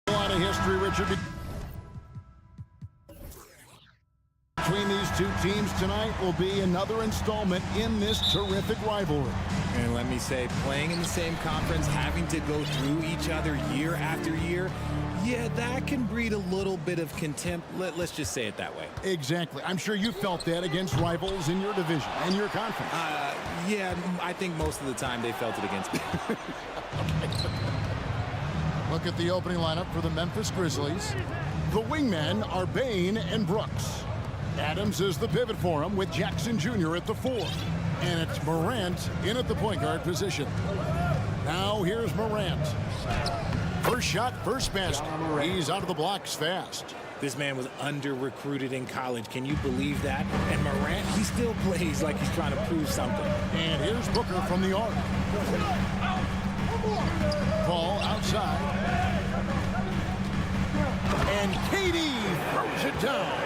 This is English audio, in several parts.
A lot of history, Richard, between these two teams tonight will be another installment in this terrific rivalry. And let me say, playing in the same conference, having to go through each other year after year, yeah, that can breed a little bit of contempt. Let's just say it that way. Exactly. I'm sure you felt that against rivals in your division and your conference. Yeah, I think most of the time they felt it against me. Look at the opening lineup for the Memphis Grizzlies. The wingmen are Bain and Brooks. Adams is the pivot for him with Jackson Jr. at the 4. And it's Morant in at the point guard position. Now here's Morant. First shot, first basket. He's out of the blocks fast. This man was under-recruited in college. Can you believe that? And Morant, he still plays like he's trying to prove something. And here's Booker from the arc. Ball outside. And KD throws it down.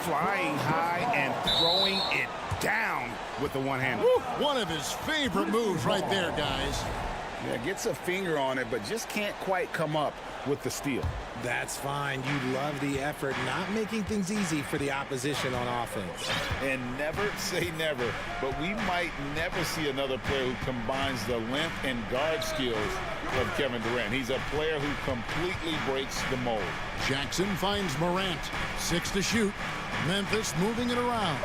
Flying high and throwing it down with the one-hander. One of his favorite moves right there, guys. Yeah, gets a finger on it, but just can't quite come up with the steal. That's fine. You love the effort, not making things easy for the opposition on offense. And never say never, but we might never see another player who combines the length and guard skills of Kevin Durant. He's a player who completely breaks the mold. Jackson finds Morant. 6 to shoot. Memphis moving it around.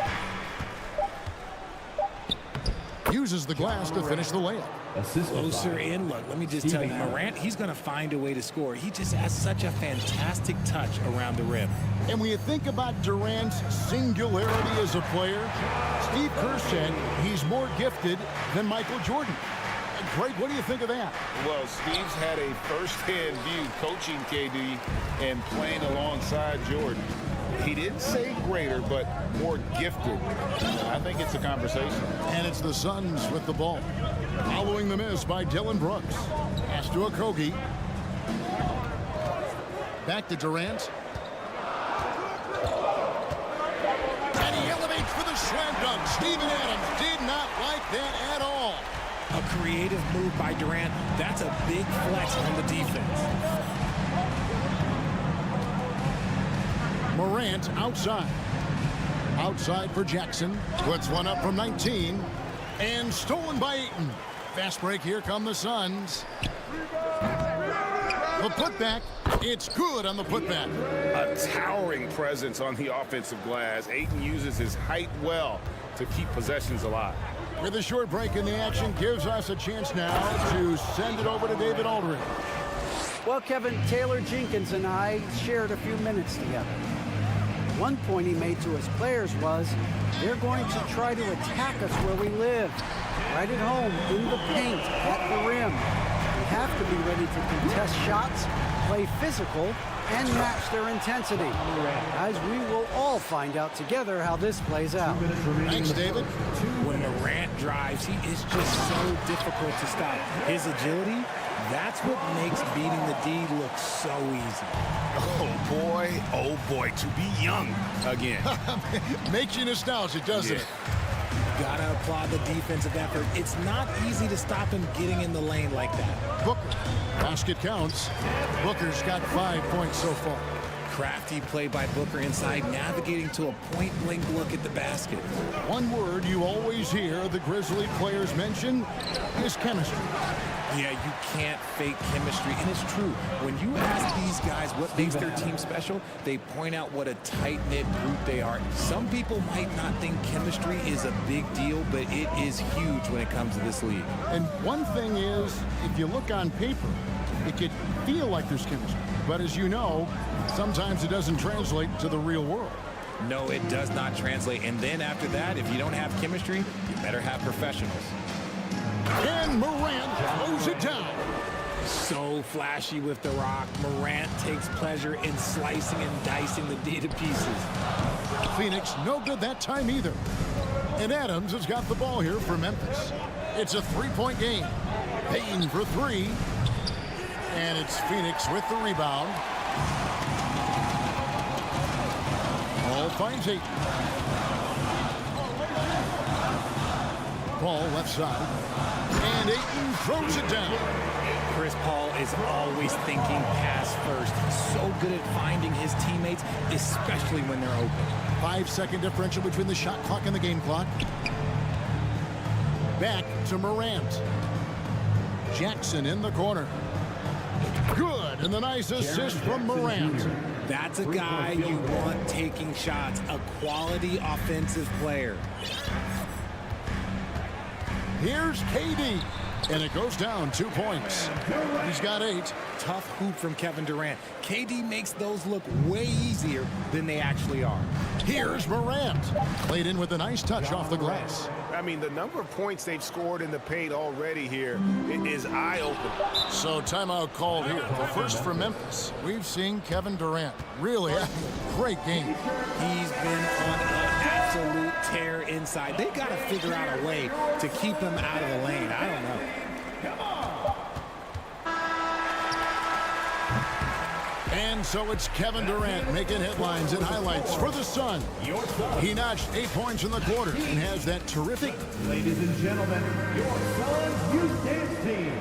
Uses the glass to finish the layup. Closer in. Look, let me just tell you, Morant, he's going to find a way to score. He just has such a fantastic touch around the rim. And when you think about Durant's singularity as a player, Steve Kerr said he's more gifted than Michael Jordan. Greg, what do you think of that? Well, Steve's had a first-hand view coaching KD and playing alongside Jordan. He didn't say greater, but more gifted. I think it's a conversation. And it's the Suns with the ball. Following the miss by Dylan Brooks. Pass to Okogie. Back to Durant. And he elevates for the slam dunk. Steven Adams did not like that at all. A creative move by Durant. That's a big flex on the defense. Morant outside. Outside for Jackson. Puts one up from 19. And stolen by Ayton. Fast break. Here come the Suns. The putback. It's good on the putback. A towering presence on the offensive glass. Ayton uses his height well to keep possessions alive. With a short break in the action, gives us a chance now to send it over to David Aldridge. Well, Kevin, Taylor Jenkins and I shared a few minutes together. One point he made to his players was, they're going to try to attack us where we live, right at home, in the paint, at the rim. We have to be ready to contest shots, play physical, and match their intensity. Guys, we will all find out together how this plays out. Thanks, David. When Morant drives, he is just so difficult to stop. His agility, that's what makes beating the D look so easy. Oh boy, to be young again. Makes you nostalgic, doesn't it? Gotta applaud the defensive effort. It's not easy to stop him getting in the lane like that. Booker. Basket counts. Booker's got 5 points so far. Crafty play by Booker inside, navigating to a point-blank look at the basket. One word you always hear the Grizzly players mention is chemistry. Yeah, you can't fake chemistry, and it's true. When you ask these guys what makes their team special, they point out what a tight-knit group they are. Some people might not think chemistry is a big deal, but it is huge when it comes to this league. And one thing is, if you look on paper, it could feel like there's chemistry. But as you know, sometimes it doesn't translate to the real world. No, it does not translate. And then after that, if you don't have chemistry, you better have professionals. And Morant throws it down. So flashy with the rock. Morant takes pleasure in slicing and dicing the D to pieces. Phoenix no good that time either. And Adams has got the ball here for Memphis. It's a three-point game. Payton for three. And it's Phoenix with the rebound. Ball finds Ayton. Paul left side. And Ayton throws it down. Chris Paul is always thinking pass first. He's so good at finding his teammates, especially when they're open. 5-second differential between the shot clock and the game clock. Back to Morant. Jackson in the corner. Good, and the nice assist from Morant. That's a guy you want taking shots, a quality offensive player. Here's KD, and it goes down 2 points. He's got 8. Tough hoop from Kevin Durant. KD makes those look way easier than they actually are. Here's Morant. Played in with a nice touch off the glass. I mean, the number of points they've scored in the paint already here is eye-opening. So timeout called here. The first for Memphis. We've seen Kevin Durant really having a great game. He's been on an absolute tear inside. They got to figure out a way to keep him out of the lane. I don't know. And so it's Kevin Durant making headlines and highlights for the Sun. He notched 8 points in the quarter and has that terrific. Ladies and gentlemen, your Suns Youth Dance Team.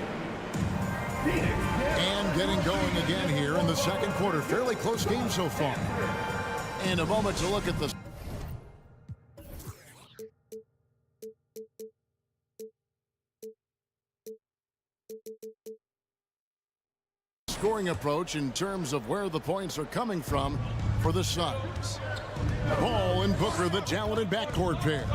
And getting going again here in the second quarter. Fairly close game so far. And a moment to look at the scoring approach in terms of where the points are coming from for the Suns. Ball and Booker, the talented backcourt pair.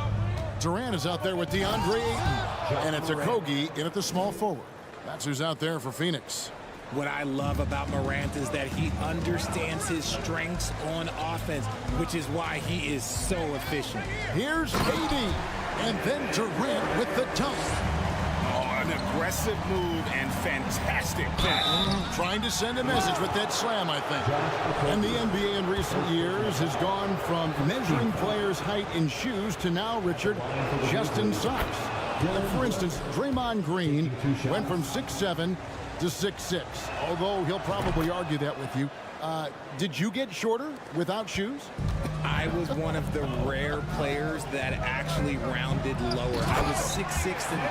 Durant is out there with DeAndre Ayton, and it's Okogie in at the small forward. That's who's out there for Phoenix. What I love about Morant is that he understands his strengths on offense, which is why he is so efficient. Here's KD, and then Durant with the dunk. An aggressive move and fantastic finish. Trying to send a message with that slam, I think. And the NBA in recent years has gone from measuring players' height in shoes to now, Richard, just in size. For instance, Draymond Green went from 6'7" to 6'6", although he'll probably argue that with you. Did you get shorter without shoes? I was one of the rare players that actually rounded lower. I was 6'6" and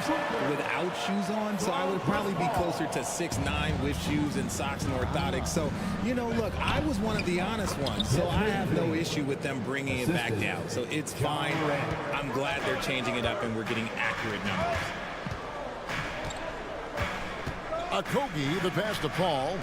3/4 without shoes on, so I would probably be closer to 6'9" with shoes and socks and orthotics. So, you know, look, I was one of the honest ones, so I have no issue with them bringing it back down. So it's fine. I'm glad they're changing it up and we're getting accurate numbers. Okogie, the pass to Paul.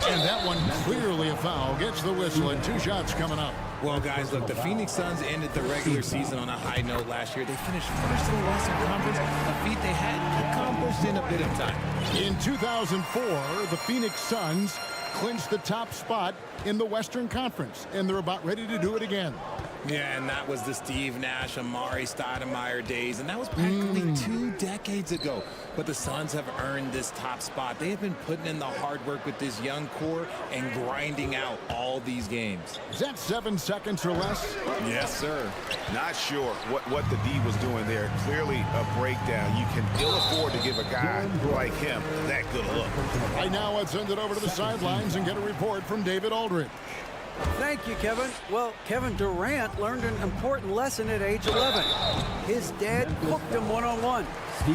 And that one clearly a foul. Gets the whistle and 2 shots coming up. Well, guys, look, the Phoenix Suns ended the regular season on a high note last year. They finished first in the Western Conference, a feat they hadn't accomplished in a bit of time. In 2004, the Phoenix Suns clinched the top spot in the Western Conference, and they're about ready to do it again. Yeah, and that was the Steve Nash, Amari Stoudemire days, and that was practically 2 decades ago. But the Suns have earned this top spot. They have been putting in the hard work with this young core and grinding out all these games. Is that 7 seconds or less? Yes, sir. Not sure what the D was doing there. Clearly a breakdown. You can ill afford to give a guy like him that good a look. Right now, let's send it over to the sidelines and get a report from David Aldridge. Thank you, Kevin. Well, Kevin Durant learned an important lesson at age 11. His dad cooked him one-on-one,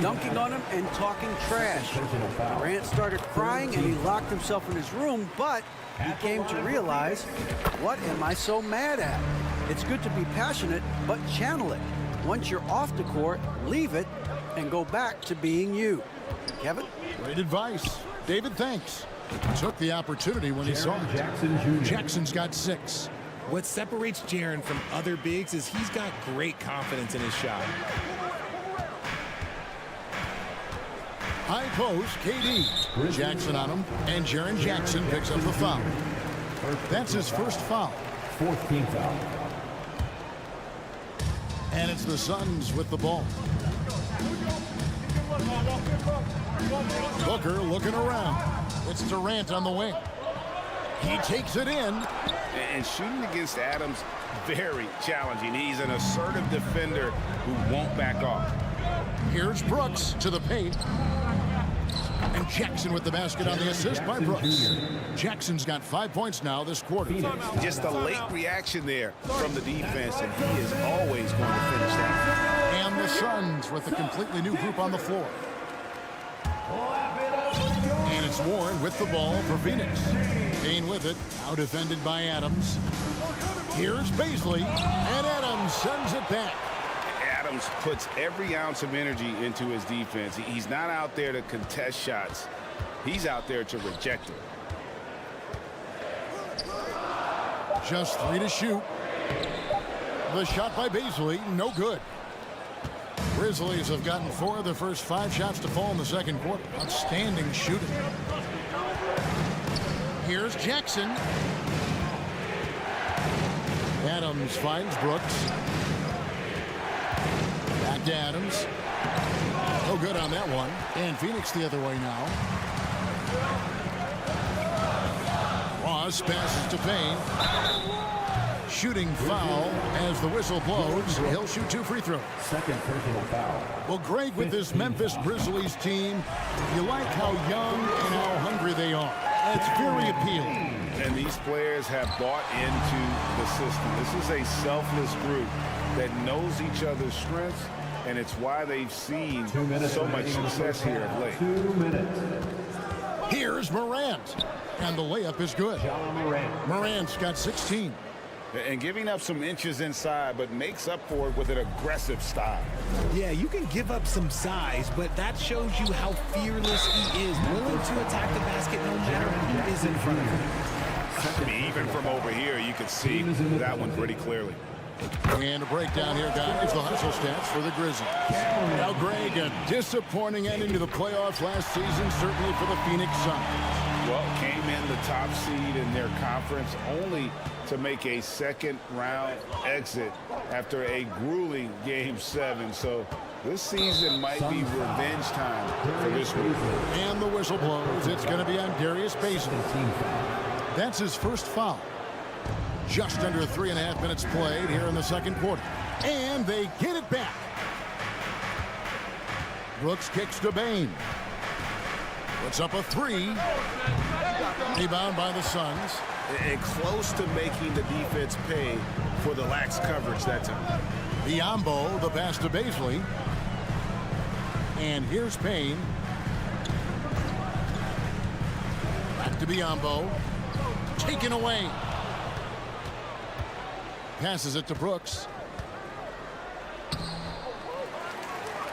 dunking on him and talking trash. Durant started crying and he locked himself in his room, but he came to realize, what am I so mad at? It's good to be passionate, but channel it. Once you're off the court, leave it and go back to being you. Kevin? Great advice. David, thanks. Took the opportunity when he saw it. Jackson's got 6. What separates Jaren from other bigs is he's got great confidence in his shot. High post, KD. Jackson on him, and Jaren Jackson picks up the foul. That's his first foul. 14th foul. And it's the Suns with the ball. Booker looking around. It's Durant on the wing. He takes it in. And shooting against Adams, very challenging. He's an assertive defender who won't back off. Here's Brooks to the paint. And Jackson with the basket on the assist by Brooks. Jackson's got 5 points now this quarter. Just a late reaction there from the defense, and he is always going to finish that. And the Suns with a completely new group on the floor. And it's Warren with the ball for Phoenix. Kane with it, now defended by Adams. Here's Baisley, and Adams sends it back. Adams puts every ounce of energy into his defense. He's not out there to contest shots. He's out there to reject them. Just 3 to shoot. The shot by Baisley, no good. Grizzlies have gotten 4 of the first 5 shots to fall in the second quarter. Outstanding shooting. Here's Jackson. Adams finds Brooks. Back to Adams. No good on that one. And Phoenix the other way now. Ross passes to Payne. Shooting foul as the whistle blows. He'll shoot 2 free throws. Second personal foul. Well, Greg, with this Memphis Grizzlies team, you like how young and how hungry they are. It's very appealing. And these players have bought into the system. This is a selfless group that knows each other's strengths, and it's why they've seen so much success here of late. 2 minutes. Here's Morant, and the layup is good. John Morant. Morant's got 16. And giving up some inches inside, but makes up for it with an aggressive style. Yeah, you can give up some size, but that shows you how fearless he is, willing to attack the basket no matter who is in front of him. I mean, even from over here, you can see that one pretty clearly. And a breakdown here, guys, the hustle stats for the Grizzlies. Now, Greg, a disappointing ending to the playoffs last season, certainly for the Phoenix Suns. Well, came in the top seed in their conference only to make a second-round exit after a grueling Game 7. So this season might be revenge time for this group. And the whistle blows. It's going to be on Darius Baisley. That's his first foul. Just under 3.5 minutes played here in the second quarter. And they get it back. Brooks kicks to Bane. Puts up a 3. Rebound by the Suns. And close to making the defense pay for the lax coverage that time. Biombo, the pass to Baisley. And here's Payne. Back to Biombo. Taken away. Passes it to Brooks.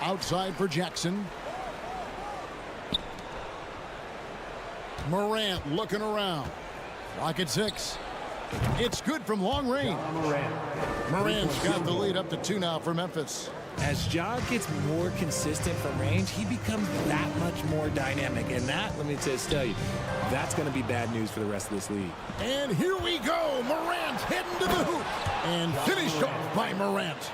Outside for Jackson. Morant looking around. Clock at 6. It's good from long range. Morant's got the lead up to 2 now for Memphis. As Ja gets more consistent from range, he becomes that much more dynamic. And that, let me just tell you, that's going to be bad news for the rest of this league. And here we go. Morant heading to the hoop. And finished off by Morant.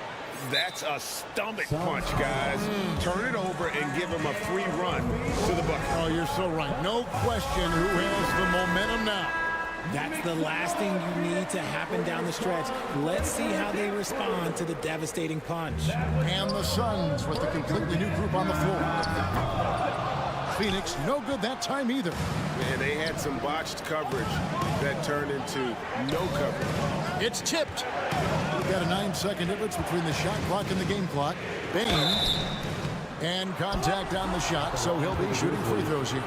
That's a stomach punch, guys. Turn it over and give him a free run to the bucket. Oh, you're so right. No question who has the momentum now. That's the last thing you need to happen down the stretch. Let's see how they respond to the devastating punch. And the Suns with a completely new group on the floor. Phoenix, no good that time either. And they had some botched coverage that turned into no coverage. It's tipped. We've got a 9-second difference between the shot clock and the game clock. Bane. And contact on the shot, so he'll be shooting free throws here.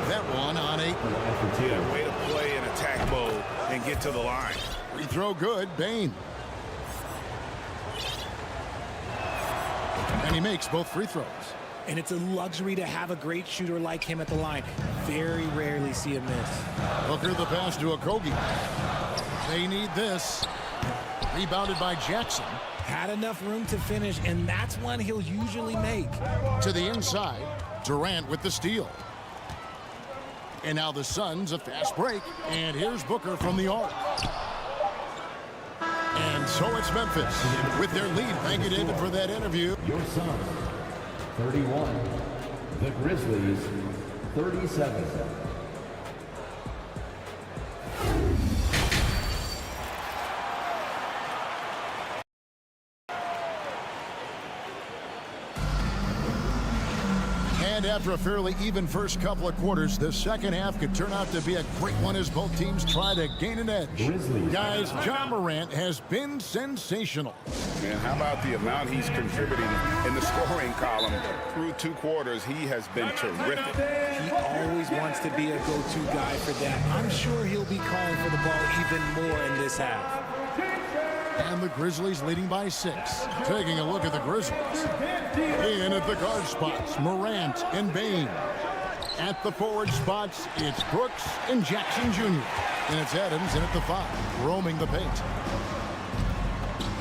That one on 8. Yeah, way to play in attack mode and get to the line. Free throw good, Bane. And he makes both free throws. And it's a luxury to have a great shooter like him at the line. Very rarely see him miss. Booker the pass to Okogie. They need this. Rebounded by Jackson. Had enough room to finish, and that's one he'll usually make. To the inside, Durant with the steal. And now the Suns, a fast break. And here's Booker from the arc. And so it's Memphis with their lead. Thank you, David, for that interview. Your Suns, 31. The Grizzlies, 37. And And after a fairly even first couple of quarters, the second half could turn out to be a great one as both teams try to gain an edge. Grizzlies. Guys, Ja Morant has been sensational. And how about the amount he's contributing in the scoring column? Through 2 quarters, he has been terrific. He always wants to be a go-to guy for that. I'm sure he'll be calling for the ball even more in this half. And the Grizzlies leading by 6. Taking a look at the Grizzlies. In at the guard spots, Morant and Bane. At the forward spots, it's Brooks and Jackson Jr. And it's Adams in at the 5, roaming the paint.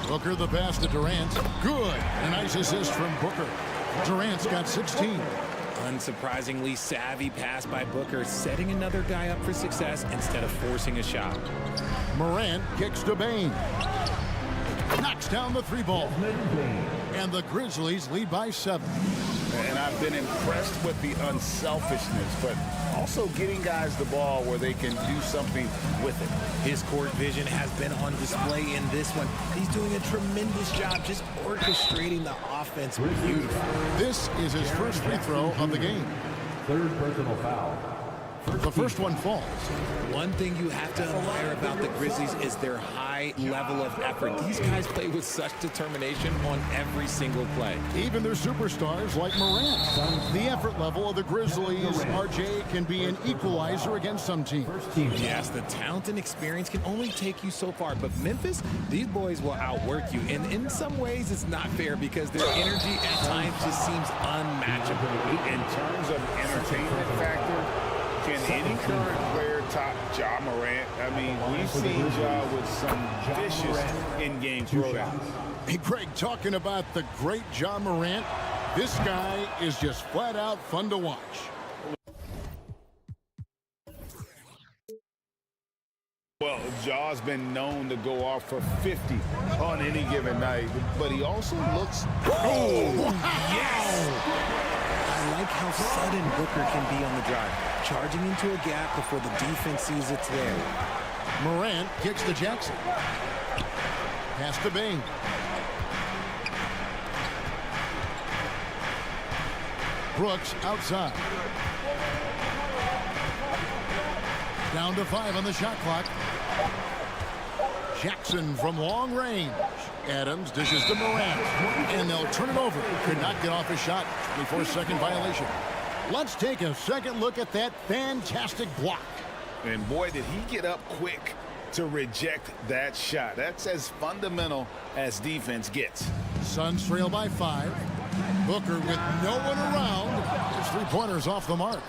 Booker the pass to Durant. Good. A nice assist from Booker. Durant's got 16. Unsurprisingly savvy pass by Booker, setting another guy up for success instead of forcing a shot. Morant kicks to Bane. Knocks down the 3 ball. And the Grizzlies lead by 7. And I've been impressed with the unselfishness, but also getting guys the ball where they can do something with it. His court vision has been on display in this one. He's doing a tremendous job just orchestrating the offense beautifully. This is his first free throw of the game. Third personal foul. The first one falls. One thing you have to admire about the Grizzlies is their high level of effort. These guys play with such determination on every single play. Even their superstars like Morant. The effort level of the Grizzlies, RJ, can be an equalizer against some teams. Yes, the talent and experience can only take you so far, but Memphis, these boys will outwork you. And in some ways, it's not fair because their energy at times just seems unmatchable. In terms of entertainment factor, can any current player top Ja Morant? I mean, we've seen Ja with some vicious in-game throwdowns. Hey, Greg, talking about the great Ja Morant, this guy is just flat out fun to watch. Well, Ja's been known to go off for 50 on any given night, but he also looks... I like how sudden Booker can be on the drive, charging into a gap before the defense sees it's there. Morant kicks to Jackson. Pass to Bane. Brooks outside. Down to 5 on the shot clock. Jackson from long range. Adams dishes to Morant. And they'll turn it over. Could not get off his shot. 24-second violation. Let's take a second look at that fantastic block. And boy, did he get up quick to reject that shot. That's as fundamental as defense gets. Suns trail by 5. Booker with no one around. His 3-pointers off the mark.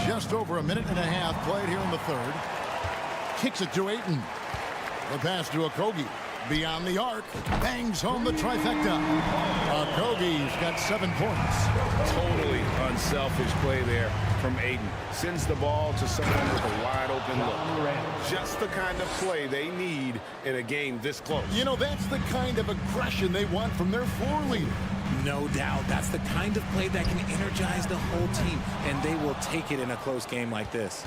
Just over a minute and a half played here in the third. Kicks it to Ayton. The pass to Okogie. Beyond the arc. Bangs home the trifecta. Okogie's got 7 points. Totally unselfish play there from Ayton. Sends the ball to someone with a wide open look. Just the kind of play they need in a game this close. You know, that's the kind of aggression they want from their floor leader. No doubt. That's the kind of play that can energize the whole team, and they will take it in a close game like this.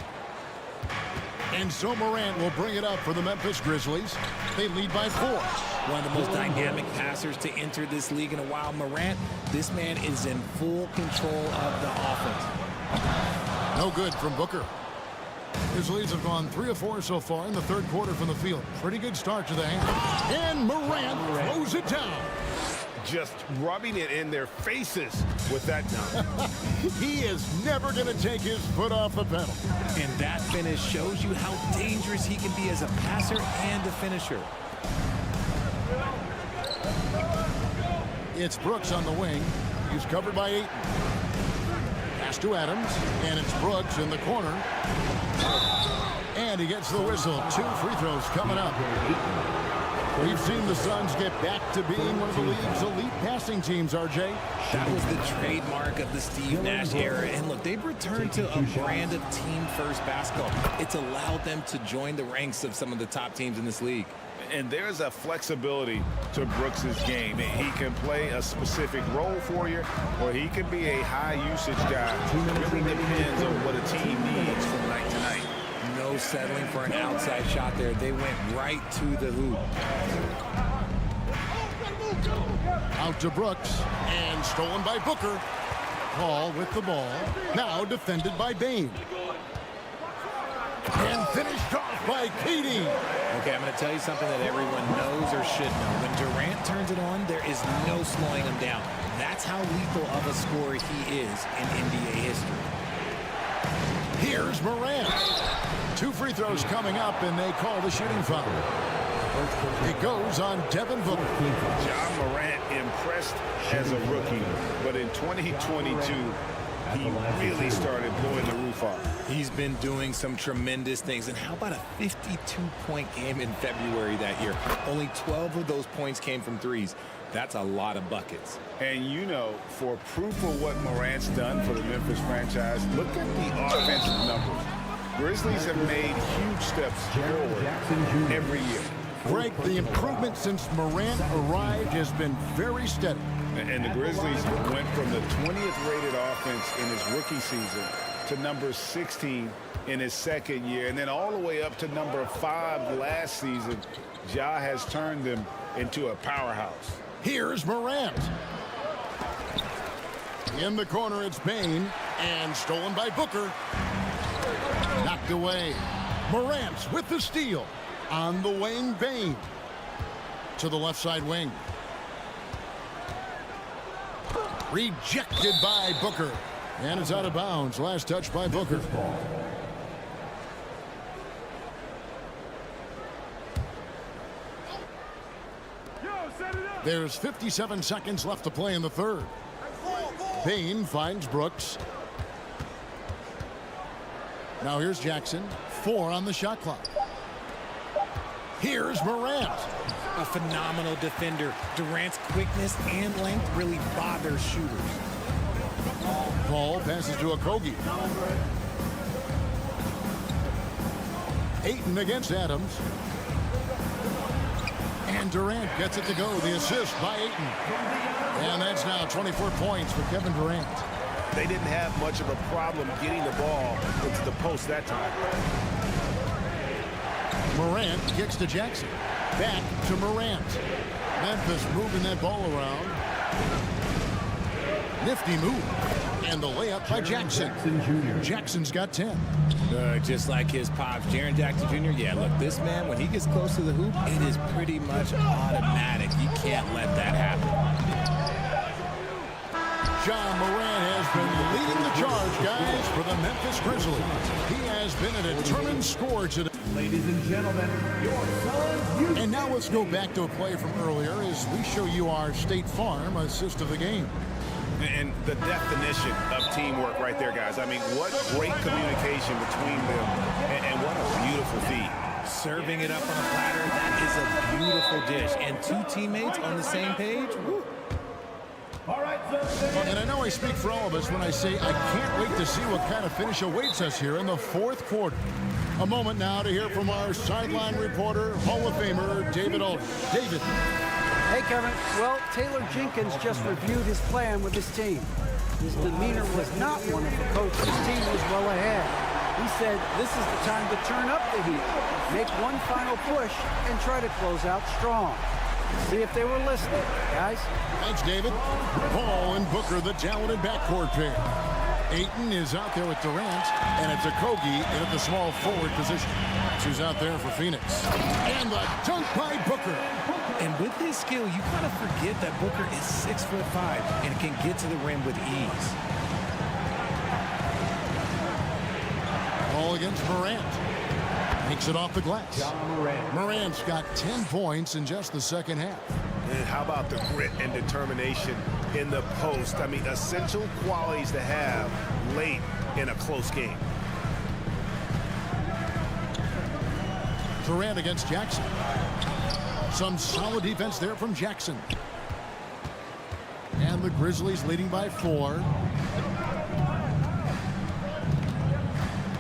And so Morant will bring it up for the Memphis Grizzlies. They lead by 4. One of the most dynamic passers to enter this league in a while. Morant, this man is in full control of the offense. No good from Booker. Grizzlies have gone 3 of 4 so far in the third quarter from the field. Pretty good start to the hand. And Morant throws it down. Just rubbing it in their faces with that dunk. He is never going to take his foot off the pedal. And that finish shows you how dangerous he can be as a passer and a finisher. It's Brooks on the wing. He's covered by 8. Pass to Adams, and it's Brooks in the corner. And he gets the whistle. 2 free throws coming up. We've seen the Suns get back to being one of the league's elite passing teams, RJ. That was the trademark of the Steve Nash era. And look, they've returned to a brand of team-first basketball. It's allowed them to join the ranks of some of the top teams in this league. And there's a flexibility to Brooks's game. He can play a specific role for you, or he can be a high-usage guy. It really depends on what a team needs from night to night. No settling for an outside shot there. They went right to the hoop. Out to Brooks, and stolen by Booker. Paul with the ball, now defended by Bane. And finished off by KD. Okay, I'm going to tell you something that everyone knows or should know. When Durant turns it on, there is no slowing him down. That's how lethal of a scorer he is in NBA history. Here's Morant. 2 free throws coming up, and they call the shooting foul. It goes on Devin Booker. Ja Morant impressed as a rookie, but in 2022, he really started blowing the roof off. He's been doing some tremendous things. And how about a 52-point game in February that year? Only 12 of those points came from threes. That's a lot of buckets. And you know, for proof of what Morant's done for the Memphis franchise, look at the offensive numbers. Grizzlies have made huge steps forward every year. Greg, the improvement since Morant arrived has been very steady. And the Grizzlies went from the 20th rated offense in his rookie season to number 16 in his second year, and then all the way up to number 5 last season. Ja has turned them into a powerhouse. Here's Morant. In the corner, it's Bane, and stolen by Booker. Knocked away. Morant with the steal. On the wing, Bane. To the left side wing. Rejected by Booker. And it's out of bounds. Last touch by Booker. There's 57 seconds left to play in the third. Bane finds Brooks. Now here's Jackson. 4 on the shot clock. Here's Morant. A phenomenal defender. Durant's quickness and length really bother shooters. Paul passes to Okogie. Ayton against Adams. And Durant gets it to go. The assist by Ayton. And that's now 24 points for Kevin Durant. They didn't have much of a problem getting the ball into the post that time. Morant kicks to Jackson. Back to Morant. Memphis moving that ball around. Nifty move. And the layup by Jackson. Jackson's got 10. Just like his pops, Jaren Jackson Jr. Yeah, look, this man, when he gets close to the hoop, it is pretty much automatic. You can't let that happen. Ja Morant has been leading the charge, guys, for the Memphis Grizzlies. He has been a determined scorer today. Ladies and gentlemen, your son, And now let's go back to a play from earlier as we show you our State Farm assist of the game. And the definition of teamwork right there, guys. I mean, what great communication between them, and what a beautiful feed. Serving it up on a platter, that is a beautiful dish. And 2 teammates on the same page, woo. all right, sir. And I know I speak for all of us when I say I can't wait to see what kind of finish awaits us here in the 4th quarter. A moment now to hear from our sideline reporter, Hall of Famer, David Aldridge. David. Hey, Kevin. Well, Taylor Jenkins just reviewed his plan with his team. His demeanor was not one of the coach. His team was well ahead. He said this is the time to turn up the heat, make one final push, and try to close out strong. See if they were listening, guys. Thanks, David. Paul and Booker, the talented backcourt pair. Ayton is out there with Durant, and it's Okogie in at the small forward position. She's out there for Phoenix. And the dunk by Booker. And with his skill, you kind of forget that Booker is 6'5" and can get to the rim with ease. Ball against Morant. Takes it off the glass. Morant's got 10 points in just the second half. And how about the grit and determination in the post? I mean, essential qualities to have late in a close game. Durant against Jackson. Some solid defense there from Jackson. And the Grizzlies leading by 4.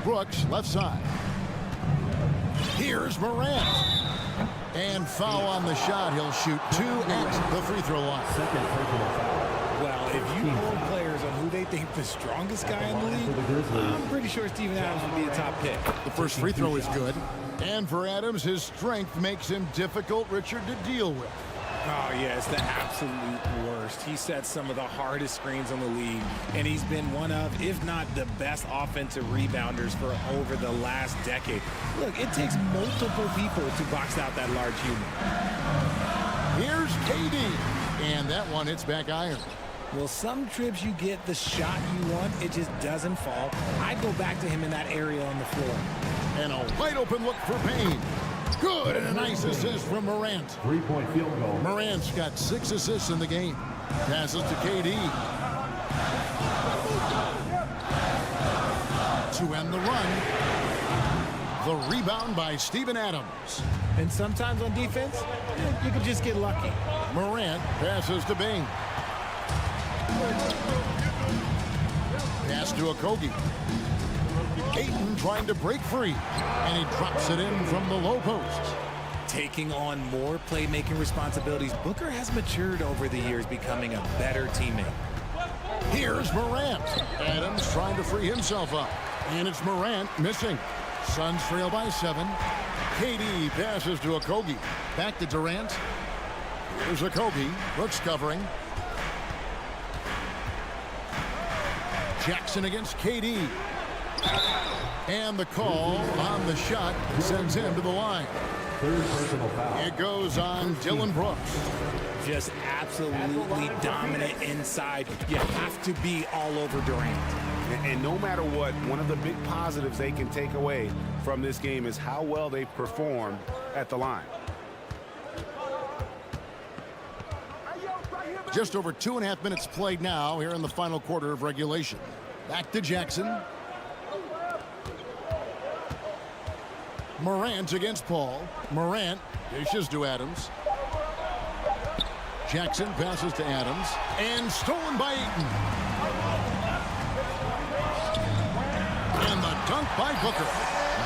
Brooks, left side. Here's Morant. And foul on the shot. He'll shoot 2 at the free throw line. Well, if you poll players on who they think the strongest guy in the league, I'm pretty sure Steven Adams would be a top pick. The first free throw is good. And for Adams, his strength makes him difficult, Richard, to deal with. Oh, yeah, it's the absolute worst. He sets some of the hardest screens in the league, and he's been one of, if not the best offensive rebounders for over the last decade. Look, it takes multiple people to box out that large human. Here's KD, and that one hits back iron. Well, some trips you get the shot you want, it just doesn't fall. I go back to him in that area on the floor. And a wide open look for Payne. Good, and a nice assist from Morant. 3-point field goal. Morant's got 6 assists in the game. Passes to KD. To end the run. The rebound by Steven Adams. And sometimes on defense, you can just get lucky. Morant passes to Bing. Pass to Okogie. Ayton trying to break free, and he drops it in from the low post. Taking on more playmaking responsibilities, Booker has matured over the years, becoming a better teammate. Here's Morant. Adams trying to free himself up, and it's Morant missing. Suns trail by 7. KD passes to Okogie. Back to Durant. Here's Okogie. Brooks covering. Jackson against KD. And the call on the shot sends him to the line. Third personal foul. It goes on Dylan Brooks. Just absolutely dominant inside. You have to be all over Durant. And no matter what, one of the big positives they can take away from this game is how well they perform at the line. Just over 2.5 minutes played now here in the final quarter of regulation. Back to Jackson. Morant against Paul. Morant dishes to Adams. Jackson passes to Adams. And stolen by Ayton. And the dunk by Booker.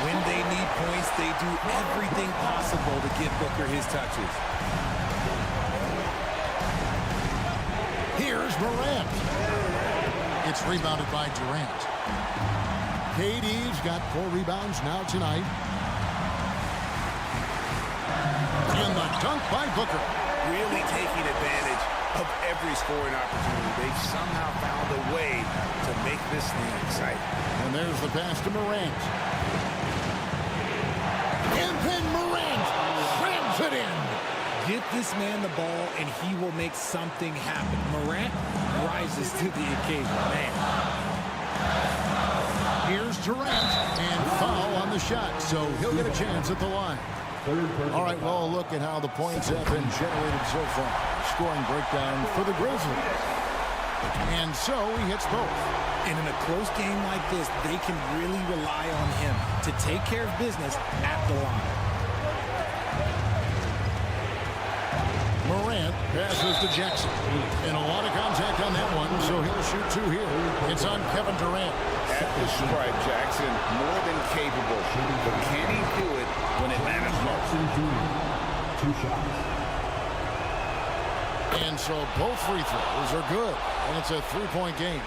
When they need points, they do everything possible to give Booker his touches. Here's Morant. It's rebounded by Durant. KD's got 4 rebounds now tonight. And the dunk by Booker. Really taking advantage of every scoring opportunity. They've somehow found a way to make this thing exciting. And there's the pass to Morant. And then Morant slams it in. Get this man the ball, and he will make something happen. Morant rises to the occasion, man. Here's Durant, and foul on the shot, so he'll get a chance at the line. All right, well, a look at how the points have been generated so far. Scoring breakdown for the Grizzlies. And so he hits both. And in a close game like this, they can really rely on him to take care of business at the line. Morant passes to Jackson. And a lot of contact on that one, so he'll shoot 2 here. It's on Kevin Durant. At the stripe, Jackson more than capable. But can he do it when it matters most? 2 shots. And so both free throws are good. And it's a 3-point game.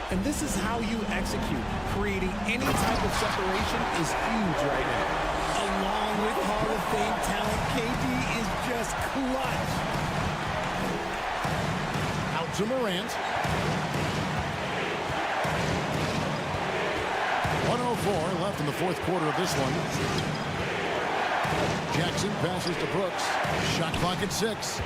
And this is how you execute. Creating any type of separation is huge right now. Along with Hall of Fame talent, KD is just clutch. Out to Morant. 1:04 left in the 4th quarter of this one. Jackson passes to Brooks. Shot clock at 6.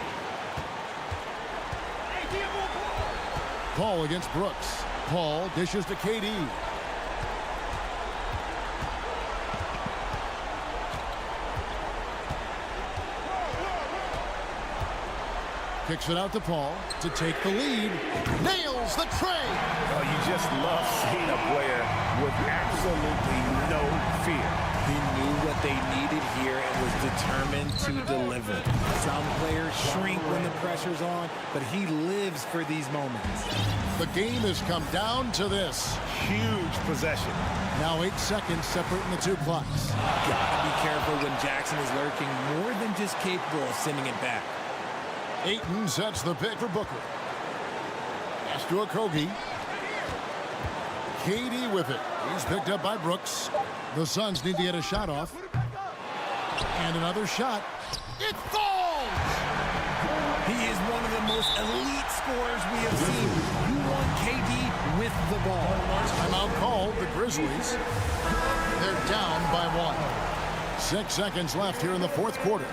Paul against Brooks. Paul dishes to KD. Kicks it out to Paul to take the lead. Nails the tray. Oh, you just love seeing a player with absolutely no fear. He knew what they needed here and was determined to deliver. Some players shrink when the pressure's on, but he lives for these moments. The game has come down to this. Huge possession. Now 8 seconds separating the 2 clocks. Gotta be careful when Jackson is lurking, more than just capable of sending it back. Ayton sets the pick for Booker. Pass to Okogie. KD with it. He's picked up by Brooks. The Suns need to get a shot off. And another shot. It falls! He is one of the most elite scorers we have seen. You want KD with the ball. Timeout called, the Grizzlies. They're down by 1. 6 seconds left here in the fourth quarter.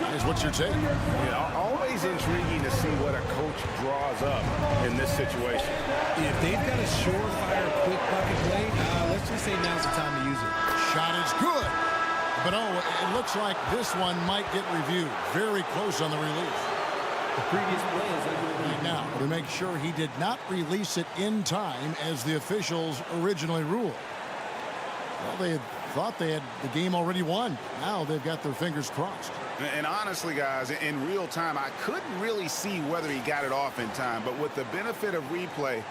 Here's what's your take? Yeah, always intriguing to see what a coach draws up in this situation. If they've got a surefire, quick bucket play, let's just say now's the time to use it. Shot is good. But oh, it looks like this one might get reviewed. Very close on the release. The previous play is Right now, to make sure he did not release it in time as the officials originally ruled. Well, they had thought they had the game already won. Now they've got their fingers crossed. And honestly, guys, in real time, I couldn't really see whether he got it off in time. But with the benefit of replay,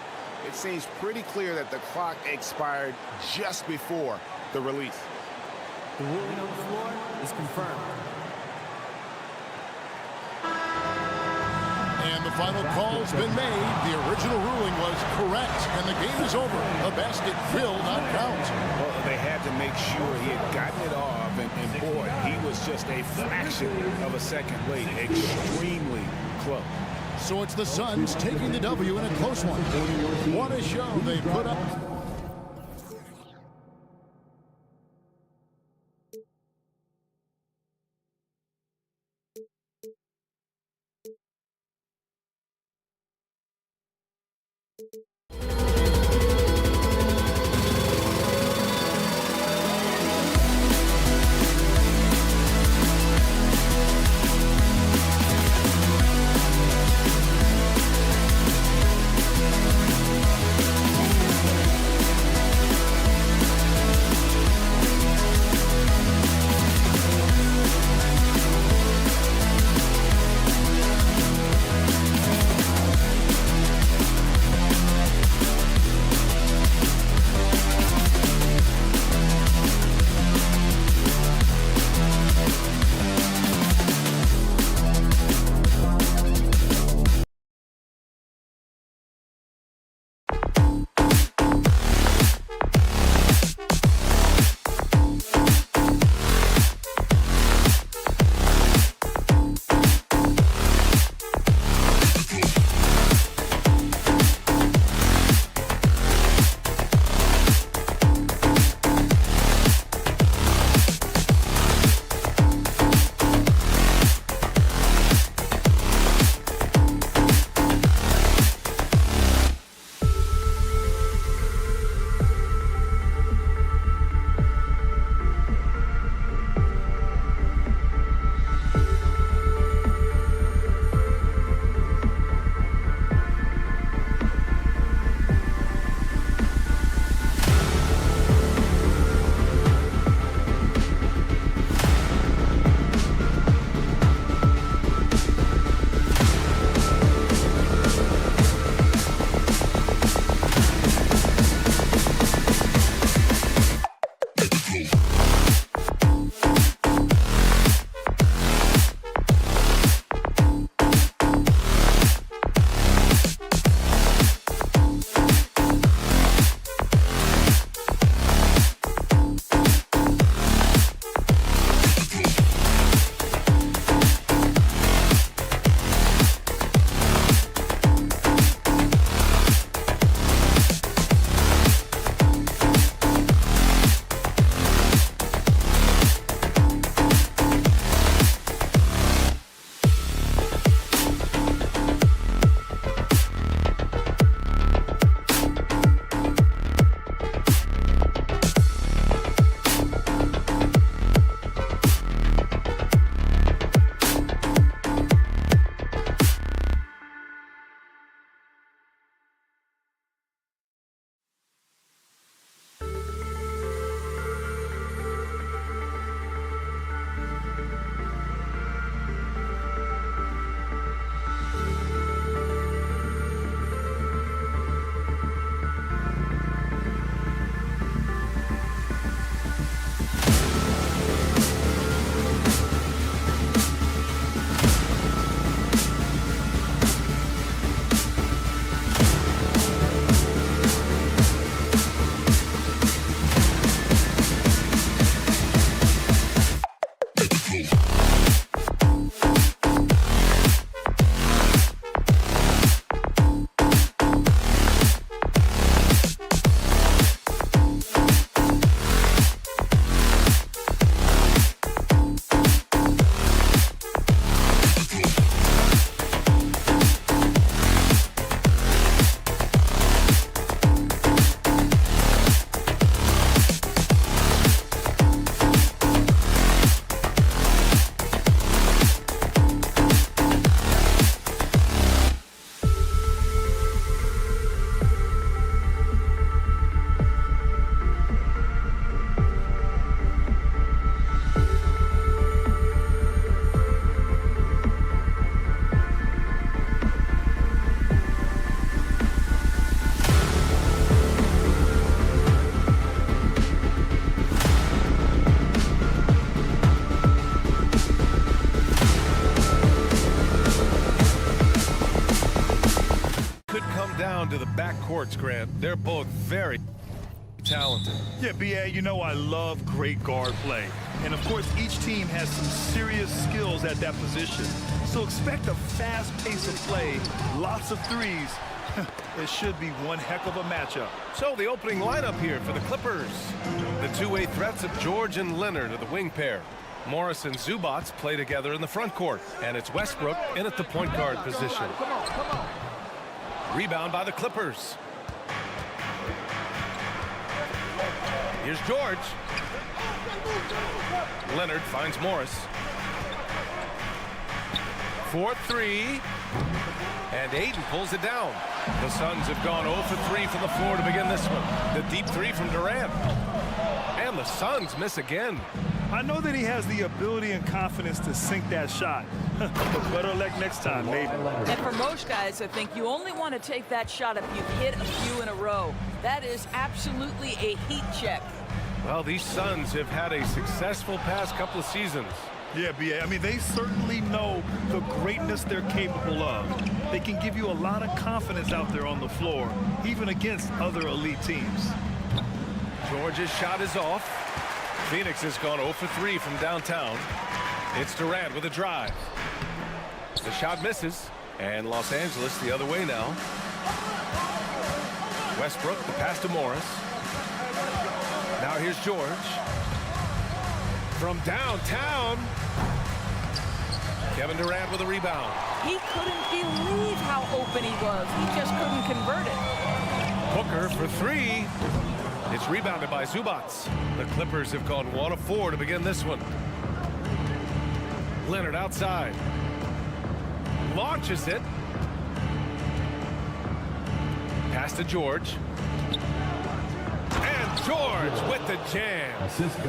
it seems pretty clear that the clock expired just before the release. The ruling on the floor is confirmed. And the final call's been made. The original ruling was correct, and the game is over. The basket will not count. Well, they had to make sure he had gotten it off, and boy, he was just a fraction of a second late. Extremely close. So it's the Suns taking the W in a close one. What a show they put up. backcourts, Grant. They're both very talented. Yeah, B.A., you know I love great guard play. And, of course, each team has some serious skills at that position. So expect a fast pace of play, lots of threes. It should be one heck of a matchup. So the opening lineup here for the Clippers. The two-way threats of George and Leonard are the wing pair. Morris and Zubac play together in the front court. And it's Westbrook in at the point guard position. Rebound by the Clippers. Here's George. Leonard finds Morris. 4-3. And Aiden pulls it down. The Suns have gone 0 for 3 from the floor to begin this one. The deep three from Durant. And the Suns miss again. I know that he has the ability and confidence to sink that shot. But better luck next time, maybe. And for most guys, I think you only want to take that shot if you've hit a few in a row. That is absolutely a heat check. Well, these Suns have had a successful past couple of seasons. Yeah, B.A., I mean, they certainly know the greatness they're capable of. They can give you a lot of confidence out there on the floor, even against other elite teams. George's shot is off. Phoenix has gone 0 for 3 from downtown. It's Durant with a drive. The shot misses, and Los Angeles the other way now. Westbrook, the pass to Morris. Now here's George. From downtown. Kevin Durant with a rebound. He couldn't believe how open he was. He just couldn't convert it. Booker for 3. It's rebounded by Zubac. The Clippers have gone 1 of 4 to begin this one. Leonard outside. Launches it. Pass to George. And George with the jam.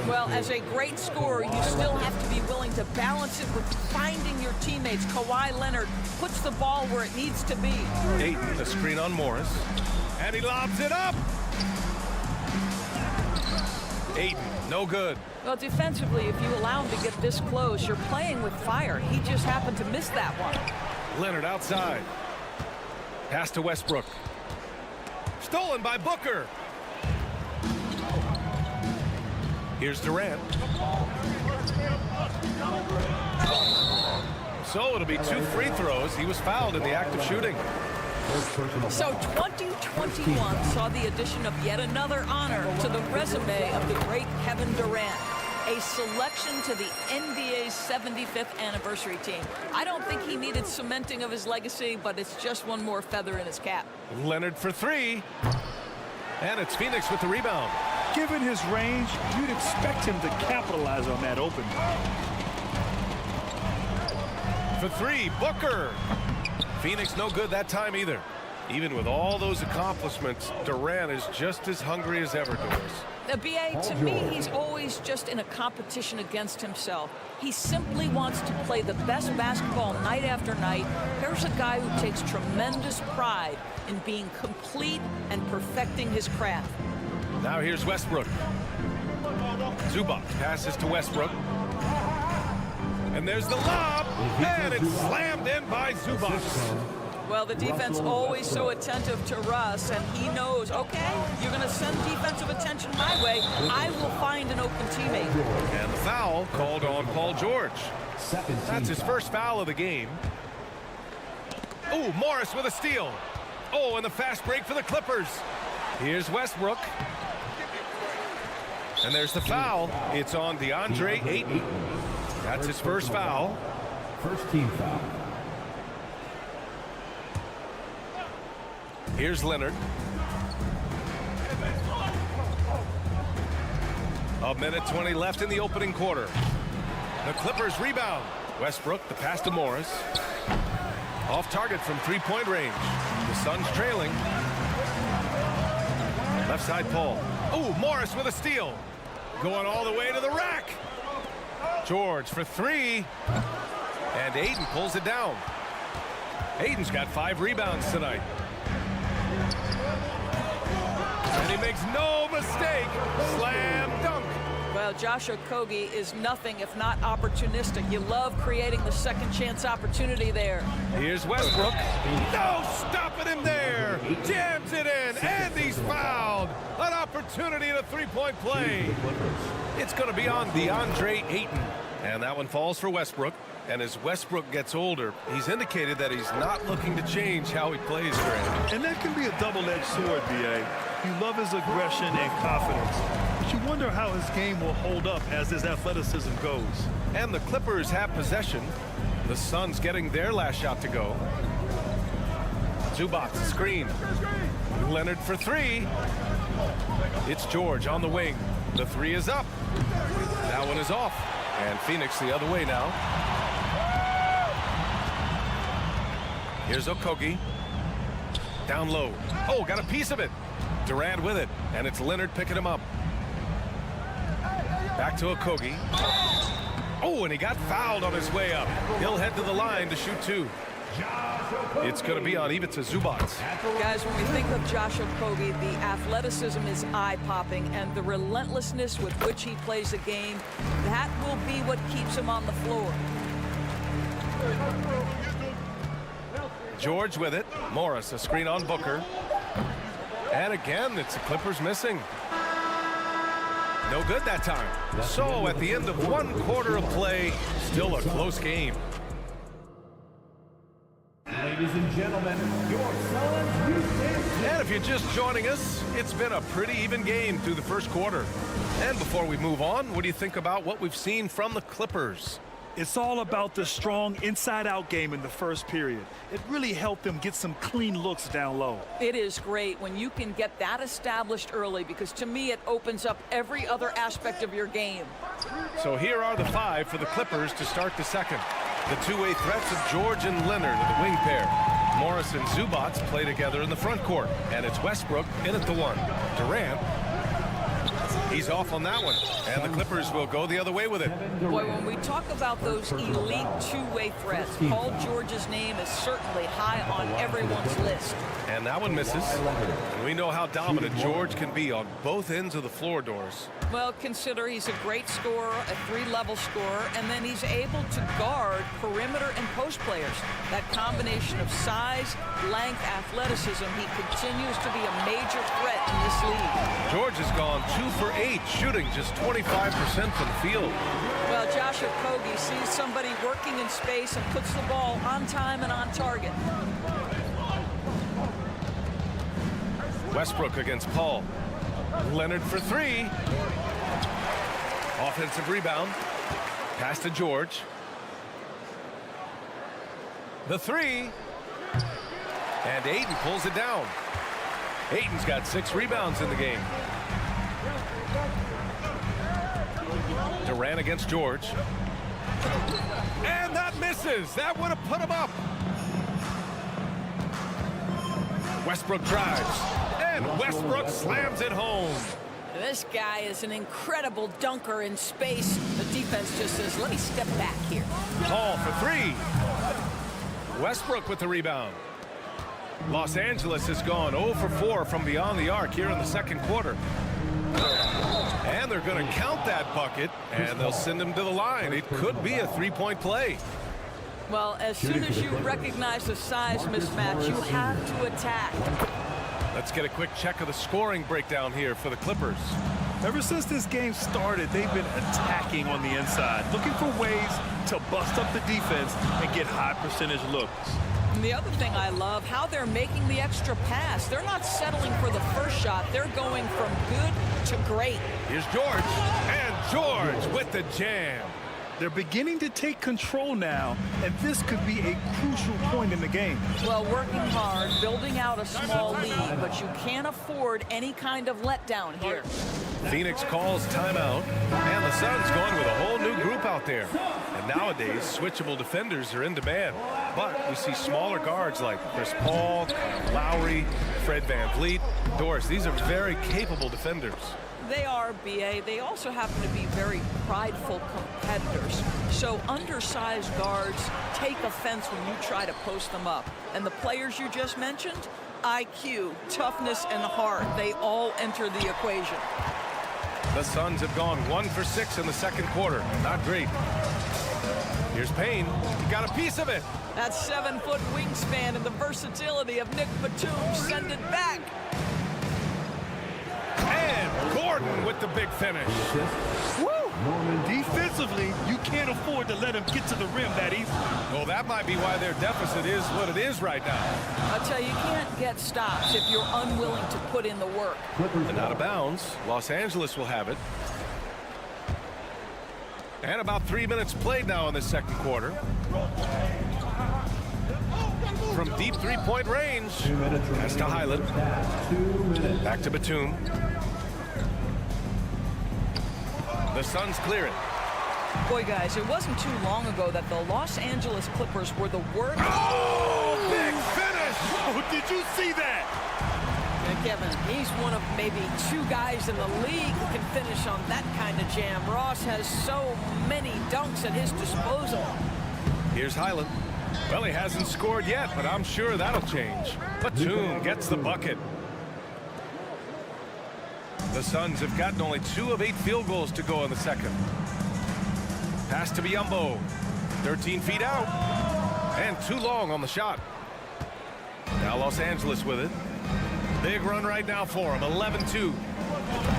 Well, as a great scorer, you still have to be willing to balance it with finding your teammates. Kawhi Leonard puts the ball where it needs to be. Ayton, the screen on Morris. And he lobs it up. Ayton, no good. Well, defensively, if you allow him to get this close, you're playing with fire. He just happened to miss that one. Leonard outside. Pass to Westbrook. Stolen by Booker. Here's Durant. So it'll be 2 free throws. He was fouled in the act of shooting. So 2021 saw the addition of yet another honor to the resume of the great Kevin Durant. A selection to the NBA's 75th anniversary team. I don't think he needed cementing of his legacy, but it's just one more feather in his cap. Leonard for 3. And it's Phoenix with the rebound. Given his range, you'd expect him to capitalize on that open. For 3, Booker. Phoenix no good that time either. Even with all those accomplishments, Durant is just as hungry as ever, Doris. The BA, to me, he's always just in a competition against himself. He simply wants to play the best basketball night after night. Here's a guy who takes tremendous pride in being complete and perfecting his craft. Now here's Westbrook. Zubac passes to Westbrook. And there's the lob, and it's slammed in by Zubac. Well, the defense always so attentive to Russ, and he knows, okay, you're going to send defensive attention my way. I will find an open teammate. And the foul called on Paul George. That's his first foul of the game. Oh, Morris with a steal. Oh, and the fast break for the Clippers. Here's Westbrook. And there's the foul. It's on DeAndre Ayton. That's his first foul. First team foul. Here's Leonard. A minute 20 left in the opening quarter. The Clippers rebound. Westbrook, the pass to Morris. Off target from three-point range. The Suns trailing. Left side Paul. Oh, Morris with a steal. Going all the way to the rack. George for 3. And Ayton pulls it down. Ayton's got 5 rebounds tonight. And he makes no mistake. Slam dunk. Well, Josh Okogie is nothing if not opportunistic. You love creating the second chance opportunity there. Here's Westbrook. No stopping him there. Jams it in, and he's fouled. An opportunity in a three-point play. It's going to be on DeAndre Ayton. And that one falls for Westbrook. And as Westbrook gets older, he's indicated that he's not looking to change how he plays, Grant. And that can be a double-edged sword, B.A. You love his aggression and confidence, but you wonder how his game will hold up as his athleticism goes. And the Clippers have possession. The Suns getting their last shot to go. Zubac, screen. Leonard for three. It's George on the wing. The three is up. That one is off. And Phoenix the other way now. Here's Okogie. Down low. Oh, got a piece of it. Durant with it. And it's Leonard picking him up. Back to Okogie. Oh, and he got fouled on his way up. He'll head to the line to shoot two. It's going to be on Ivica Zubac. Guys, when we think of Josh Okogie, the athleticism is eye-popping, and the relentlessness with which he plays the game, that will be what keeps him on the floor. George with it. Morris, a screen on Booker. And again, it's the Clippers missing. No good that time. So at the end of one quarter of play, still a close game. Ladies and gentlemen, your Suns Houston. And if you're just joining us, it's been a pretty even game through the first quarter. And before we move on, what do you think about what we've seen from the Clippers? It's all about the strong inside-out game in the first period. It really helped them get some clean looks down low. It is great when you can get that established early, because to me it opens up every other aspect of your game. So here are the five for the Clippers to start the second. The two-way threats of George and Leonard are the wing pair. Morris and Zubac play together in the front court. And it's Westbrook in at the one. Durant, he's off on that one. And the Clippers will go the other way with it. Boy, when we talk about those elite two-way threats, Paul George's name is certainly high on everyone's list. And that one misses. And we know how dominant George can be on both ends of the floor, Doris. Well, consider he's a great scorer, a three-level scorer, and then he's able to guard perimeter and post players. That combination of size, length, athleticism, he continues to be a major threat in this league. George has gone 2 for 8, shooting just 25% from the field. Well, Josh Okogie sees somebody working in space and puts the ball on time and on target. Westbrook against Paul. Leonard for three. Offensive rebound. Pass to George. The three. And Ayton pulls it down. Ayton's got 6 rebounds in the game. Durant against George. And that misses. That would have put him up. Westbrook drives. And Westbrook slams it home. This guy is an incredible dunker in space. The defense just says, let me step back here. Paul for three. Westbrook with the rebound. Los Angeles has gone 0 for 4 from beyond the arc here in the second quarter. And they're going to count that bucket, and they'll send him to the line. It could be a three-point play. Well, as soon as you recognize the size mismatch, you have to attack. Let's get a quick check of the scoring breakdown here for the Clippers. Ever since this game started, they've been attacking on the inside, looking for ways to bust up the defense and get high percentage looks. And the other thing I love, how they're making the extra pass. They're not settling for the first shot. They're going from good to great. Here's George, and George with the jam. They're beginning to take control now, and this could be a crucial point in the game. Well, working hard, building out a small lead, but you can't afford any kind of letdown here. Phoenix calls timeout, and the Suns going with a whole new group out there. And nowadays, switchable defenders are in demand. But we see smaller guards like Chris Paul, Lowry, Fred VanVleet. Doris, these are very capable defenders. They are, B.A. They also happen to be very prideful competitors. So undersized guards take offense when you try to post them up. And the players you just mentioned, IQ, toughness, and heart, they all enter the equation. The Suns have gone 1 for 6 in the second quarter. Not great. Here's Payne. He got a piece of it. That 7-foot wingspan and the versatility of Nick Batum send it back. And Gordon with the big finish. Woo! Defensively, you can't afford to let him get to the rim that easily. Well, that might be why their deficit is what it is right now. I tell you, you can't get stops if you're unwilling to put in the work. And out of bounds. Los Angeles will have it. And about 3 minutes played now in the second quarter. From deep three-point range. Pass to Highland. Back to Batum. The Suns clear it. Boy, guys, it wasn't too long ago that the Los Angeles Clippers were the worst. Oh, big finish! Oh, did you see that? And Kevin, he's one of maybe 2 guys in the league who can finish on that kind of jam. Ross has so many dunks at his disposal. Here's Highland. Well, he hasn't scored yet, but I'm sure that'll change. Batum gets the bucket. The Suns have gotten only 2 of 8 field goals to go in the second. Pass to Biyombo. 13 feet out. And too long on the shot. Now Los Angeles with it. Big run right now for him. 11-2.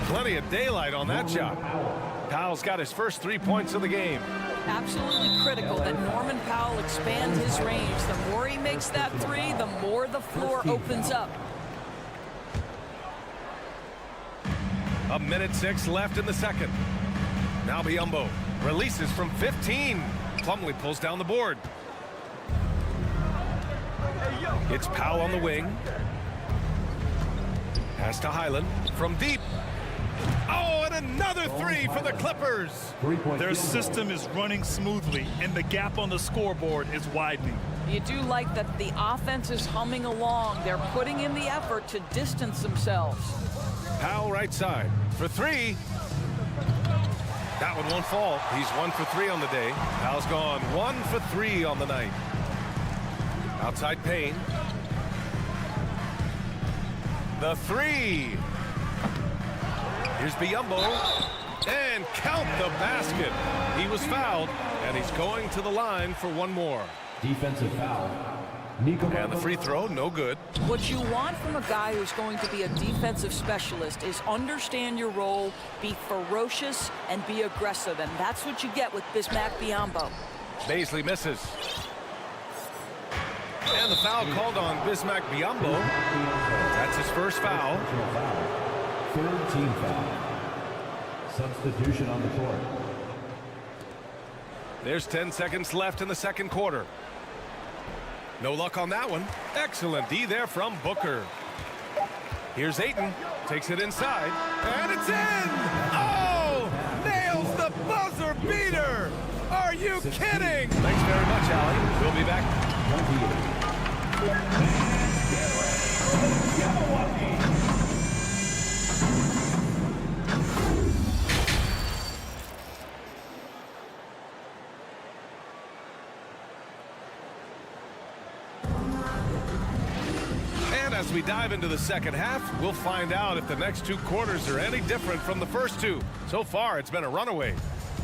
Plenty of daylight on that shot. Powell's got his first 3 points of the game. Absolutely critical that Norman Powell expand his range. The more he makes that 3, the more the floor opens up. 1:06 left in the second. Now Biyombo releases from 15. Plumlee pulls down the board. It's Powell on the wing. Pass to Highland from deep. Oh, and another 3 for the Clippers. Their system is running smoothly, and the gap on the scoreboard is widening. You do like that the offense is humming along. They're putting in the effort to distance themselves. Powell right side for 3. That one won't fall. He's 1 for 3 on the day. Powell's gone 1 for 3 on the night. Outside Payne. The 3. Here's Biyombo. And count the basket. He was fouled, and he's going to the line for 1 more. Defensive foul. And the free throw, no good. What you want from a guy who's going to be a defensive specialist is understand your role, be ferocious, and be aggressive. And that's what you get with Bismack Biyombo. Baisley misses. And the foul called on Bismack Biyombo. That's his first foul. Third team foul. Substitution on the court. There's 10 seconds left in the second quarter. No luck on that one. Excellent D there from Booker. Here's Ayton. Takes it inside. And it's in! Oh! Nails the buzzer beater! Are you kidding? Thanks very much, Allie. We'll be back. As we dive into the second half, we'll find out if the next 2 quarters are any different from the first 2. So far, it's been a runaway.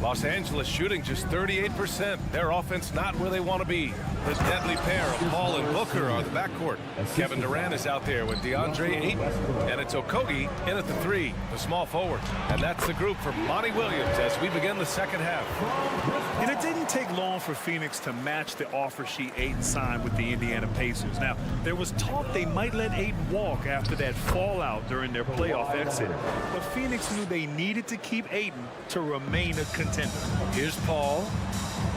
Los Angeles shooting just 38%. Their offense not where they want to be. The deadly pair of Paul and Booker are the backcourt. Kevin Durant is out there with DeAndre Ayton. And it's Okogie in at the 3, the small forward. And that's the group for Monty Williams as we begin the second half. And it didn't take long for Phoenix to match the offer sheet Ayton signed with the Indiana Pacers. Now, there was talk they might let Ayton walk after that fallout during their playoff exit. But Phoenix knew they needed to keep Ayton to remain a contender. Here's Paul.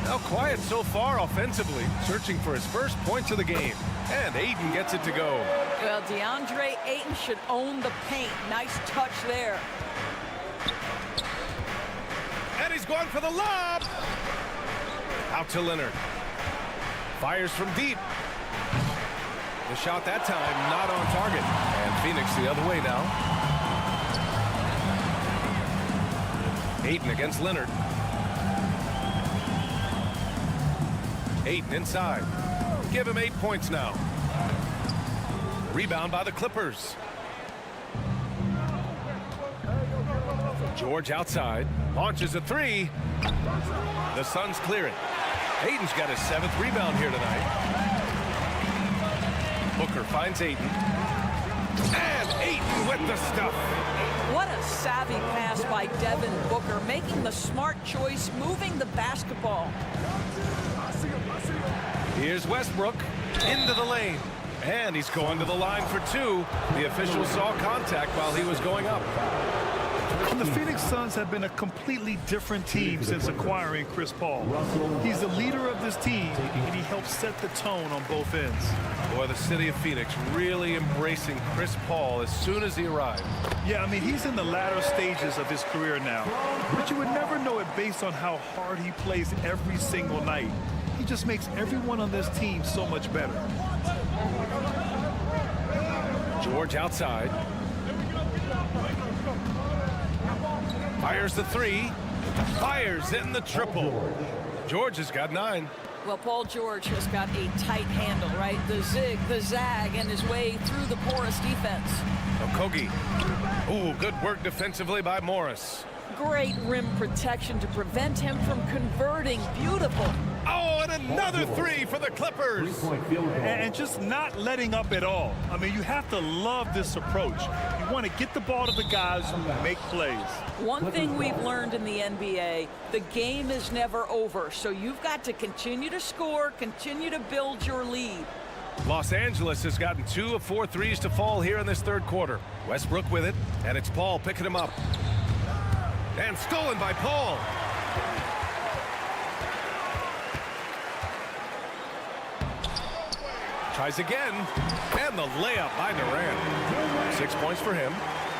Now quiet so far offensively, searching for his first points of the game. And Ayton gets it to go. Well, DeAndre Ayton should own the paint. Nice touch there. And he's going for the lob. Out to Leonard. Fires from deep. The shot that time not on target. And Phoenix the other way now. Ayton against Leonard. Ayton inside. Give him 8 points now. Rebound by the Clippers. George outside, launches a three. The Suns clear it. Ayton's got his 7th rebound here tonight. Booker finds Ayton. And Ayton with the stuff. What a savvy pass by Devin Booker, making the smart choice, moving the basketball. Here's Westbrook into the lane. And he's going to the line for 2. The official saw contact while he was going up. The Phoenix Suns have been a completely different team since acquiring Chris Paul. He's the leader of this team, and he helps set the tone on both ends. Boy, the city of Phoenix really embracing Chris Paul as soon as he arrived. Yeah, I mean, he's in the latter stages of his career now. But you would never know it based on how hard he plays every single night. He just makes everyone on this team so much better. George outside. Fires the 3. Fires in the triple. George has got 9. Well, Paul George has got a tight handle, right? The zig, the zag, and his way through the porous defense. Okogie. Ooh, good work defensively by Morris. Great rim protection to prevent him from converting. Beautiful. Oh, and another 3 for the Clippers. And just not letting up at all. I mean, you have to love this approach. You want to get the ball to the guys who make plays. One thing we've learned in the NBA, the game is never over. So you've got to continue to score, continue to build your lead. Los Angeles has gotten 2 of 4 threes to fall here in this 3rd quarter. Westbrook with it, and it's Paul picking him up. And stolen by Paul. Tries again, and the layup by Durant. 6 points for him.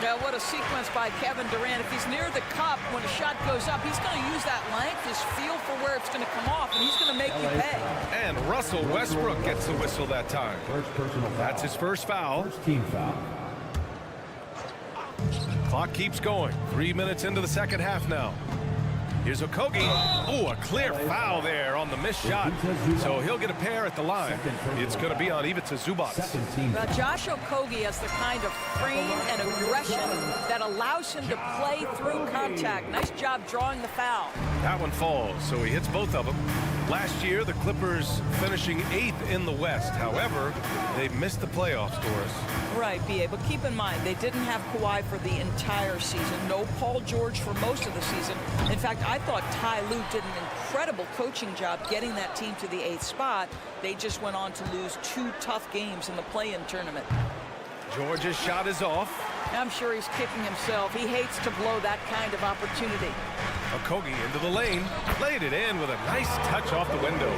Now, what a sequence by Kevin Durant. If he's near the cup, when a shot goes up, he's going to use that length, his feel for where it's going to come off, and he's going to make you pay. And Russell Westbrook gets the whistle that time. That's his first foul. Team foul. Clock keeps going. 3 minutes into the 2nd half now. Here's Okogie. Oh, a clear foul there on the missed shot. So he'll get a pair at the line. It's going to be on Ivica Zubac. Now, Josh Okogie has the kind of frame and aggression that allows him to play through contact. Nice job drawing the foul. That one falls, so he hits both of them. Last year, the Clippers finishing 8th in the West. However, they missed the playoffs, Doris. Right, B.A., but keep in mind, they didn't have Kawhi for the entire season. No Paul George for most of the season. In fact, I thought Ty Lue did an incredible coaching job getting that team to the 8th spot. They just went on to lose 2 tough games in the play-in tournament. George's shot is off. I'm sure he's kicking himself. He hates to blow that kind of opportunity. Okogie into the lane, played it in with a nice touch off the window.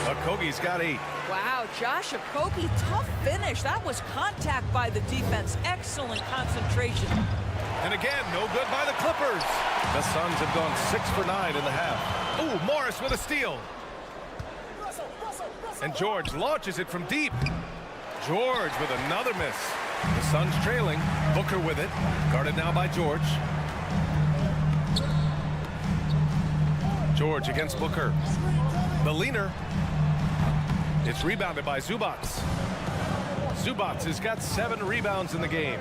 Okogie's got 8. Wow, Josh Okogie, tough finish. That was contact by the defense. Excellent concentration. And again, no good by the Clippers. The Suns have gone 6 for 9 in the half. Ooh, Morris with a steal. And George launches it from deep. George with another miss. The Suns trailing. Booker with it. Guarded now by George. George against Booker. The leaner. It's rebounded by Zubac. Zubac has got 7 rebounds in the game.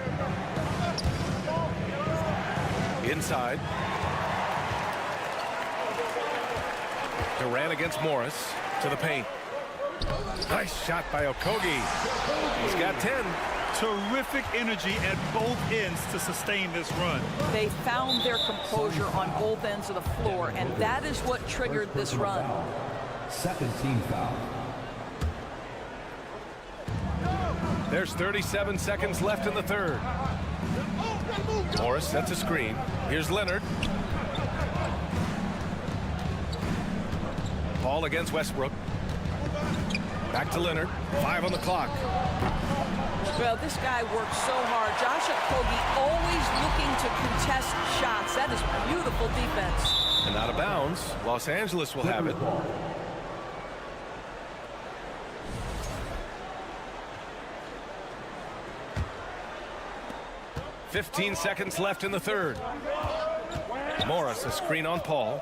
Inside. Durant against Morris to the paint. Nice shot by Okogie. He's got 10. Terrific energy at both ends to sustain this run. They found their composure on both ends of the floor, and that is what triggered this run. 2nd team foul. There's 37 seconds left in the 3rd. Morris sets a screen. Here's Leonard. Paul against Westbrook. Back to Leonard. 5 on the clock. Well, this guy works so hard. Josh Okogie always looking to contest shots. That is beautiful defense. And out of bounds. Los Angeles will have it. 15 seconds left in the 3rd. Morris, a screen on Paul.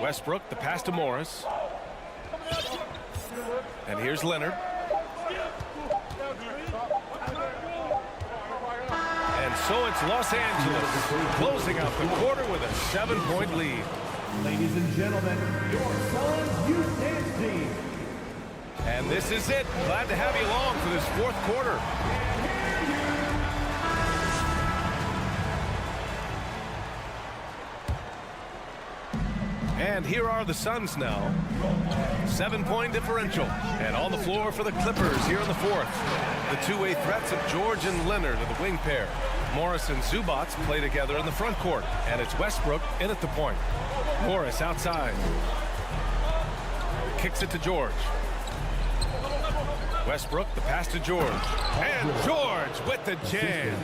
Westbrook, the pass to Morris. And here's Leonard. And so it's Los Angeles closing out the quarter with a 7-point lead. Ladies and gentlemen, your Suns Youth Dance Team. And this is it. Glad to have you along for this fourth quarter. And here are the Suns now. 7-point differential. And on the floor for the Clippers here in the fourth. The two-way threats of George and Leonard are the wing pair. Morris and Zubac play together in the front court. And it's Westbrook in at the point. Morris outside. Kicks it to George. Westbrook, the pass to George. And George with the jam.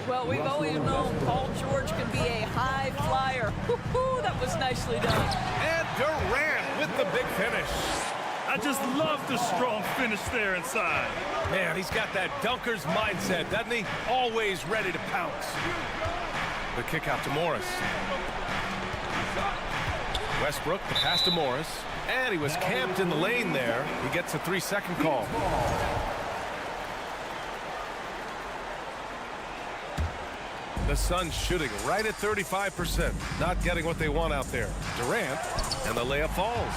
Well, we've always known Paul George can be a high flyer. Woo-hoo, that was nicely done. And Durant with the big finish. I just love the strong finish there inside. Man, he's got that dunker's mindset, doesn't he? Always ready to pounce. The kick out to Morris. Westbrook, the pass to Morris. And he was camped in the lane there. He gets a 3-second call. The Suns shooting right at 35%. Not getting what they want out there. Durant, and the layup falls.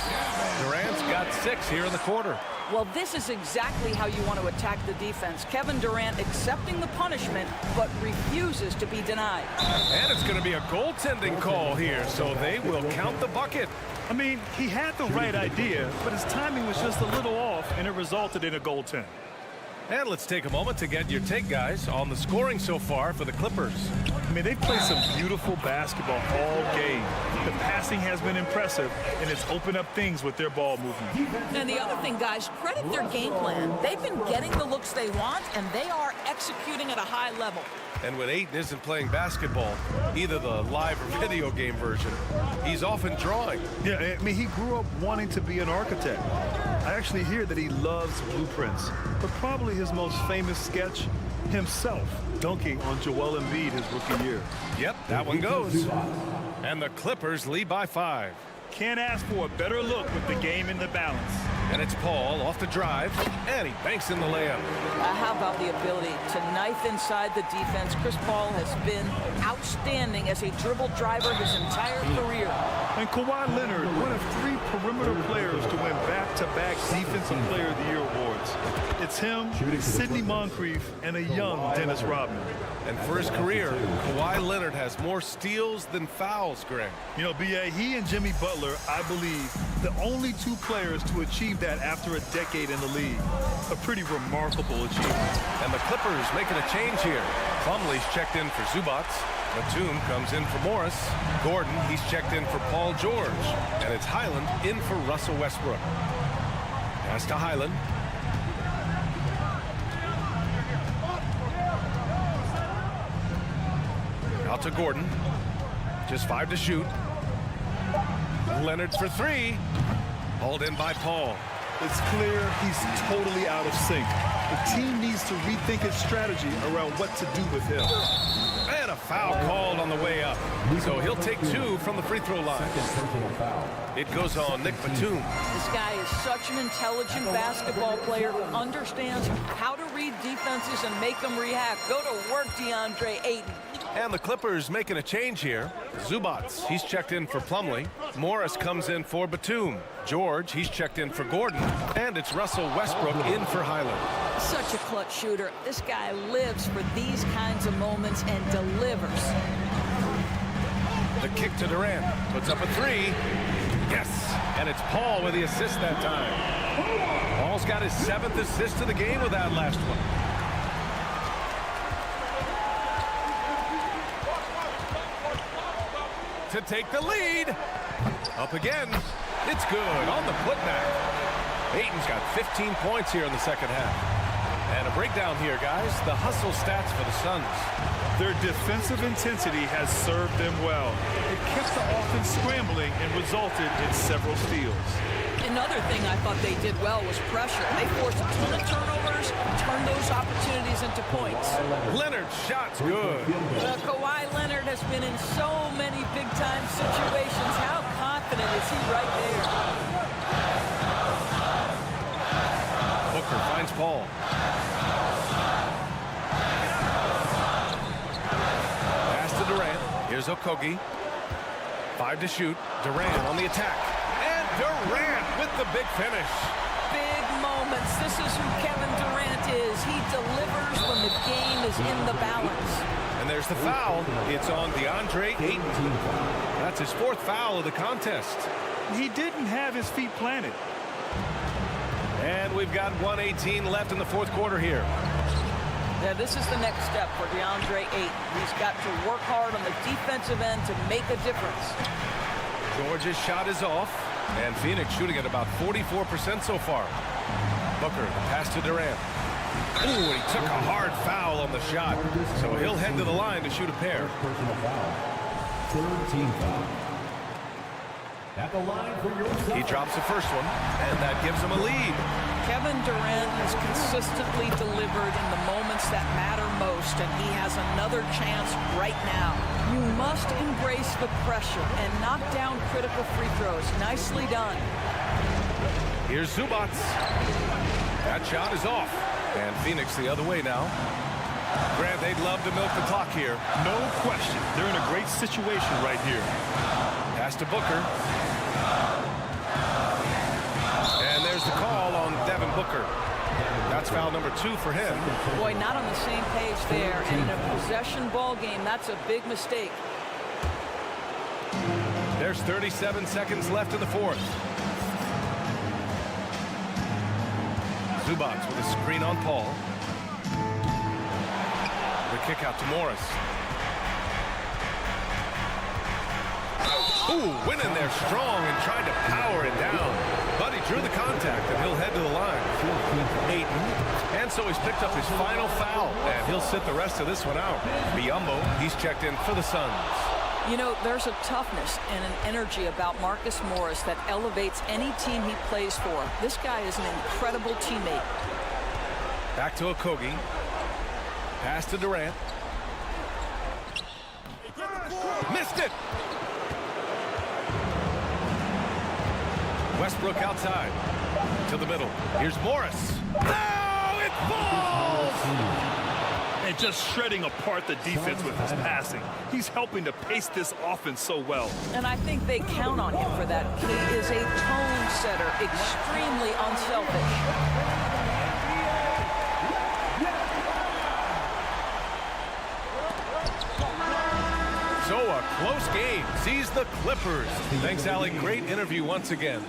Durant's got 6 here in the quarter. Well, this is exactly how you want to attack the defense. Kevin Durant accepting the punishment, but refuses to be denied. And it's going to be a goaltending call here, so they will count the bucket. I mean, he had the right idea, but his timing was just a little off, and it resulted in a goaltend. And let's take a moment to get your take, guys, on the scoring so far for the Clippers. I mean, they've played some beautiful basketball all game. The passing has been impressive, and it's opened up things with their ball movement. And the other thing, guys, credit their game plan. They've been getting the looks they want, and they are executing at a high level. And when Ayton isn't playing basketball, either the live or video game version, he's often drawing. Yeah, I mean, he grew up wanting to be an architect. I actually hear that he loves blueprints, but probably his most famous sketch, himself dunking on Joel Embiid his rookie year. Yep, that one goes. And the Clippers lead by 5. Can't ask for a better look with the game in the balance. And it's Paul off the drive, and he banks in the layup. How about the ability to knife inside the defense? Chris Paul has been outstanding as a dribble driver his entire career. And Kawhi Leonard, one of 3 perimeter players to win back-to-back Defensive Player of the Year awards. It's him, Sidney Moncrief, and a young Dennis Rodman. And for his career, Kawhi Leonard has more steals than fouls, Greg. You know, B.A., he and Jimmy Butler, I believe, the only 2 players to achieve that after a decade in the league. A pretty remarkable achievement. And the Clippers making a change here. Plumlee's checked in for Zubac. Batum comes in for Morris. Gordon, he's checked in for Paul George. And it's Highland in for Russell Westbrook. Pass to Highland. Out to Gordon. Just 5 to shoot. Leonard's for 3. Hauled in by Paul. It's clear he's totally out of sync. The team needs to rethink its strategy around what to do with him. And a foul called on the way up. So he'll take 2 from the free throw line. It goes on Nick Batum. This guy is such an intelligent basketball player who understands how to read defenses and make them react. Go to work, DeAndre Ayton. And the Clippers making a change here. Zubac, he's checked in for Plumlee. Morris comes in for Batum. George, he's checked in for Gordon. And it's Russell Westbrook in for Highland. Such a clutch shooter. This guy lives for these kinds of moments and delivers. The kick to Durant. Puts up a 3. Yes. And it's Paul with the assist that time. Paul's got his 7th assist of the game with that last one. To take the lead. Up again. It's good on the putback. Ayton's got 15 points here in the second half. And a breakdown here, guys. The hustle stats for the Suns. Their defensive intensity has served them well. It kept the offense scrambling and resulted in several steals. Another thing I thought they did well was pressure. They forced a ton of turnovers, turned those opportunities into points. Leonard's shot's good. Kawhi Leonard has been in so many big-time situations. How confident is he right there? Booker finds Paul. Here's Okogie. 5 to shoot. Durant on the attack. And Durant with the big finish. Big moments. This is who Kevin Durant is. He delivers when the game is in the balance. And there's the foul. It's on DeAndre Ayton. That's his 4th foul of the contest. He didn't have his feet planted. And we've got 1:18 left in the 4th quarter here. Yeah, this is the next step for DeAndre Ayton. He's got to work hard on the defensive end to make a difference. George's shot is off. And Phoenix shooting at about 44% so far. Booker, the pass to Durant. Ooh, he took a hard foul on the shot. So he'll head to the line to shoot a pair. Personal foul. 3rd team foul. At the line for your He drops the first one, and that gives him a lead. Kevin Durant has consistently delivered in the moments that matter most, and he has another chance right now. You must embrace the pressure and knock down critical free throws. Nicely done. Here's Zubac. That shot is off. And Phoenix the other way now. Grant, they'd love to milk the clock here. No question. They're in a great situation right here. Pass to Booker. And there's the call on Devin Booker. That's foul number 2 for him. Boy, not on the same page there. And in a possession ball game, that's a big mistake. There's 37 seconds left in the 4th. Zubac with a screen on Paul. The kick out to Morris. Ooh, went in there strong and tried to power it down. But he drew the contact, and he'll head to the line. Ayton. And so he's picked up his final foul, and he'll sit the rest of this one out. Biyombo, he's checked in for the Suns. You know, there's a toughness and an energy about Marcus Morris that elevates any team he plays for. This guy is an incredible teammate. Back to Okogie. Pass to Durant. Missed it! Westbrook outside. To the middle. Here's Morris. No! It falls! And just shredding apart the defense with his passing. He's helping to pace this offense so well. And I think they count on him for that. He is a tone setter, extremely unselfish. So a close game sees the Clippers. Thanks, Allie. Great interview once again.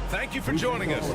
Thank you for joining us.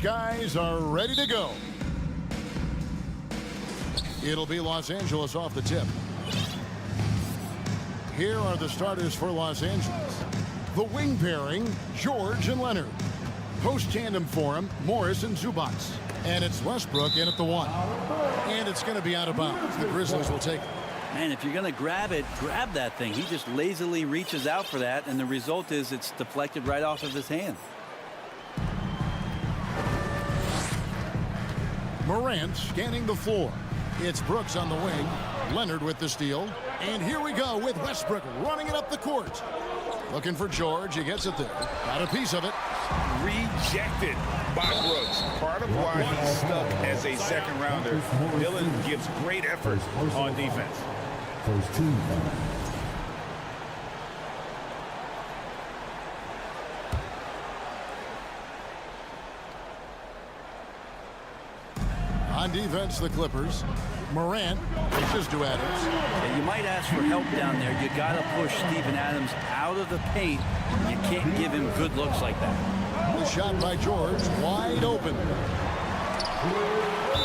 guys are ready to go. It'll be Los Angeles off the tip. Here are the starters for Los Angeles. The wing pairing, George and Leonard. Post tandem for him, Morris and Zubac. And it's Westbrook in at the 1. And it's going to be out of bounds. The Grizzlies will take it. Man, if you're going to grab it, grab that thing. He just lazily reaches out for that, and the result is it's deflected right off of his hand. Morant scanning the floor. It's Brooks on the wing. Leonard with the steal. And here we go with Westbrook running it up the court. Looking for George. He gets it there. Got a piece of it. Rejected by Brooks. Part of why he's stuck as a second rounder. Dillon gives great effort on defense. First team. On defense, the Clippers. Morant reaches to Adams. And you might ask for help down there. You got to push Steven Adams out of the paint. You can't give him good looks like that. The shot by George, wide open.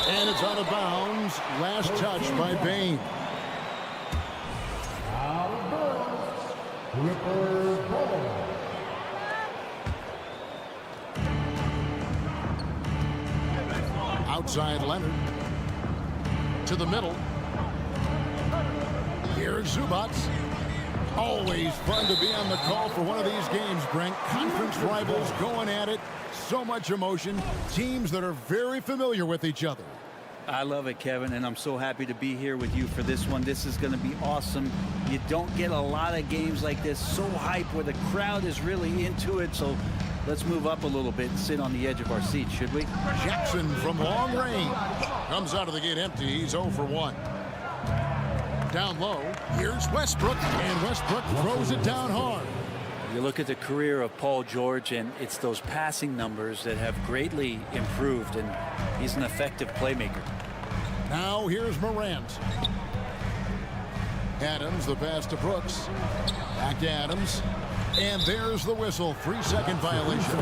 And it's out of bounds. Last touch by Bane. Outside Leonard. To the middle. Here's Zubac. Always fun to be on the call for one of these games, Brent. Conference rivals going at it. So much emotion. Teams that are very familiar with each other. I love it, Kevin, and I'm so happy to be here with you for this one. This is going to be awesome. You don't get a lot of games like this, so hype, where the crowd is really into it. So let's move up a little bit and sit on the edge of our seats, should we? Jackson from long range. Comes out of the gate empty. He's 0 for 1. Down low. Here's Westbrook. And Westbrook throws it down hard. You look at the career of Paul George, and it's those passing numbers that have greatly improved, and he's an effective playmaker. Now here's Morant. Adams, the pass to Brooks. Back to Adams. And there's the whistle. 3-second violation.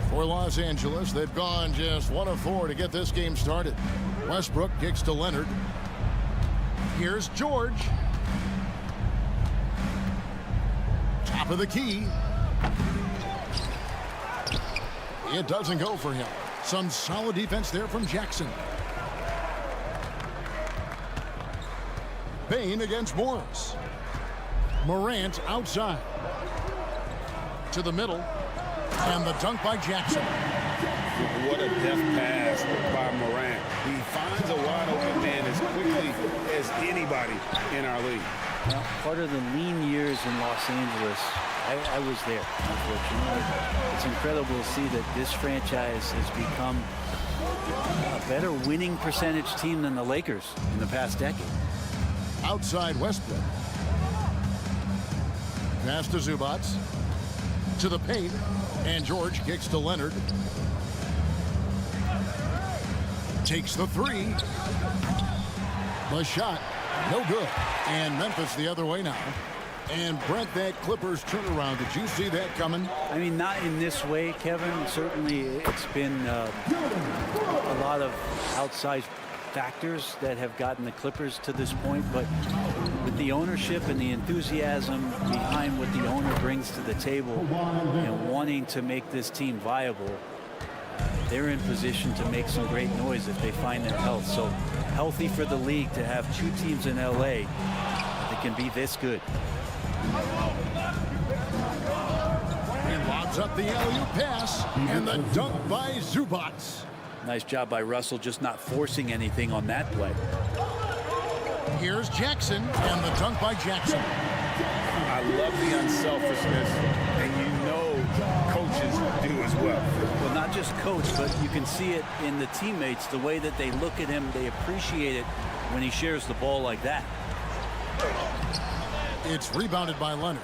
For Los Angeles, they've gone just 1 of 4 to get this game started. Westbrook kicks to Leonard. Here's George. Top of the key. It doesn't go for him. Some solid defense there from Jackson. Bane against Morris. Morant outside. To the middle. And the dunk by Jackson. What a deft pass by Morant. He finds a wide open man as quickly as anybody in our league. Now, part of the lean years in Los Angeles, I was there, unfortunately. It's incredible to see that this franchise has become a better winning percentage team than the Lakers in the past decade. Outside Westbrook. Pass to Zubac. To the paint. And George kicks to Leonard. Takes the 3. The shot, no good. And Memphis the other way now. And Brent, that Clippers turnaround, did you see that coming? I mean, not in this way, Kevin. Certainly it's been a lot of outside factors that have gotten the Clippers to this point, but with the ownership and the enthusiasm behind what the owner brings to the table and wanting to make this team viable, they're in position to make some great noise if they find their health. So healthy for the league to have 2 teams in LA that can be this good. And lobs up the alley-oop pass and the dunk by Zubac. Nice job by Russell, just not forcing anything on that play. Here's Jackson, and the dunk by Jackson. I love the unselfishness, and you know coaches do as well. Well, not just coach, but you can see it in the teammates, the way that they look at him. They appreciate it when he shares the ball like that. It's rebounded by Leonard.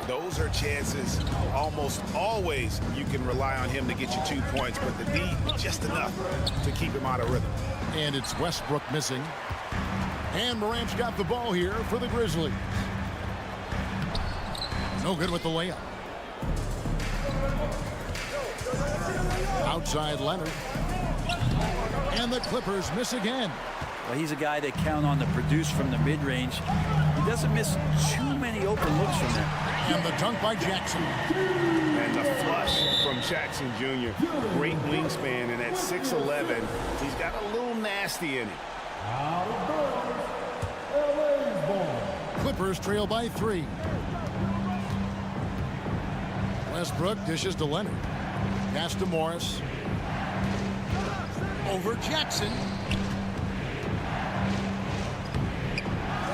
Those are chances almost always you can rely on him to get you 2 points, but the D, just enough to keep him out of rhythm. And it's Westbrook missing. And Morant's got the ball here for the Grizzlies. No good with the layup. Outside Leonard. And the Clippers miss again. Well, he's a guy they count on to produce from the mid-range. He doesn't miss too many open looks from there. And the dunk by Jackson. And the flush from Jackson Jr. Great wingspan, and at 6'11", he's got a little nasty in it. Clippers trail by 3. Westbrook dishes to Leonard. Pass to Morris. Over Jackson.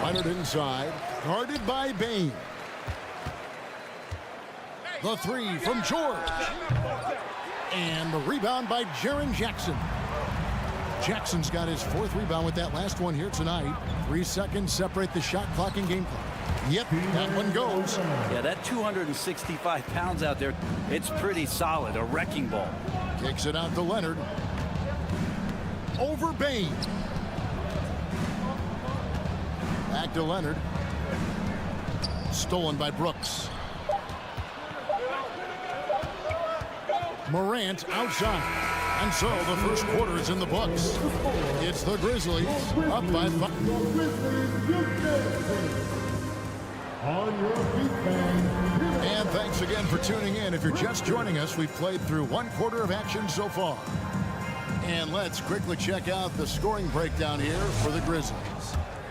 Leonard inside. Guarded by Bane. The 3 from George. And the rebound by Jaren Jackson. Jackson's got his 4th rebound with that last one here tonight. 3 seconds separate the shot clock and game clock. Yep, that one goes. Yeah, that 265 pounds out there, it's pretty solid, a wrecking ball. Kicks it out to Leonard. Over Bane. Back to Leonard. Stolen by Brooks. Morant outside. And so the first quarter is in the books. It's the Grizzlies up by 5. And thanks again for tuning in. If you're just joining us, we've played through 1 quarter of action so far. And let's quickly check out the scoring breakdown here for the Grizzlies.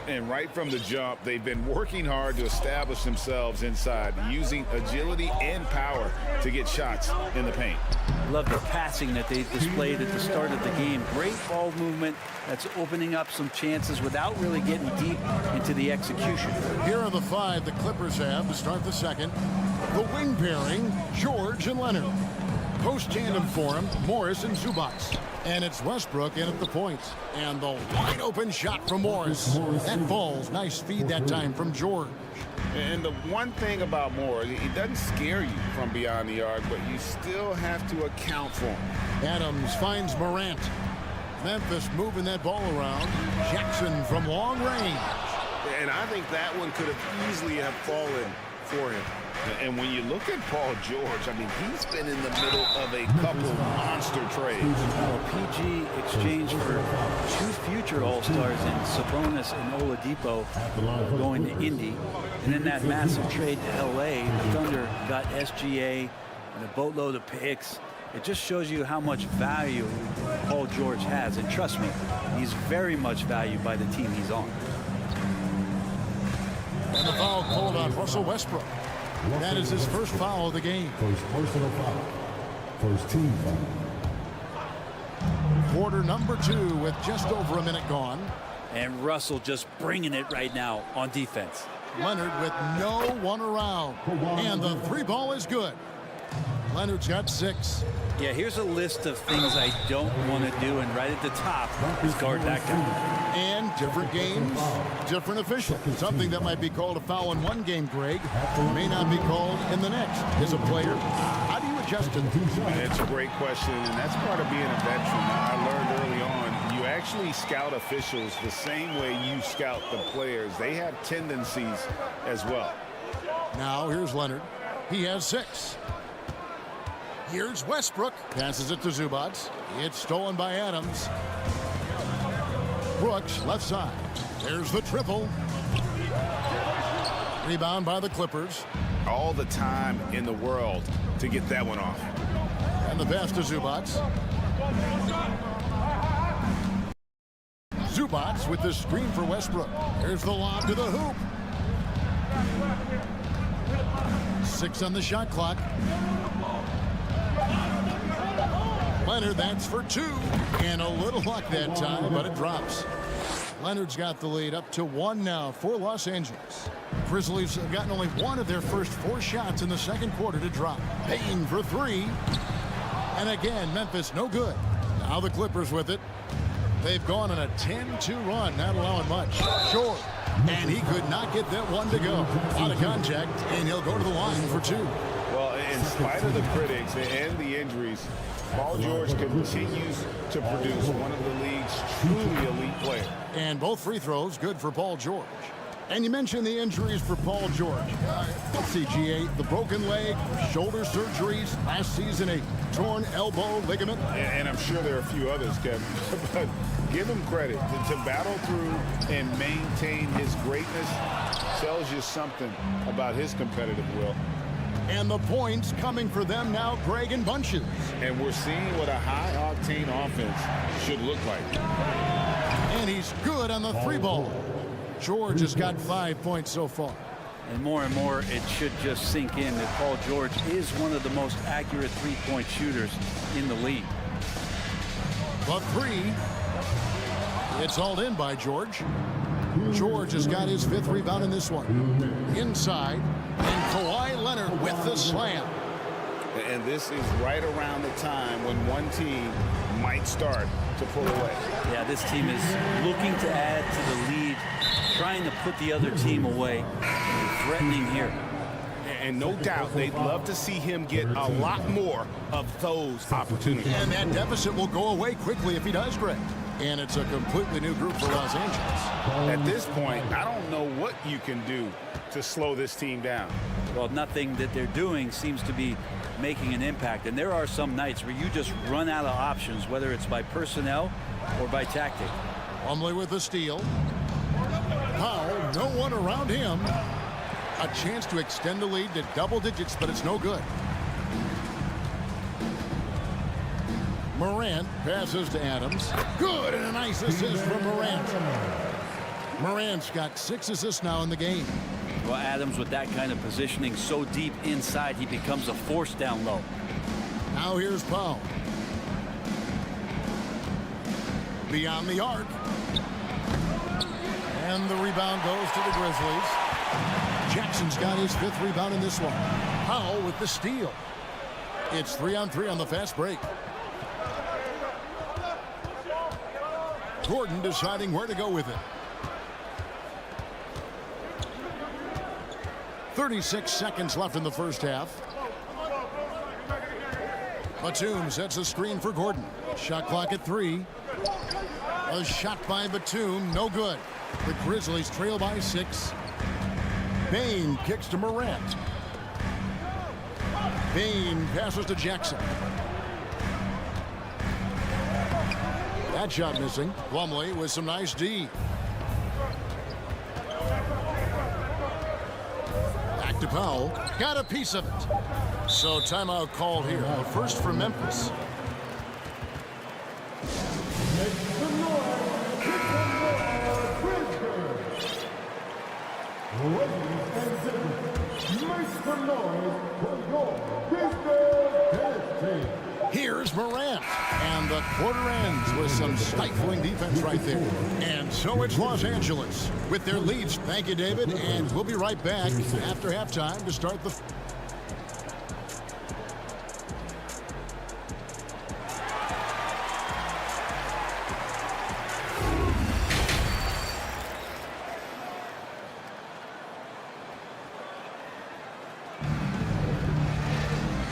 And right from the jump, they've been working hard to establish themselves inside, using agility and power to get shots in the paint. Love the passing that they displayed at the start of the game. Great ball movement that's opening up some chances without really getting deep into the execution. Here are the 5 the Clippers have to start the second. The wing pairing, George and Leonard. Post tandem for him, Morris and Zubac. And it's Westbrook in at the point. And the wide open shot from Morris. That falls. Nice feed that time from George. And the one thing about Morris, he doesn't scare you from beyond the arc, but you still have to account for him. Adams finds Morant. Memphis moving that ball around. Jackson from long range. And I think that one could have easily have fallen for him. And when you look at Paul George, I mean, he's been in the middle of a couple monster trades. Well, PG exchanged for 2 future All-Stars in Sabonis and Oladipo going to Indy. And in that massive trade to LA, the Thunder got SGA and a boatload of picks. It just shows you how much value Paul George has. And trust me, he's very much valued by the team he's on. And the foul called on Russell Westbrook. That is his first foul of the game. First personal foul. First team foul. Quarter number 2 with just over a minute gone. And Russell just bringing it right now on defense. Leonard with no one around. And the 3 ball is good. Leonard's got 6. Yeah, here's a list of things I don't want to do, and right at the top is guard that guy. And different games, different officials. Something that might be called a foul in one game, Greg, may not be called in the next. As a player, how do you adjust to that? It's a great question, and that's part of being a veteran. I learned early on, you actually scout officials the same way you scout the players. They have tendencies as well. Now here's Leonard. He has 6. Here's Westbrook. Passes it to Zubac. It's stolen by Adams. Brooks, left side. There's the triple. Rebound by the Clippers. All the time in the world to get that one off. And the pass to Zubac. Zubac with the screen for Westbrook. There's the lob to the hoop. 6 on the shot clock. Leonard, that's for 2. And a little luck that time, but it drops. Leonard's got the lead up to 1 now for Los Angeles. Grizzlies have gotten only 1 of their first 4 shots in the second quarter to drop. Payne for 3. And again, Memphis no good. Now the Clippers with it. They've gone on a 10-2 run, not allowing much. Short. And he could not get that one to go. Out of contact, and he'll go to the line for 2. Well, in spite of the critics and the injuries, Paul George continues to produce one of the league's truly elite players. And both free throws good for Paul George. And you mentioned the injuries for Paul George. Let's see, GA, the broken leg, shoulder surgeries, last season a torn elbow ligament. And I'm sure there are a few others, Kevin. But give him credit. To battle through and maintain his greatness tells you something about his competitive will. And the points coming for them now, Greg, in bunches. And we're seeing what a high-octane offense should look like. And he's good on the three ball. George has got 5 points so far. And more, it should just sink in that Paul George is one of the most accurate three-point shooters in the league. The three. It's hauled in by George. George has got his 5th rebound in this one. Inside. And Kawhi Leonard with the slam. And this is right around the time when one team might start to pull away. Yeah, this team is looking to add to the lead, trying to put the other team away, and threatening here. And no doubt they'd love to see him get a lot more of those opportunities. And that deficit will go away quickly if he does, Greg. And it's a completely new group for Los Angeles. At this point, I don't know what you can do to slow this team down. Well, nothing that they're doing seems to be making an impact. And there are some nights where you just run out of options, whether it's by personnel or by tactic. Plumlee with the steal. Powell, no one around him. A chance to extend the lead to double digits, but it's no good. Morant passes to Adams. Good, and a nice assist from Morant. Morant's got 6 assists now in the game. Well, Adams, with that kind of positioning so deep inside, he becomes a force down low. Now here's Powell. Beyond the arc. And the rebound goes to the Grizzlies. Jackson's got his 5th rebound in this one. Powell with the steal. It's 3-on-3 on the fast break. Gordon deciding where to go with it. 36 seconds left in the first half. Batum sets a screen for Gordon. Shot clock at 3. A shot by Batum, no good. The Grizzlies trail by 6. Bane kicks to Morant. Bane passes to Jackson. That shot missing. Plumlee with some nice D. Back to Powell. Got a piece of it. So timeout called here. The first for Memphis. Here's Morant. And the quarter ends with some stifling defense right there. And so it's Los Angeles with their leads. Thank you, David. And we'll be right back after halftime to start the...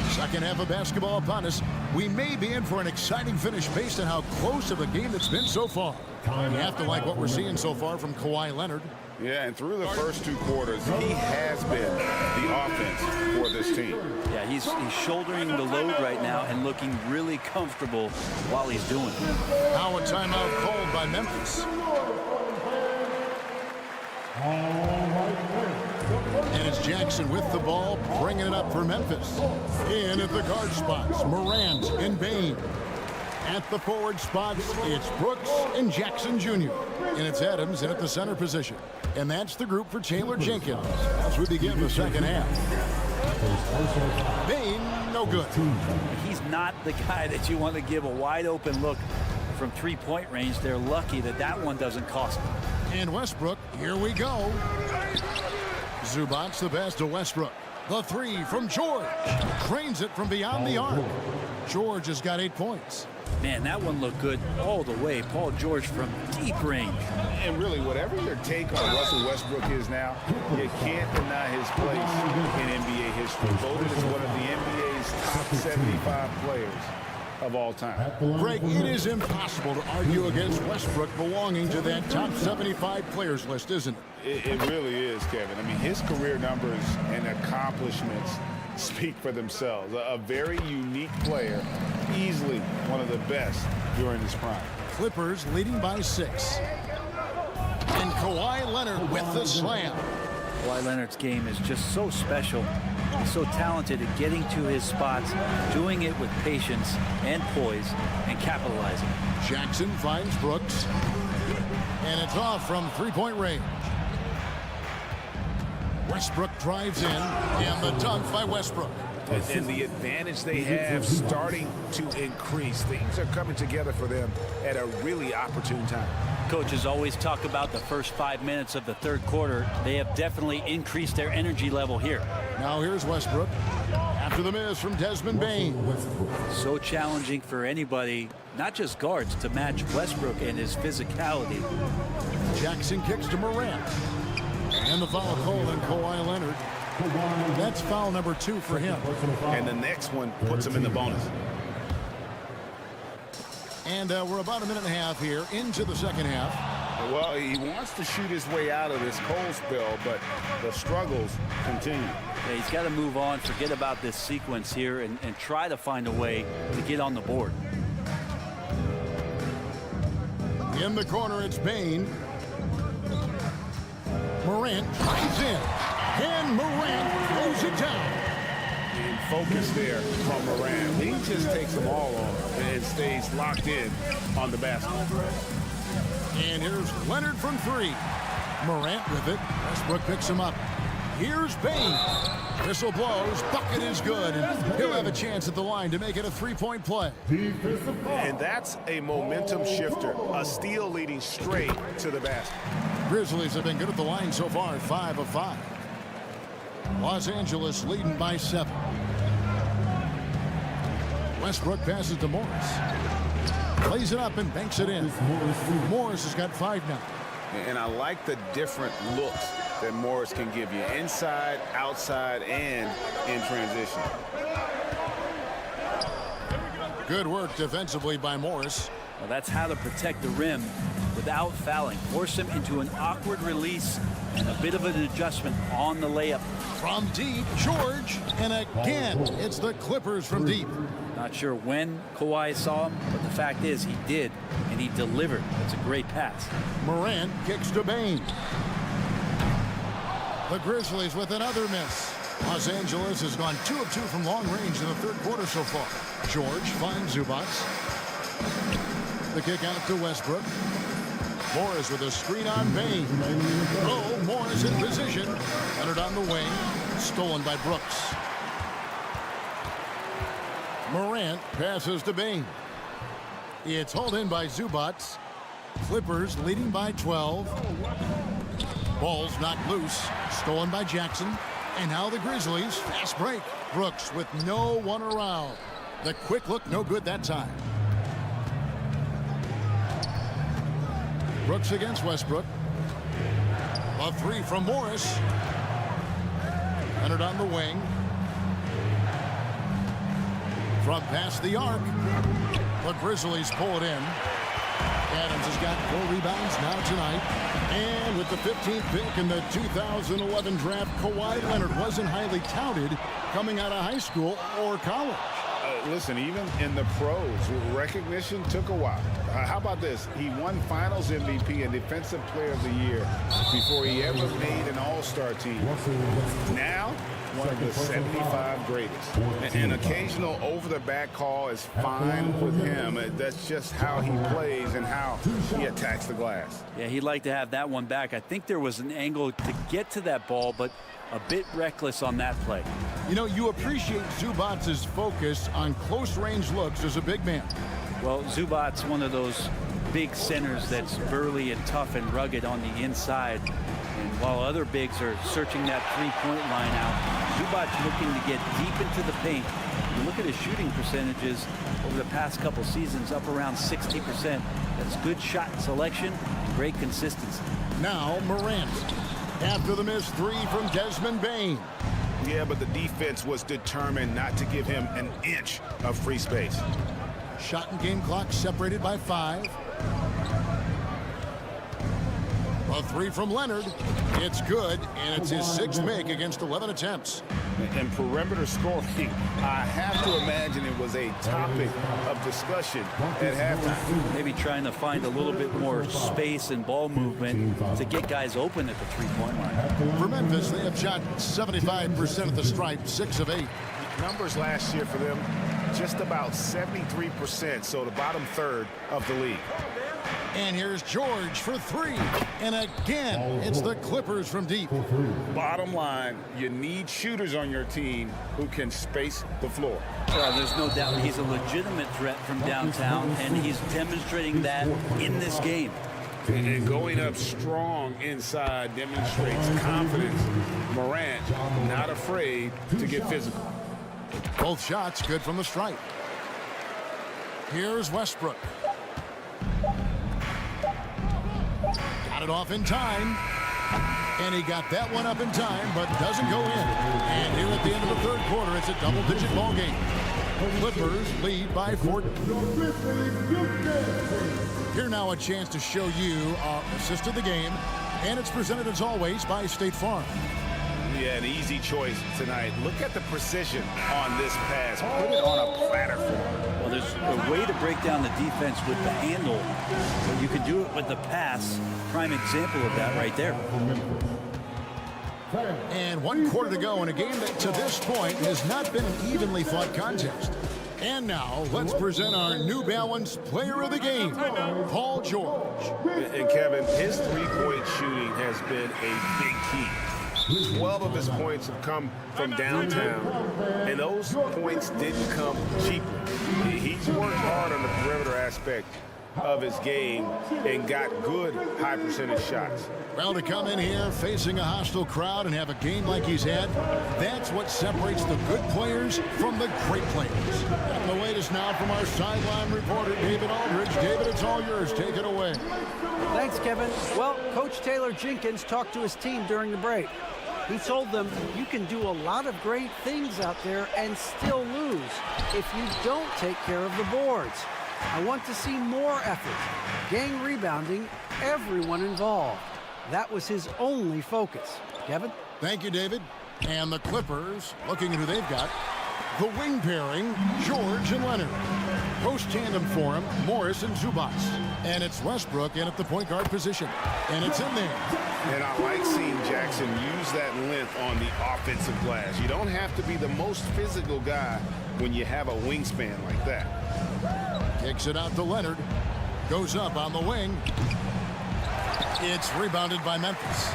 Second half of basketball upon us. We may be in for an exciting finish based on how close of a game it's been so far. You have to like what we're seeing so far from Kawhi Leonard. Yeah, and through the first 2 quarters, he has been the offense for this team. Yeah, he's shouldering the load right now and looking really comfortable while he's doing it. Now a timeout called by Memphis. And it's Jackson with the ball, bringing it up for Memphis. In at the guard spots, Morant and Bane. At the forward spots, it's Brooks and Jackson Jr. And it's Adams in at the center position. And that's the group for Taylor Jenkins as we begin the second half. Bane, no good. He's not the guy that you want to give a wide open look from 3-point range. They're lucky that that one doesn't cost them. And Westbrook, here we go. Zubac the pass to Westbrook. The 3 from George. Trains it from beyond the arc. George has got 8 points. Man, that one looked good all the way. Paul George from deep range. And really, whatever your take on Russell Westbrook is now, you can't deny his place in NBA history. Voted as one of the NBA's top 75 players. of all time. Greg, it is impossible to argue against Westbrook belonging to that top 75 players list, isn't it? It really is, Kevin. I mean, his career numbers and accomplishments speak for themselves. A very unique player, easily one of the best during his prime. Clippers leading by 6. And Kawhi Leonard with the slam. Kawhi Leonard's game is just so special. He's so talented at getting to his spots, doing it with patience and poise, and capitalizing. Jackson finds Brooks. And it's off from three-point range. Westbrook drives in, and the dunk by Westbrook. And the advantage they have starting to increase. Things are coming together for them at a really opportune time. Coaches always talk about the first 5 minutes of the third quarter. They have definitely increased their energy level here. Now here's Westbrook after the miss from Desmond Bain. So challenging for anybody, not just guards, to match Westbrook and his physicality. Jackson kicks to Morant. And the foul called on Kawhi Leonard. That's foul number 2 for him. And the next one puts him in the bonus. And we're about a minute and a half here into the second half. Well, he wants to shoot his way out of this cold spell, but the struggles continue. Yeah, he's got to move on, forget about this sequence here, and try to find a way to get on the board. In the corner, it's Bain. Morant drives in. And Morant throws it down. And focus there from Morant. He just takes them all on and stays locked in on the basket. And here's Leonard from 3. Morant with it. Westbrook picks him up. Here's Bain. Whistle blows. Bucket is good. And he'll have a chance at the line to make it a 3-point play. And that's a momentum shifter. A steal leading straight to the basket. Grizzlies have been good at the line so far, 5 of 5. Los Angeles leading by 7. Westbrook passes to Morris. Plays it up and banks it in. Morris has got 5 now. And I like the different looks that Morris can give you. Inside, outside, and in transition. Good work defensively by Morris. Well, that's how to protect the rim without fouling. Force him into an awkward release and a bit of an adjustment on the layup. From deep, George, and again, it's the Clippers from deep. Not sure when Kawhi saw him, but the fact is he did, and he delivered. That's a great pass. Morant kicks to Bain. The Grizzlies with another miss. Los Angeles has gone 2 of 2 from long range in the third quarter so far. George finds Zubac. The kick out to Westbrook. Morris with a screen on Bain. Oh, Morris in position. Leonard on the wing. Stolen by Brooks. Morant passes to Bain. It's hauled in by Zubac. Clippers leading by 12. Ball's knocked loose. Stolen by Jackson. And now the Grizzlies. Fast break. Brooks with no one around. The quick look, no good that time. Brooks against Westbrook. A 3 from Morris. Leonard on the wing. From past the arc. The Grizzlies pull it in. Adams has got 4 rebounds now tonight. And with the 15th pick in the 2011 draft, Kawhi Leonard wasn't highly touted coming out of high school or college. Listen, even in the pros, recognition took a while. How about this? He won Finals MVP and Defensive Player of the Year before he ever made an All-Star team. Now, one of the 75 greatest. An occasional over-the-back call is fine with him. That's just how he plays and how he attacks the glass. Yeah, he'd like to have that one back. I think there was an angle to get to that ball, but a bit reckless on that play. You know, you appreciate Zubac's focus on close-range looks as a big man. Well, Zubac's one of those big centers that's burly and tough and rugged on the inside. And while other bigs are searching that three-point line out, Zubac's looking to get deep into the paint. You look at his shooting percentages over the past couple seasons, up around 60%. That's good shot selection, great consistency. Now Morant. After the missed 3 from Desmond Bain. Yeah, but the defense was determined not to give him an inch of free space. Shot and game clock separated by 5. A 3 from Leonard. It's good, and it's his 6th make against 11 attempts. And perimeter scoring, I have to imagine it was a topic of discussion at halftime. Maybe trying to find a little bit more space and ball movement to get guys open at the three-point line. For Memphis, they have shot 75% at the stripe, 6 of 8. Numbers last year for them, just about 73%, so the bottom third of the league. And here's George for 3. And again, it's the Clippers from deep. Bottom line, you need shooters on your team who can space the floor. There's no doubt he's a legitimate threat from downtown, and he's demonstrating that in this game. And going up strong inside demonstrates confidence. Morant not afraid to get physical. Both shots good from the stripe. Here's Westbrook. Got it off in time. And he got that one up in time, but doesn't go in. And here at the end of the 3rd quarter, it's a double-digit ball game. Clippers lead by 4. Here now a chance to show you our assist of the game. And it's presented as always by State Farm. Yeah, an easy choice tonight. Look at the precision on this pass. Put it on a platter for him. Well, there's a way to break down the defense with the handle, but you can do it with the pass. Prime example of that right there. And 1 quarter to go in a game that to this point has not been an evenly fought contest. And now let's present our New Balance player of the game, Paul George. And Kevin, his three-point shooting has been a big key. 12 of his points have come from downtown, and those points didn't come cheaply. He's worked hard on the perimeter aspect of his game and got good high percentage shots. Well, to come in here facing a hostile crowd and have a game like he's had, that's what separates the good players from the great players. And the latest now from our sideline reporter, David Aldridge. David, it's all yours. Take it away. Thanks, Kevin. Well, Coach Taylor Jenkins talked to his team during the break. He told them you can do a lot of great things out there and still lose if you don't take care of the boards. I want to see more effort, gang rebounding, everyone involved. That was his only focus. Kevin? Thank you, David. And the Clippers, looking at who they've got, the wing pairing, George and Leonard. Post tandem for him, Morris and Zubac. And it's Westbrook in at the point guard position. And it's in there. And I like seeing Jackson use that length on the offensive glass. You don't have to be the most physical guy when you have a wingspan like that. Kicks it out to Leonard. Goes up on the wing. It's rebounded by Memphis.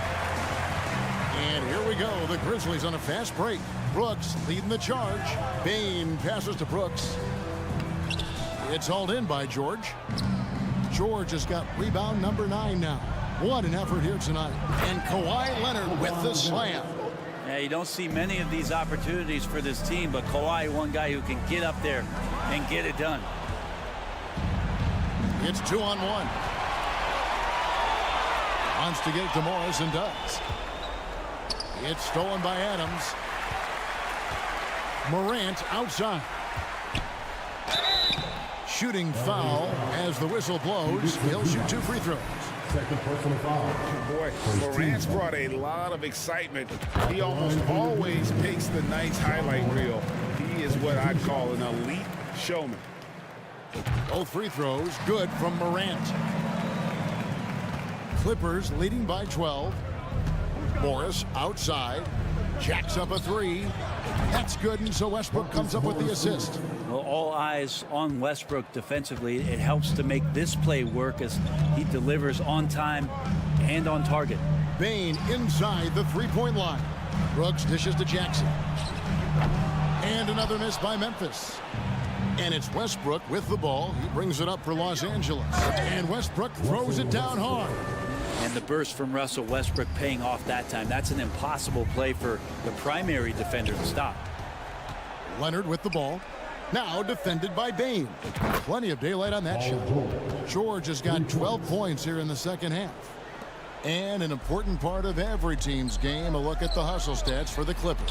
And here we go. The Grizzlies on a fast break. Brooks leading the charge. Bane passes to Brooks. It's hauled in by George. George has got rebound number 9 now. What an effort here tonight. And Kawhi Leonard with the slam. Yeah, you don't see many of these opportunities for this team, but Kawhi, one guy who can get up there and get it done. It's 2-on-1. Wants to get it to Morris and does. It's stolen by Adams. Morant outside. Shooting foul as the whistle blows. He'll shoot 2 free throws. Second personal foul. Boy, Morant's brought a lot of excitement. He almost always makes the night's highlight reel. He is what I call an elite showman. Both free throws good from Morant. Clippers leading by 12. Morris outside. Jacks up a 3. That's good, and so Westbrook comes up with the assist. Well, all eyes on Westbrook defensively. It helps to make this play work as he delivers on time and on target. Bane inside the three-point line. Brooks dishes to Jackson. And another miss by Memphis. And it's Westbrook with the ball. He brings it up for Los Angeles. And Westbrook throws it down hard. And the burst from Russell Westbrook paying off that time. That's an impossible play for the primary defender to stop. Leonard with the ball. Now defended by Bane. Plenty of daylight on that shot. George has got 12 points here in the second half. And an important part of every team's game, a look at the hustle stats for the Clippers.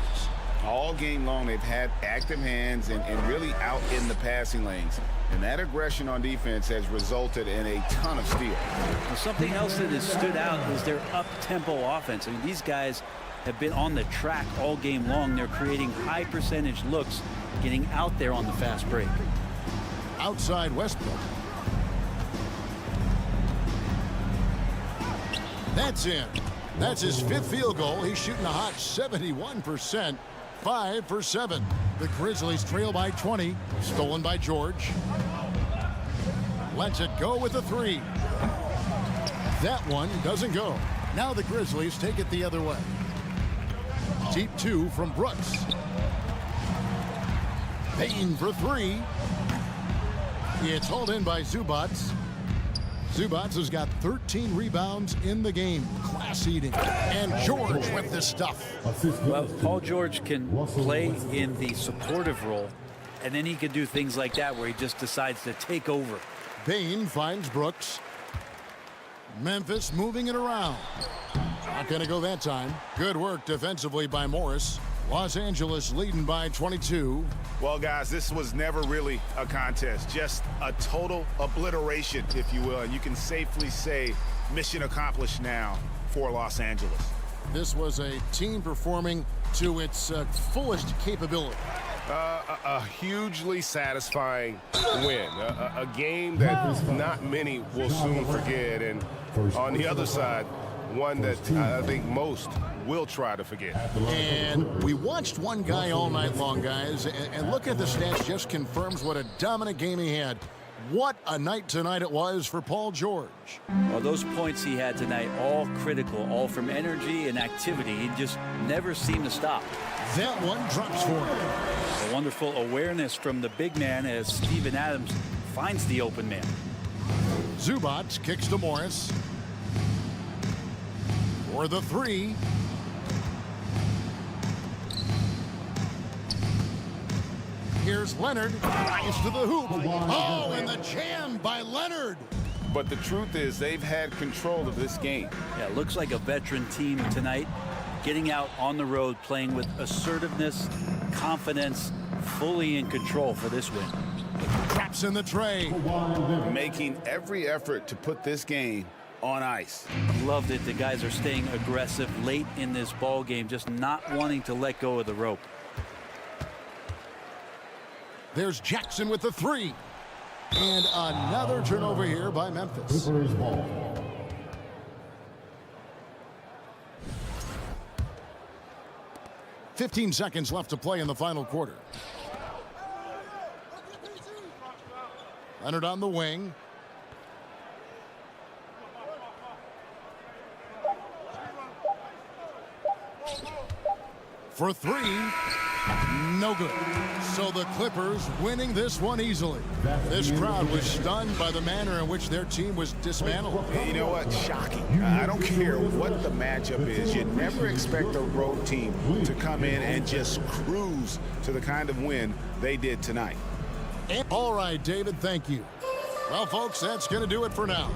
All game long, they've had active hands and really out in the passing lanes. And that aggression on defense has resulted in a ton of steals. Well, something else that has stood out is their up-tempo offense. I mean, these guys have been on the track all game long. They're creating high percentage looks, getting out there on the fast break. Outside Westbrook. That's in. That's his 5th field goal. He's shooting a hot 71%. 5 for 7. The Grizzlies trail by 20. Stolen by George. Lets it go with a 3. That one doesn't go. Now the Grizzlies take it the other way. Deep 2 from Brooks. Payne for 3. It's hauled in by Zubats. Zubats has got 13 rebounds in the game. Class eating. And George with this stuff. Well, Paul George can play in the supportive role, and then he can do things like that where he just decides to take over. Payne finds Brooks. Memphis moving it around. Not going to go that time. Good work defensively by Morris. Los Angeles leading by 22. Well, guys, this was never really a contest, just a total obliteration, if you will. And you can safely say mission accomplished now for Los Angeles. This was a team performing to its fullest capability. A hugely satisfying win. A game that not many will soon forget. And on the other side, one that I think most will try to forget. And we watched one guy all night long, guys, and look at the stats, just confirms what a dominant game he had. What a night tonight it was for Paul George. Well, those points he had tonight, all critical, all from energy and activity. He just never seemed to stop. That one drops for him. A wonderful awareness from the big man as Steven Adams finds the open man. Zubats kicks to Morris. For the 3. Here's Leonard. Rise to the hoop. Oh, and the jam by Leonard. But the truth is they've had control of this game. Yeah, looks like a veteran team tonight, getting out on the road, playing with assertiveness, confidence, fully in control for this win. Traps in the tray. Making every effort to put this game on ice. Loved it. The guys are staying aggressive late in this ball game, just not wanting to let go of the rope. There's Jackson with the 3. And another turnover here by Memphis. 15 seconds left to play in the final quarter. Leonard on the wing. For 3. No good. So the Clippers winning this one easily. This crowd was stunned by the manner in which their team was dismantled. You know what? Shocking. I don't care what the matchup is. You never expect a road team to come in and just cruise to the kind of win they did tonight. All right, David, thank you. Well, folks, that's going to do it for now.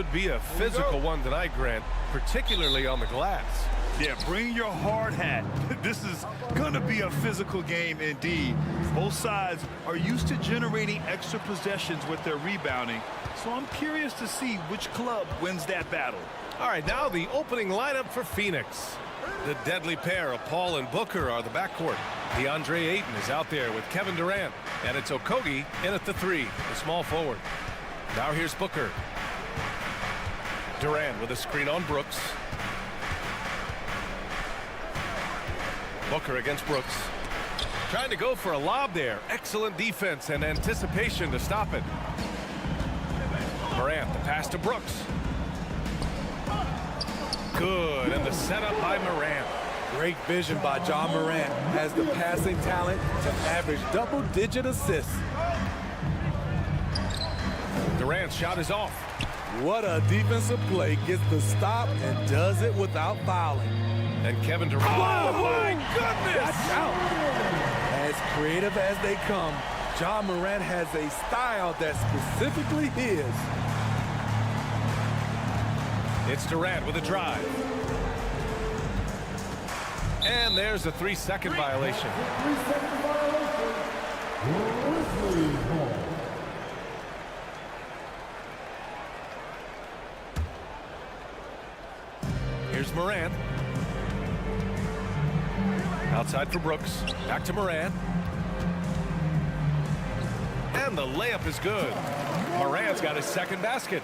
should be a physical one tonight, Grant, particularly on the glass. Yeah, bring your hard hat. This is going to be a physical game indeed. Both sides are used to generating extra possessions with their rebounding, so I'm curious to see which club wins that battle. All right, now the opening lineup for Phoenix. The deadly pair of Paul and Booker are the backcourt. DeAndre Ayton is out there with Kevin Durant, and it's Okogie in at the 3, the small forward. Now here's Booker. Durant with a screen on Brooks. Booker against Brooks. Trying to go for a lob there. Excellent defense and anticipation to stop it. Morant, the pass to Brooks. Good, and the setup by Morant. Great vision by John Morant. Has the passing talent to average double-digit assists. Durant's shot is off. What a defensive play. Gets the stop and does it without fouling. And Kevin Durant. Oh, my goodness! Watch out. As creative as they come, John Morant has a style that's specifically his. It's Durant with a drive. And there's a 3-second violation. 3-second violation. Here's Morant. Outside for Brooks. Back to Morant. And the layup is good. Morant's got his second basket.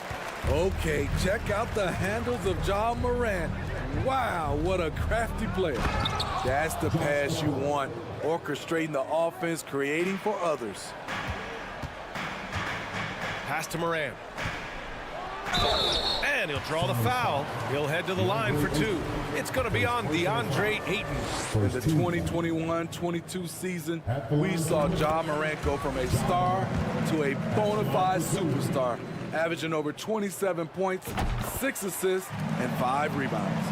Okay, check out the handles of John Morant. Wow, what a crafty player. That's the pass you want. Orchestrating the offense, creating for others. Pass to Morant. And he'll draw the foul. He'll head to the line for 2. It's going to be on DeAndre Ayton. In the 2021-22 season, we saw John Morant go from a star to a bona fide superstar, averaging over 27 points, 6 assists, and 5 rebounds.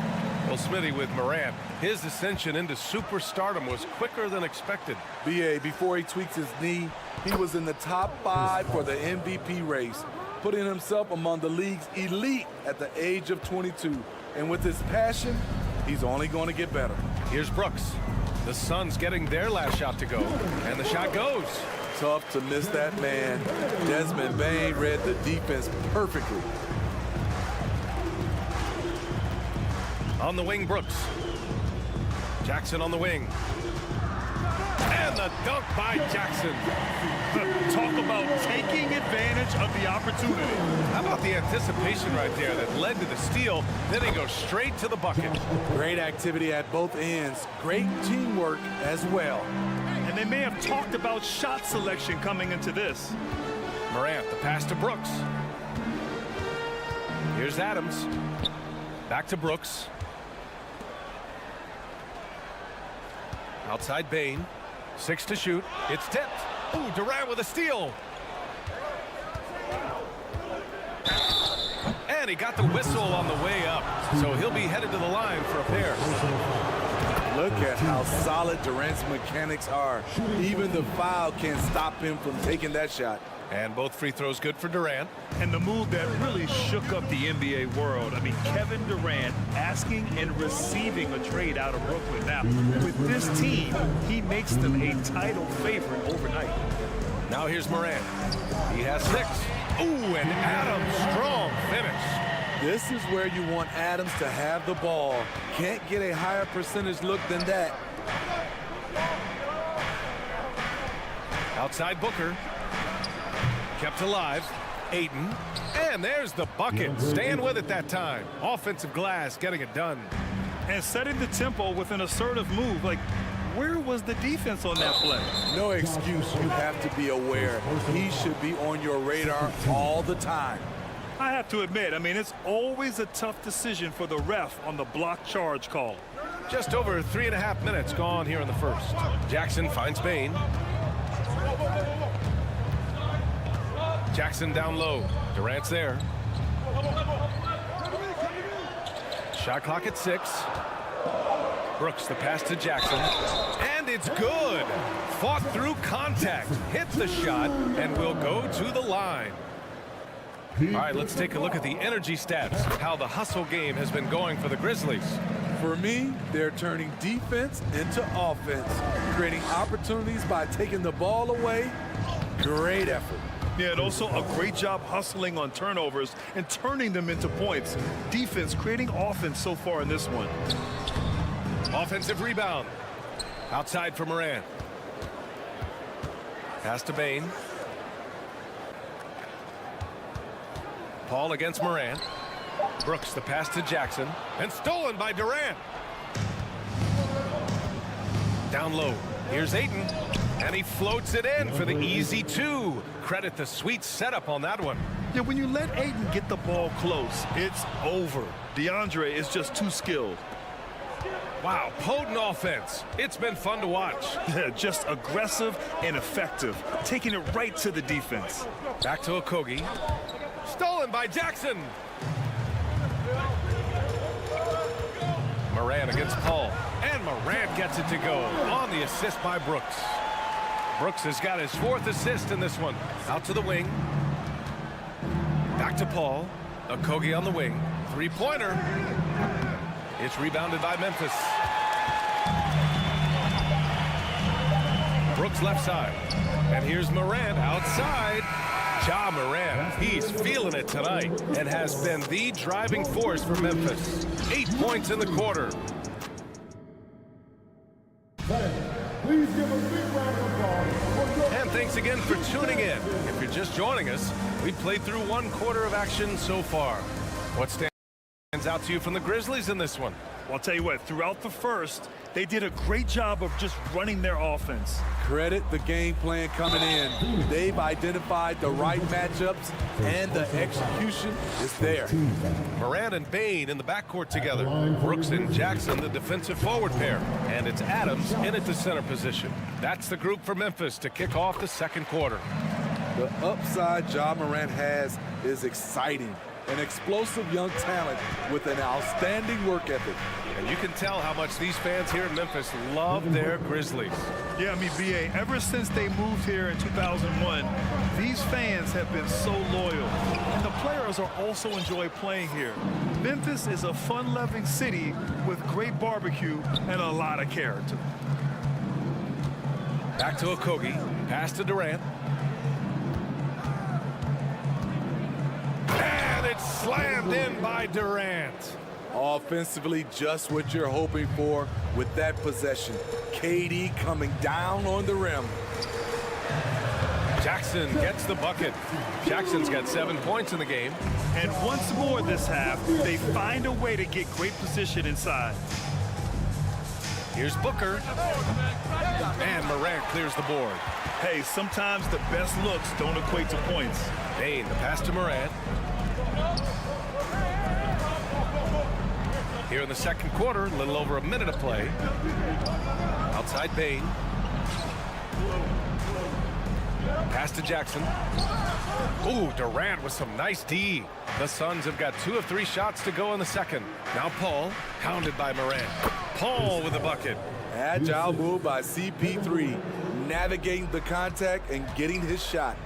Well, Smitty, with Morant, his ascension into superstardom was quicker than expected. B.A., before he tweaks his knee, he was in the top 5 for the MVP race, putting himself among the league's elite at the age of 22. And with his passion, he's only going to get better. Here's Brooks. The Suns getting their last shot to go, and the shot goes. Tough to miss that man. Desmond Bane read the defense perfectly. On the wing, Brooks. Jackson on the wing. And the dunk by Jackson. Talk about taking advantage of the opportunity. How about the anticipation right there that led to the steal? Then he goes straight to the bucket. Great activity at both ends. Great teamwork as well. And they may have talked about shot selection coming into this. Morant, the pass to Brooks. Here's Adams. Back to Brooks. Outside Bane. 6 to shoot. It's tipped. Ooh, Durant with a steal. And he got the whistle on the way up. So he'll be headed to the line for a pair. Look at how solid Durant's mechanics are. Even the foul can't stop him from taking that shot. And both free throws good for Durant. And the move that really shook up the NBA world. I mean, Kevin Durant asking and receiving a trade out of Brooklyn. Now, with this team, he makes them a title favorite overnight. Now here's Morant. He has 6. Ooh, and Adams, strong finish. This is where you want Adams to have the ball. Can't get a higher percentage look than that. Outside Booker. Kept alive. Ayton. And there's the bucket. Staying with it that time. Offensive glass getting it done. And setting the tempo with an assertive move. Like, where was the defense on that play? No excuse. You have to be aware. He should be on your radar all the time. I have to admit, I mean, it's always a tough decision for the ref on the block charge call. Just over 3.5 minutes gone here in the first. Jackson finds Bane. Jackson down low. Durant's there. Shot clock at 6. Brooks, the pass to Jackson. And it's good. Fought through contact. Hit the shot and will go to the line. All right, let's take a look at the energy stats, how the hustle game has been going for the Grizzlies. For me, they're turning defense into offense, creating opportunities by taking the ball away. Great effort. Yeah, and also a great job hustling on turnovers and turning them into points. Defense creating offense so far in this one. Offensive rebound. Outside for Morant. Pass to Bane. Paul against Morant. Brooks, the pass to Jackson. And stolen by Durant. Down low. Here's Ayton. And he floats it in for the easy two. Credit the sweet setup on that one. Yeah, when you let Ayton get the ball close, it's over. DeAndre is just too skilled. Wow, potent offense. It's been fun to watch. Yeah, just aggressive and effective, taking it right to the defense. Back to Okogie. Stolen by Jackson. Morant against Paul. And Morant gets it to go on the assist by Brooks. Brooks has got his 4th assist in this one. Out to the wing. Back to Paul. Okogie on the wing. Three-pointer. It's rebounded by Memphis. Brooks left side. And here's Morant outside. Ja Morant, he's feeling it tonight and has been the driving force for Memphis. 8 points in the quarter. Please give a big round of applause. And thanks again for tuning in. If you're just joining us, we've played through 1 quarter of action so far. What stands out to you from the Grizzlies in this one? Well, I'll tell you what, throughout the first, they did a great job of just running their offense. Credit the game plan coming in. They've identified the right matchups, and the execution is there. Morant and Bane in the backcourt together. Brooks and Jackson, the defensive forward pair. And it's Adams in at the center position. That's the group for Memphis to kick off the second quarter. The upside Ja Morant has is exciting. An explosive young talent with an outstanding work ethic. And you can tell how much these fans here in Memphis love their Grizzlies. Yeah, I mean, BA, ever since they moved here in 2001, these fans have been so loyal. And the players are also enjoy playing here. Memphis is a fun-loving city with great barbecue and a lot of character. Back to Okogie. Pass to Durant. And it's slammed in by Durant. Offensively, just what you're hoping for with that possession. KD coming down on the rim. Jackson gets the bucket. Jackson's got 7 points in the game. And once more this half, they find a way to get great position inside. Here's Booker. And Morant clears the board. Hey, sometimes the best looks don't equate to points. Bane, the pass to Morant. Here in the second quarter, a little over a minute of play. Outside Bane. Pass to Jackson. Ooh, Durant with some nice D. The Suns have got 2 of 3 shots to go in the second. Now Paul, hounded by Morant. Paul with the bucket. Agile move by CP3, navigating the contact and getting his shot.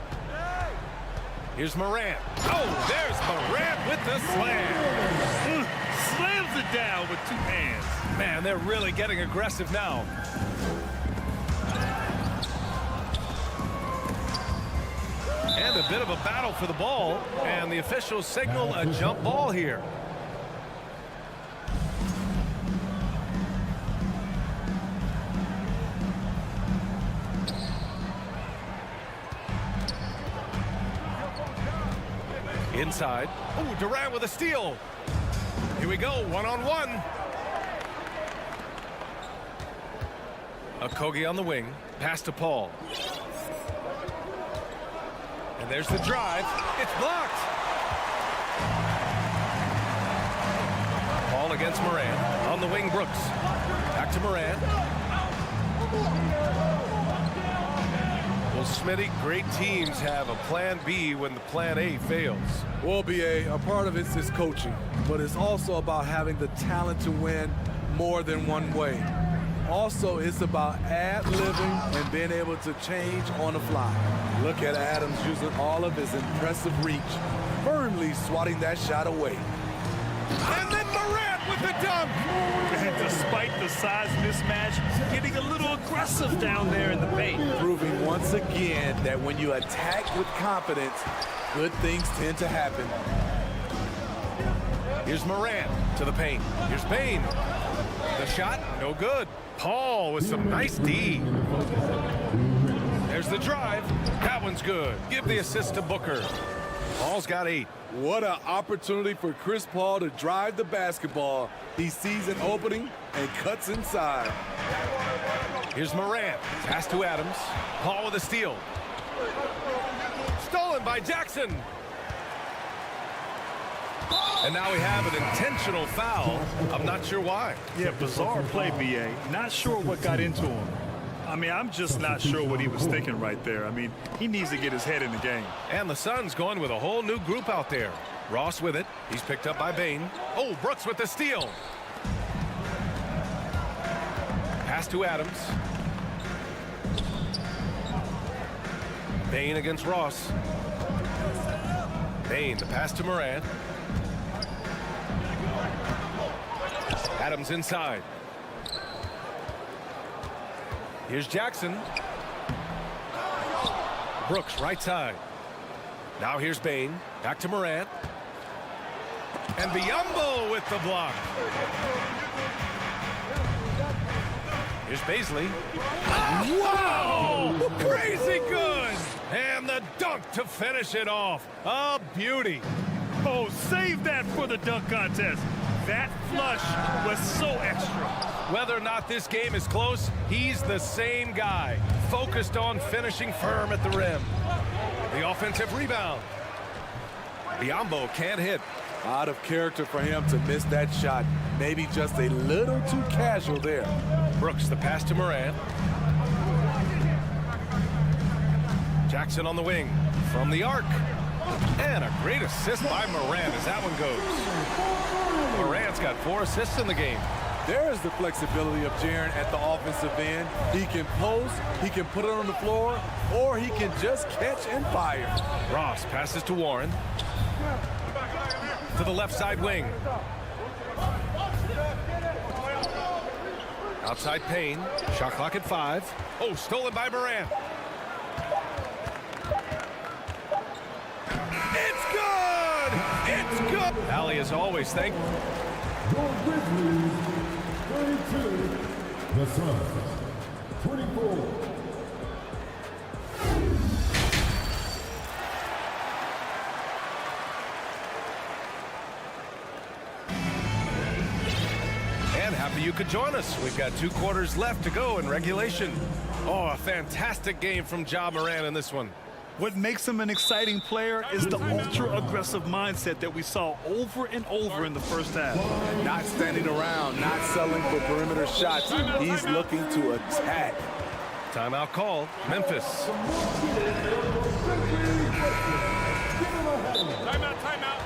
Here's Morant. Oh, there's Morant with the slam. Slams it down with 2 hands. Man, they're really getting aggressive now. And a bit of a battle for the ball, and the officials signal a jump ball here. Inside. Oh, Durant with a steal. Here we go, one-on-one. Okogie on the wing. Pass to Paul. And there's the drive. It's blocked. Paul against Morant. On the wing, Brooks. Back to Morant. Well, Smitty, great teams have a plan B when the plan A fails. Well, BA, a part of it is coaching, but it's also about having the talent to win more than one way. Also, it's about ad-libbing and being able to change on the fly. Look at Adams using all of his impressive reach. firmly swatting that shot away. And then Morant with the dunk. And despite the size mismatch, getting a little aggressive down there in the paint. Proving once again that when you attack with confidence, good things tend to happen. Here's Morant to the paint. Here's Bane. The shot, no good. Paul with some nice D. There's the drive. That one's good. Give the assist to Booker. Paul's got 8. What an opportunity for Chris Paul to drive the basketball. He sees an opening and cuts inside. Here's Morant. Pass to Adams. Paul with a steal. Stolen by Jackson. And now we have an intentional foul. I'm not sure why. Yeah, bizarre play, BA. Not sure what got into him. I mean, I'm just not sure what he was thinking right there. I mean, he needs to get his head in the game. And the Suns going with a whole new group out there. Ross with it. He's picked up by Bane. Oh, Brooks with the steal. Pass to Adams. Bane against Ross. Bane, the pass to Morant. Adams inside. Here's Jackson. Brooks right side. Now here's Bane. Back to Morant. And Biyombo with the block. Here's Baisley. Wow! Crazy good! And the dunk to finish it off. A beauty. Oh, save that for the dunk contest. That flush was so extra. Whether or not this game is close, he's the same guy, focused on finishing firm at the rim. The offensive rebound. Biyombo can't hit. Out of character for him to miss that shot. Maybe just a little too casual there. Brooks, the pass to Morant. Jackson on the wing from the arc. And a great assist by Morant as that one goes. Morant's got 4 assists in the game. There's the flexibility of Jaren at the offensive end. He can post, he can put it on the floor, or he can just catch and fire. Ross passes to Warren. To the left side wing. Outside Payne. Shot clock at 5. Oh, stolen by Morant. It's good! It's good! Allie, as always, thank you. Your Grizzlies, 32. The Suns, 24. And happy you could join us. We've got 2 quarters left to go in regulation. Oh, a fantastic game from Ja Morant in this one. What makes him an exciting player is the ultra-aggressive mindset that we saw over and over in the first half. Not standing around, not settling for perimeter shots. He's looking to attack. Timeout call, Memphis. Timeout, timeout.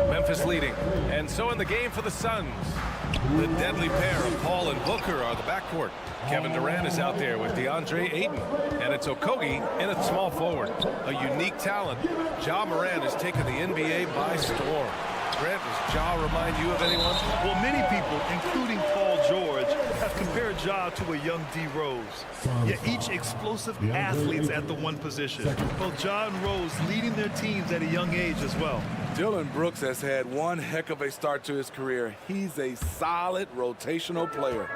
Memphis leading, and so in the game for the Suns. The deadly pair of Paul and Booker are the backcourt. Kevin Durant is out there with DeAndre Ayton, and it's Okogie in at small forward. A unique talent. Ja Morant has taken the NBA by storm. Grant, does Ja remind you of anyone? Well, many people, including Paul George, have compared Ja to a young D. Rose. Yet each explosive athletes at the one position. Both Ja and Rose leading their teams at a young age as well. Dillon Brooks has had one heck of a start to his career. He's a solid rotational player.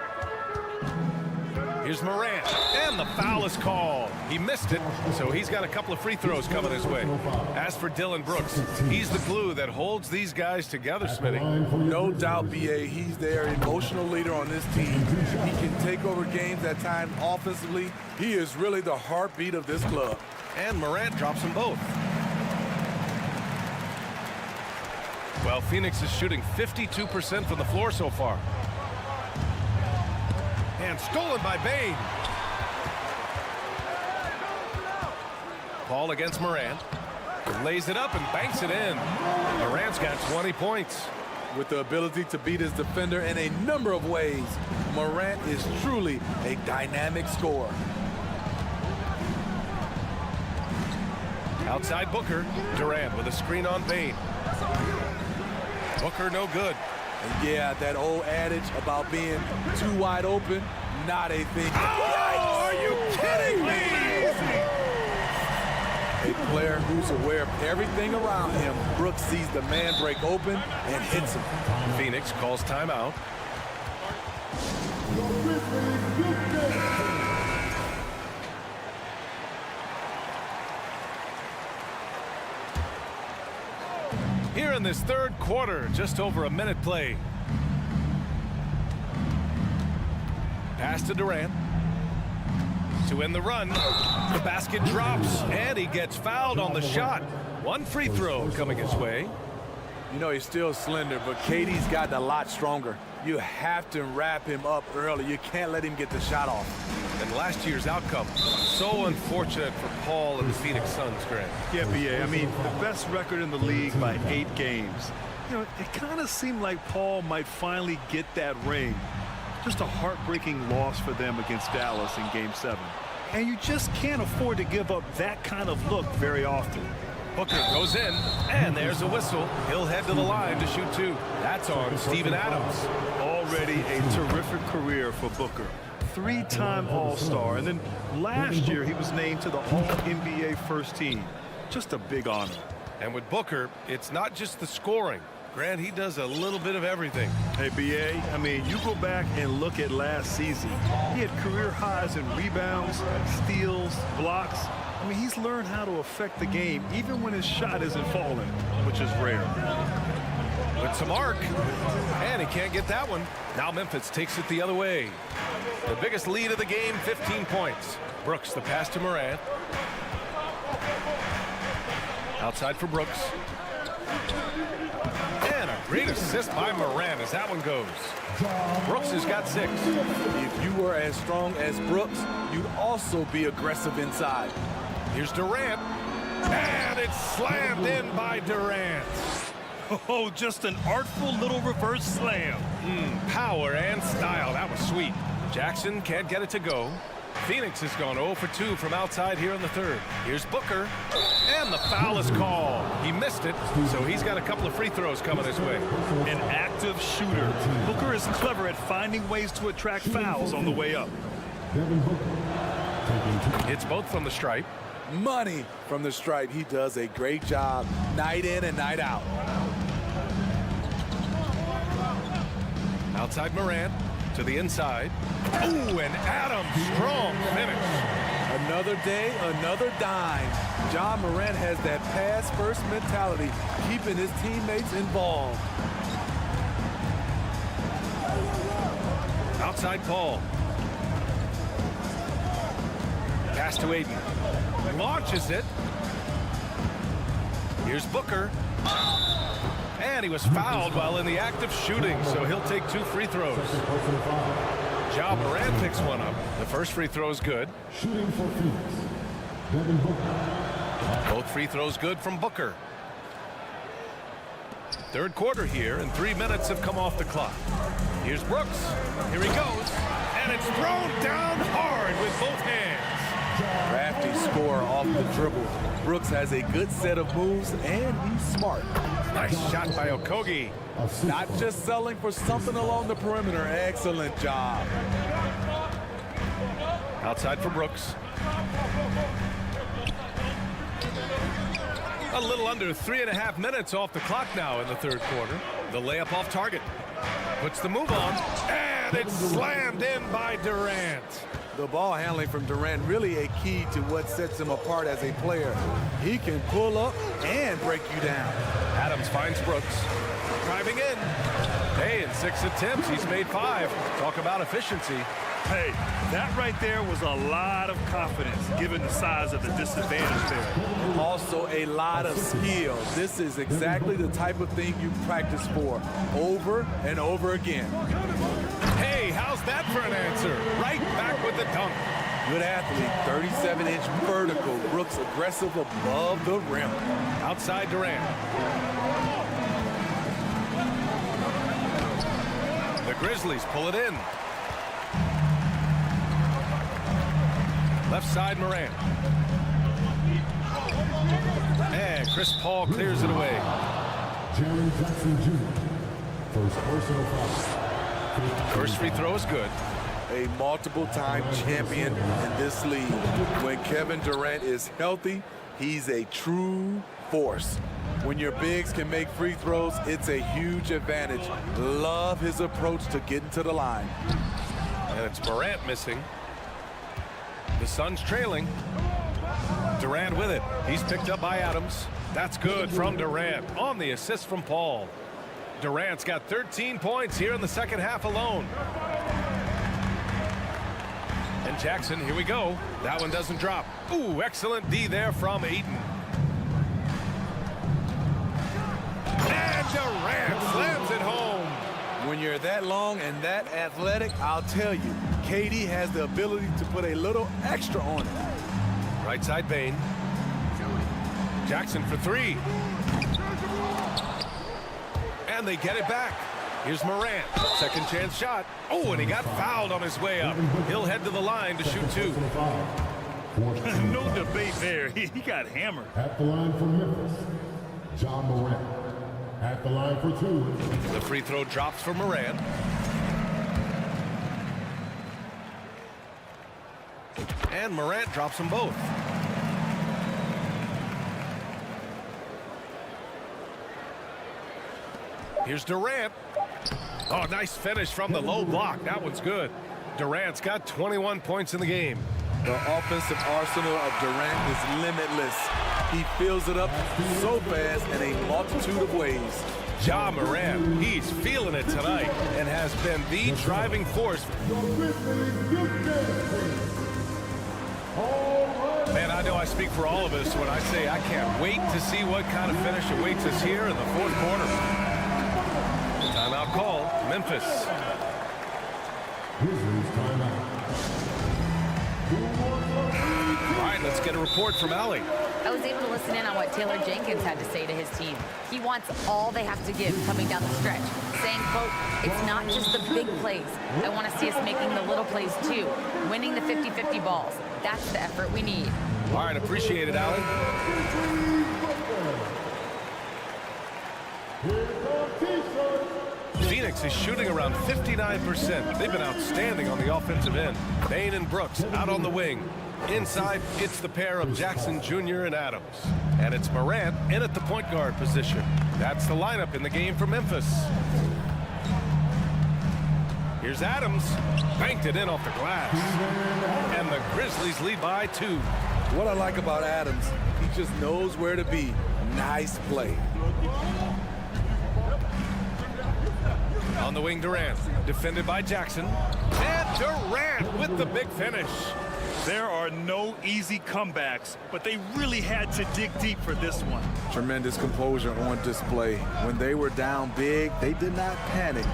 Here's Morant, and the foul is called. He missed it, so he's got a couple of free throws coming his way. As for Dillon Brooks, he's the glue that holds these guys together, Smitty. No doubt, BA, he's their emotional leader on this team. He can take over games at times offensively. He is really the heartbeat of this club. And Morant drops them both. Well, Phoenix is shooting 52% from the floor so far. And stolen by Bane. Paul against Morant. Lays it up and banks it in. Morant's got 20 points. With the ability to beat his defender in a number of ways, Morant is truly a dynamic scorer. Outside Booker, Durant with a screen on Bane. Booker no good. And yeah, that old adage about being too wide open, not a thing. Oh, are you kidding me? A player who's aware of everything around him. Brooks sees the man break open and hits him. Phoenix calls timeout. Here in this third quarter, just over a minute played. Pass to Durant. To win the run. The basket drops, and he gets fouled on the shot. One free throw coming his way. You know, he's still slender, but KD's gotten a lot stronger. You have to wrap him up early. You can't let him get the shot off. And last year's outcome, so unfortunate for Paul and the Phoenix Suns, Grant. Yeah, BA. I mean, the best record in the league by 8 games. You know, it kind of seemed like Paul might finally get that ring. Just a heartbreaking loss for them against Dallas in Game 7. And you just can't afford to give up that kind of look very often. Booker goes in, and there's a whistle. He'll head to the line to shoot 2. That's on Steven Adams. Already a terrific career for Booker. 3-time All-Star, and then last year he was named to the All-NBA first team. Just a big honor. And with Booker, it's not just the scoring. Grant, he does a little bit of everything. Hey, BA, I mean, you go back and look at last season. He had career highs in rebounds, steals, blocks. I mean, he's learned how to affect the game even when his shot isn't falling, which is rare. With some arc, and he can't get that one. Now Memphis takes it the other way. The biggest lead of the game, 15 points. Brooks, the pass to Morant. Outside for Brooks. And a great assist by Morant as that one goes. Brooks has got 6. If you were as strong as Brooks, you'd also be aggressive inside. Here's Durant. And it's slammed in by Durant. Oh, just an artful little reverse slam. Power and style. That was sweet. Jackson can't get it to go. Phoenix has gone 0 for 2 from outside here in the third. Here's Booker. And the foul is called. He missed it, so he's got a couple of free throws coming his way. An active shooter. Booker is clever at finding ways to attract fouls on the way up. It's both from the stripe. Money from the stripe. He does a great job night in and night out. Outside Morant to the inside. Ooh, and Adams, strong finish. Another day, another dime. John Morant has that pass-first mentality, keeping his teammates involved. Outside Paul. Pass to Aiden. Launches it. Here's Booker. And he was fouled while in the act of shooting, so he'll take 2 free throws. Ja Morant picks one up. The first free throw is good. Shooting for Phoenix, Both free throws good from Booker. Third quarter here, and 3 minutes have come off the clock. Here's Brooks. Here he goes. And it's thrown down hard with both hands. Crafty score off the dribble. Brooks has a good set of moves, and he's smart. Nice shot by Okogie. Not just selling for something along the perimeter. Excellent job. Outside for Brooks. A little under 3.5 minutes off the clock now in the third quarter. The layup off target. Puts the move on. And it's slammed in by Durant. The ball handling from Durant really a key to what sets him apart as a player. He can pull up and break you down. Adams finds Brooks. Driving in. Hey, in 6 attempts, he's made 5. Talk about efficiency. Hey, that right there was a lot of confidence given the size of the disadvantage there. Also a lot of skill. This is exactly the type of thing you practice for over and over again. Hey, how's that for an answer? Right back with the dunk. Good athlete, 37-inch vertical. Brooks aggressive above the rim. Outside Durant. Grizzlies pull it in. Left side, Morant. And Chris Paul clears it away. Jaren Jackson Jr. First personal foul. First free throw is good. A multiple-time champion in this league. When Kevin Durant is healthy, he's a true force. When your bigs can make free throws, it's a huge advantage. Love his approach to getting to the line. And it's Morant missing. The Suns trailing. Durant with it. He's picked up by Adams. That's good from Durant on the assist from Paul. Durant's got 13 points here in the second half alone. And Jackson, here we go. That one doesn't drop. Ooh, excellent D there from Ayton. And Durant slams it home. When you're that long and that athletic, I'll tell you, KD has the ability to put a little extra on it. Right side Bane. Jackson for three. And they get it back. Here's Morant. Second chance shot. Oh, and he got fouled on his way up. He'll head to the line to shoot two. No debate there. He got hammered. At the line for Memphis, John Morant. At the line for two. The free throw drops for Morant. And Morant drops them both. Here's Durant. Oh, nice finish from the low block. That one's good. Durant's got 21 points in the game. The offensive arsenal of Durant is limitless. He fills it up so fast in a multitude of ways. Ja Morant, he's feeling it tonight and has been the driving force. Man, I know I speak for all of us when I say I can't wait to see what kind of finish awaits us here in the fourth quarter. Timeout call, Memphis. Grizzlies timeout. All right, let's get a report from Allie. I was able to listen in on what Taylor Jenkins had to say to his team. He wants all they have to give coming down the stretch, saying, quote, it's not just the big plays. I want to see us making the little plays too, winning the 50-50 balls. That's the effort we need. All right, appreciate it, Allie. Phoenix is shooting around 59%. They've been outstanding on the offensive end. Bane and Brooks out on the wing. Inside, it's the pair of Jackson Jr. and Adams. And it's Morant in at the point guard position. That's the lineup in the game for Memphis. Here's Adams. Banked it in off the glass. And the Grizzlies lead by 2. What I like about Adams, he just knows where to be. Nice play. On the wing, Durant. Defended by Jackson. And Durant with the big finish. There are no easy comebacks, but they really had to dig deep for this one. Tremendous composure on display. When they were down big, they did not panic.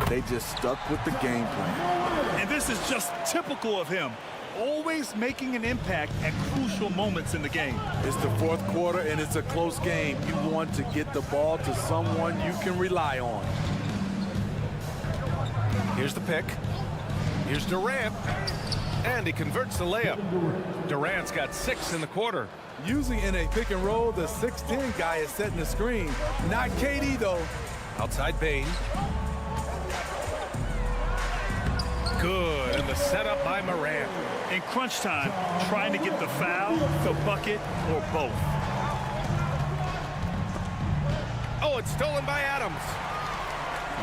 They just stuck with the game plan. And this is just typical of him. Always making an impact at crucial moments in the game. It's the fourth quarter and it's a close game. You want to get the ball to someone you can rely on. Here's the pick. Here's Durant. And he converts the layup. Durant's got 6 in the quarter. Using in a pick and roll, the 6'10 guy is setting the screen. Not KD, though. Outside Bane. Good. And the setup by Morant. In crunch time, trying to get the foul, the bucket, or both. Oh, it's stolen by Adams.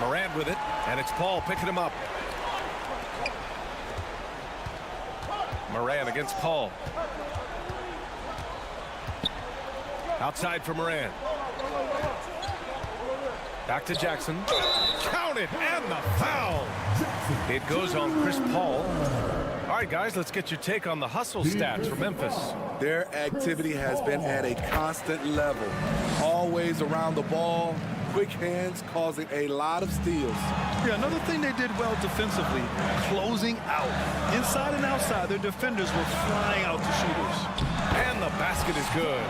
Morant with it, and it's Paul picking him up. Morant against Paul. Outside for Morant. Back to Jackson. Count it, and the foul. It goes on Chris Paul. All right, guys, let's get your take on the hustle stats for Memphis. Their activity has been at a constant level. Always around the ball. Quick hands causing a lot of steals. Yeah, another thing they did well defensively, closing out. Inside and outside, their defenders were flying out to shooters. And the basket is good.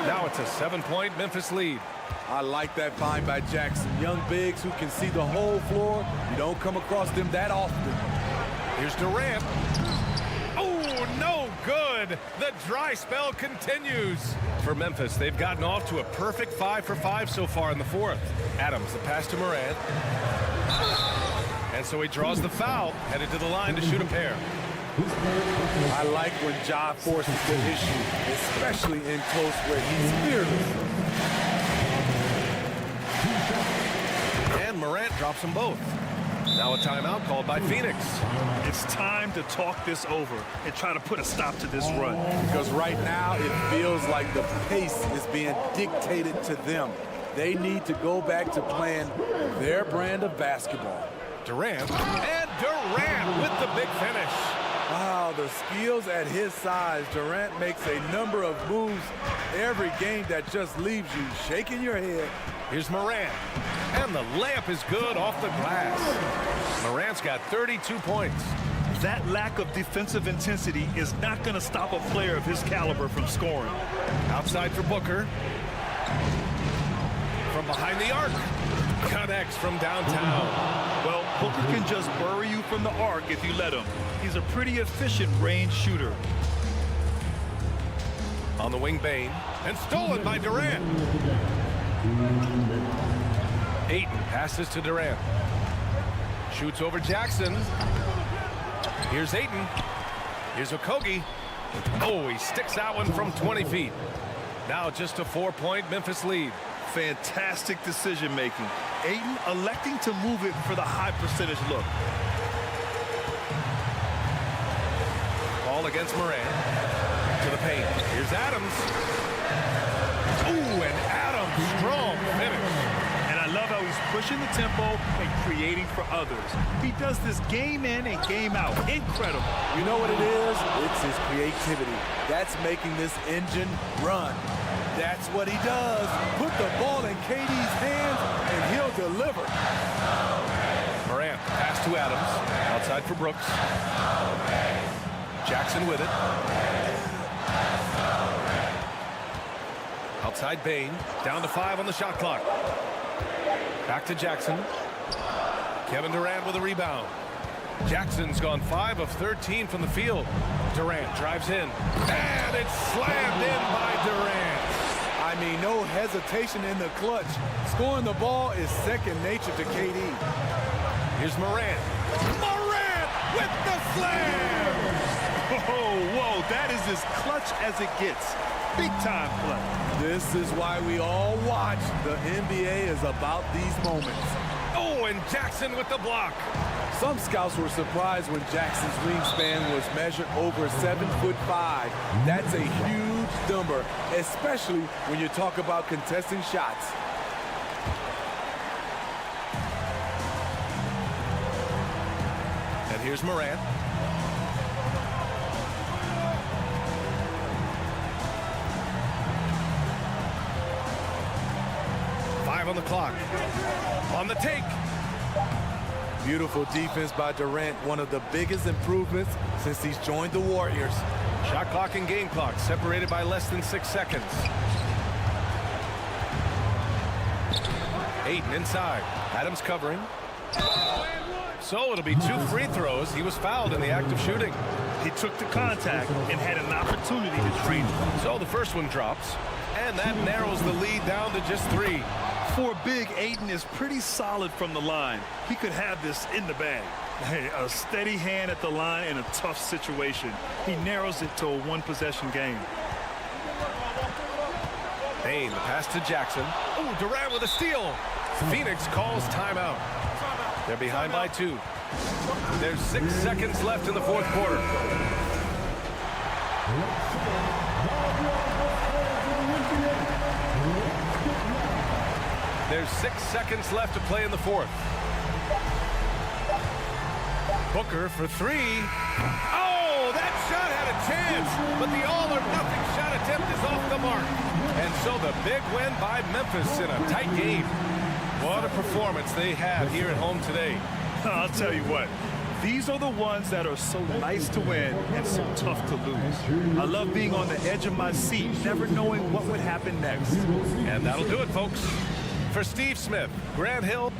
Now it's a 7-point Memphis lead. I like that find by Jackson. Young bigs who can see the whole floor. You don't come across them that often. Here's Durant. Oh, no good. The dry spell continues. For Memphis, they've gotten off to a perfect 5 for 5 so far in the fourth. Adams, the pass to Morant. And so he draws the foul, headed to the line to shoot a pair. I like when Ja forces the issue, especially in close where he's fearless. And Morant drops them both. Now a timeout called by Phoenix. It's time to talk this over and try to put a stop to this run. Because right now it feels like the pace is being dictated to them. They need to go back to playing their brand of basketball. Durant, and Durant with the big finish. Wow, the skills at his size. Durant makes a number of moves every game that just leaves you shaking your head. Here's Morant, and the layup is good off the glass. Morant's got 32 points. That lack of defensive intensity is not going to stop a player of his caliber from scoring. Outside for Booker. From behind the arc. Connects from downtown. Well, Booker can just bury you from the arc if you let him. He's a pretty efficient range shooter. On the wing, Bane, and stolen by Durant. Ayton passes to Durant. Shoots over Jackson. Here's Ayton. Here's Okogie. Oh, he sticks that one from 20 feet. Now just a 4-point Memphis lead. Fantastic decision making. Ayton electing to move it for the high percentage look. Ball against Morant. To the paint. Here's Adams. Ooh, and Adams, strong finish. And I love how he's pushing the tempo and creating for others. He does this game in and game out. Incredible. You know what it is? It's his creativity. That's making this engine run. That's what he does. Put the ball in KD's hands, and he'll deliver. Morant, pass to Adams. Outside for Brooks. Jackson with it. Outside Bane. Down to 5 on the shot clock. Back to Jackson. Kevin Durant with a rebound. Jackson's gone 5 of 13 from the field. Durant drives in. And it's slammed in by Durant. I mean, no hesitation in the clutch. Scoring the ball is second nature to KD. Here's Morant. Morant with the slam! Whoa, that is as clutch as it gets. Big time play. This is why we all watch. The NBA is about these moments. Oh, and Jackson with the block. Some scouts were surprised when Jackson's wingspan was measured over 7'5". That's a huge number, especially when you talk about contesting shots. And here's Morant. On the clock. On the take. Beautiful defense by Durant. One of the biggest improvements since he's joined the Warriors. Shot clock and game clock separated by less than 6 seconds. Ayton inside. Adams covering. So it'll be 2 free throws. He was fouled in the act of shooting. He took the contact and had an opportunity to trade it. So the first one drops. And that narrows the lead down to just 3. For big, Ayton is pretty solid from the line. He could have this in the bag. Hey, a steady hand at the line in a tough situation. He narrows it to a 1-possession game. Bane, the pass to Jackson. Oh, Durant with a steal. Phoenix calls timeout. They're behind by 2. There's 6 seconds left in the fourth quarter. There's 6 seconds left to play in the fourth. Booker for 3. Oh, that shot had a chance, but the all-or-nothing shot attempt is off the mark. And so the big win by Memphis in a tight game. What a performance they have here at home today. I'll tell you what, These are the ones that are so nice to win and so tough to lose. I love being on the edge of my seat, never knowing what would happen next. And that'll do it, folks. For Steve Smith, Grant Hill.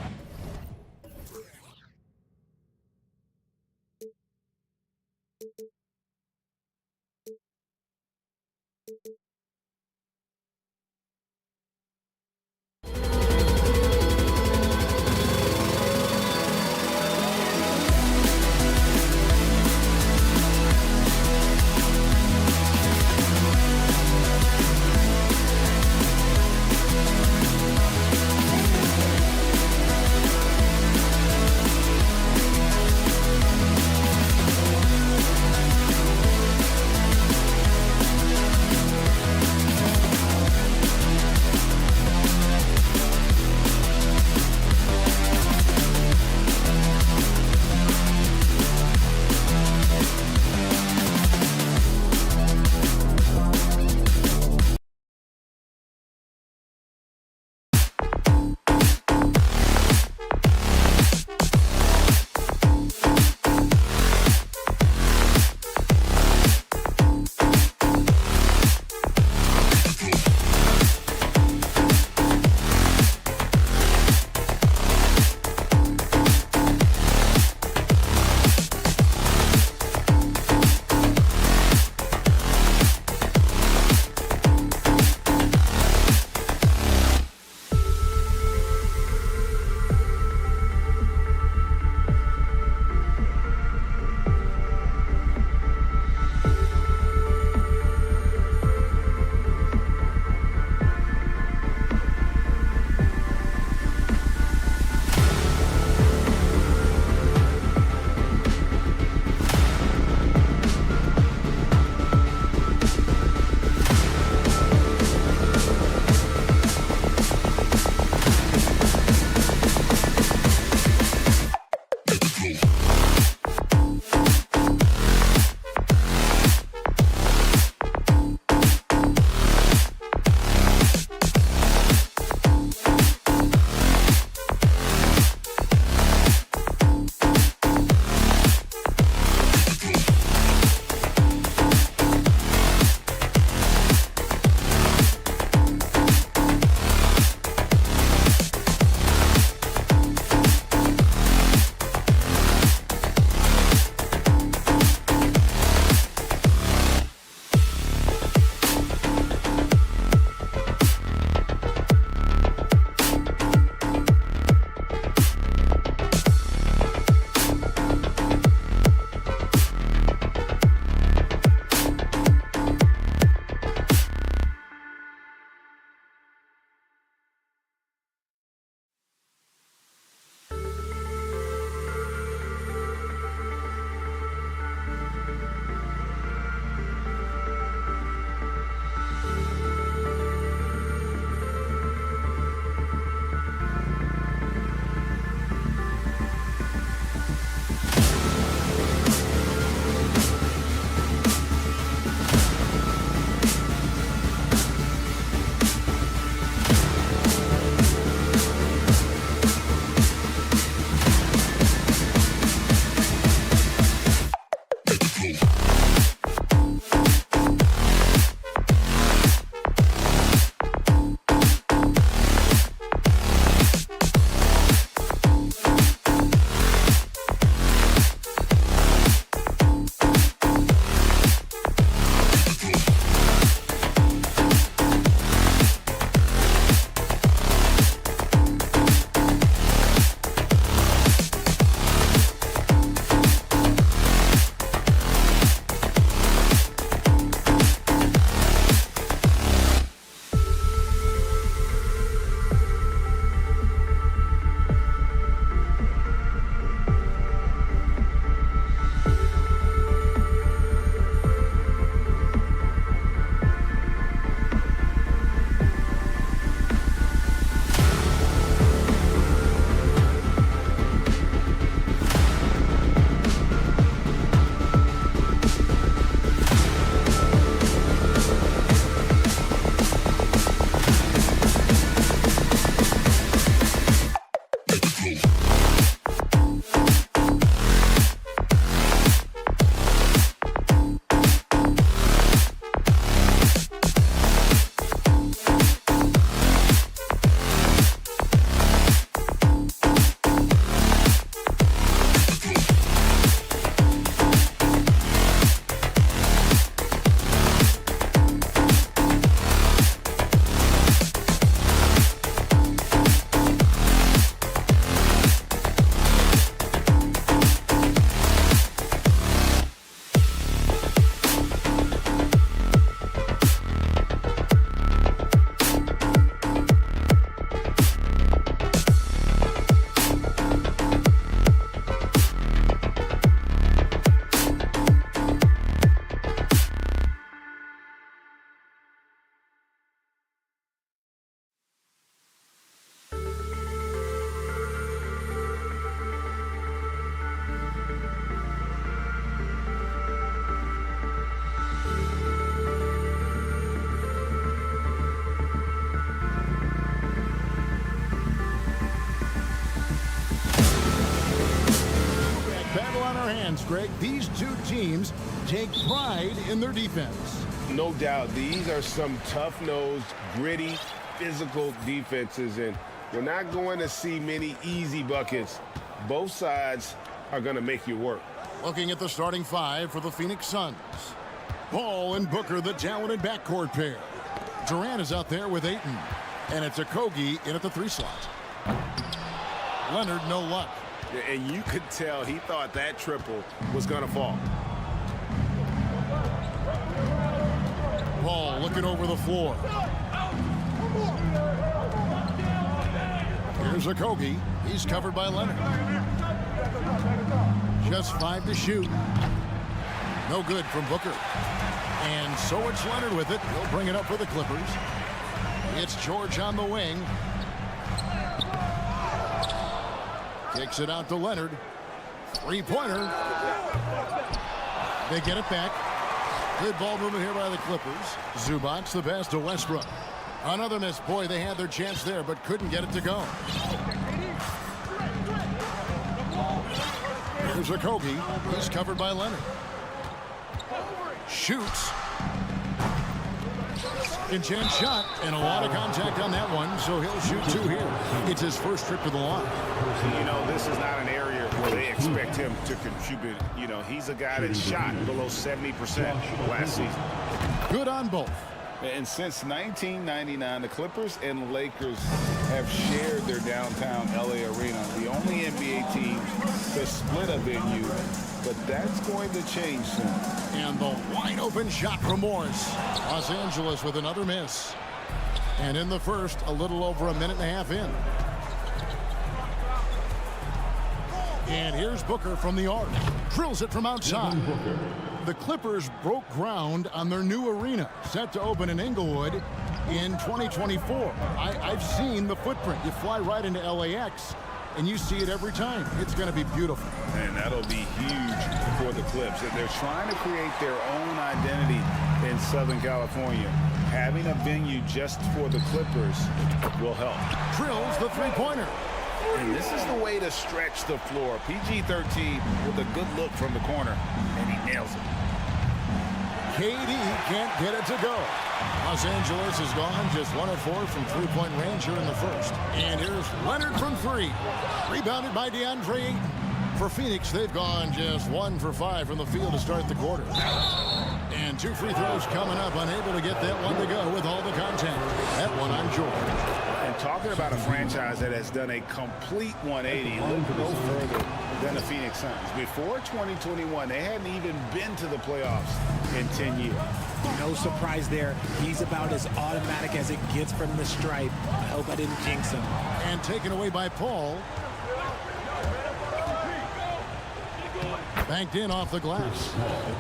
hands, Greg. These two teams take pride in their defense. No doubt, these are some tough-nosed, gritty, physical defenses, and we're not going to see many easy buckets. Both sides are going to make you work. Looking at the starting five for the Phoenix Suns. Ball and Booker, the talented backcourt pair. Durant is out there with Ayton, and it's Okogie in at the 3 slot. Leonard, no luck. And you could tell he thought that triple was going to fall. Ball looking over the floor. Here's Okogie. He's covered by Leonard. Just 5 to shoot. No good from Booker. And so it's Leonard with it. He'll bring it up for the Clippers. It's George on the wing. Kicks it out to Leonard. 3-pointer. They get it back. Good ball movement here by the Clippers. Zubac's the pass to Westbrook. Another miss. Boy, they had their chance there, but couldn't get it to go. Here's Okogie. He's covered by Leonard. Shoots. Second chance shot, and a lot of contact on that one, so he'll shoot 2 here. It's his first trip to the line. You know, this is not an area where they expect him to contribute. You know, he's a guy that shot below 70% last season. Good on both. And since 1999, the Clippers and Lakers have shared their downtown LA arena, the only NBA team to split a venue, but that's going to change soon. And the wide open shot from Morris. Los Angeles with another miss. And in the first, a little over a minute and a half in. And here's Booker from the arc. Drills it from outside. The Clippers broke ground on their new arena, set to open in Inglewood in 2024. I've seen the footprint. You fly right into LAX, and you see it every time. It's going to be beautiful. And that'll be huge for the Clips. They're trying to create their own identity in Southern California. Having a venue just for the Clippers will help. Drills the 3-pointer. And this is the way to stretch the floor. PG-13 with a good look from the corner, and he nails it. KD can't get it to go. Los Angeles is gone just 1 of 4 from 3-point range here in the first. And here's Leonard from 3. Rebounded by DeAndre Ayton. For Phoenix, they've gone just 1 for 5 from the field to start the quarter. And 2 free throws coming up, unable to get that one to go with all the contact. That one on George. And talking about a franchise that has done a complete 180, look no further than the Phoenix Suns. Before 2021, they hadn't even been to the playoffs in 10 years. No surprise there. He's about as automatic as it gets from the stripe. I hope I didn't jinx him. And taken away by Paul. Banked in off the glass.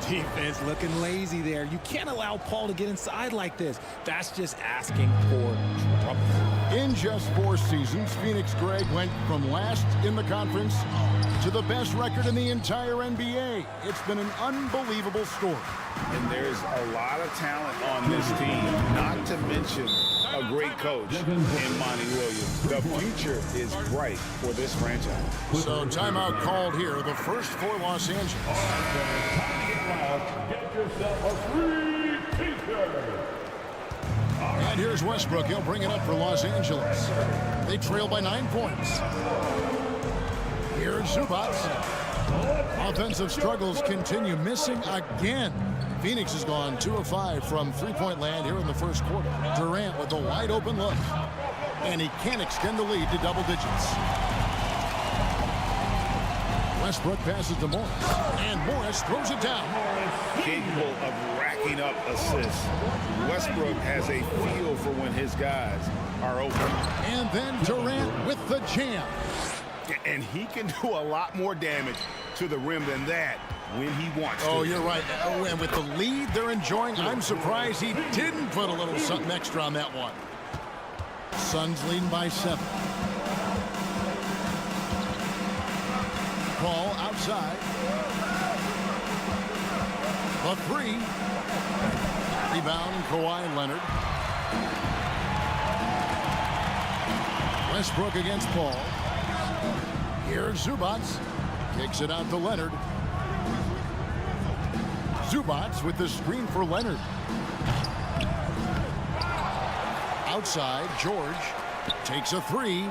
The defense looking lazy there. You can't allow Paul to get inside like this. That's just asking for trouble. In just 4 seasons, Phoenix, Greg, went from last in the conference to the best record in the entire NBA. It's been an unbelievable story. And there's a lot of talent on this team, not to mention a great coach in Monty Williams. The future is bright for this franchise. So timeout called here, the first for Los Angeles. Get yourself a free t-shirt. And here's Westbrook. He'll bring it up for Los Angeles. They trail by 9 points. Here's Zubac. Offensive struggles continue, missing again. Phoenix has gone 2 of 5 from 3-point land here in the first quarter. Durant with a wide open look. And he can't extend the lead to double digits. Westbrook passes to Morris. And Morris throws it down. Capable of racking up assists. Westbrook has a feel for when his guys are open. And then Durant with the jam. And he can do a lot more damage to the rim than that when he wants to. Oh, you're right. Oh, and with the lead they're enjoying, I'm surprised he didn't put a little something extra on that one. Suns leading by 7. Ball outside. The 3. Rebound, Kawhi Leonard. Westbrook against Paul. Here's Zubac. Kicks it out to Leonard. Zubac with the screen for Leonard. Outside, George takes a three.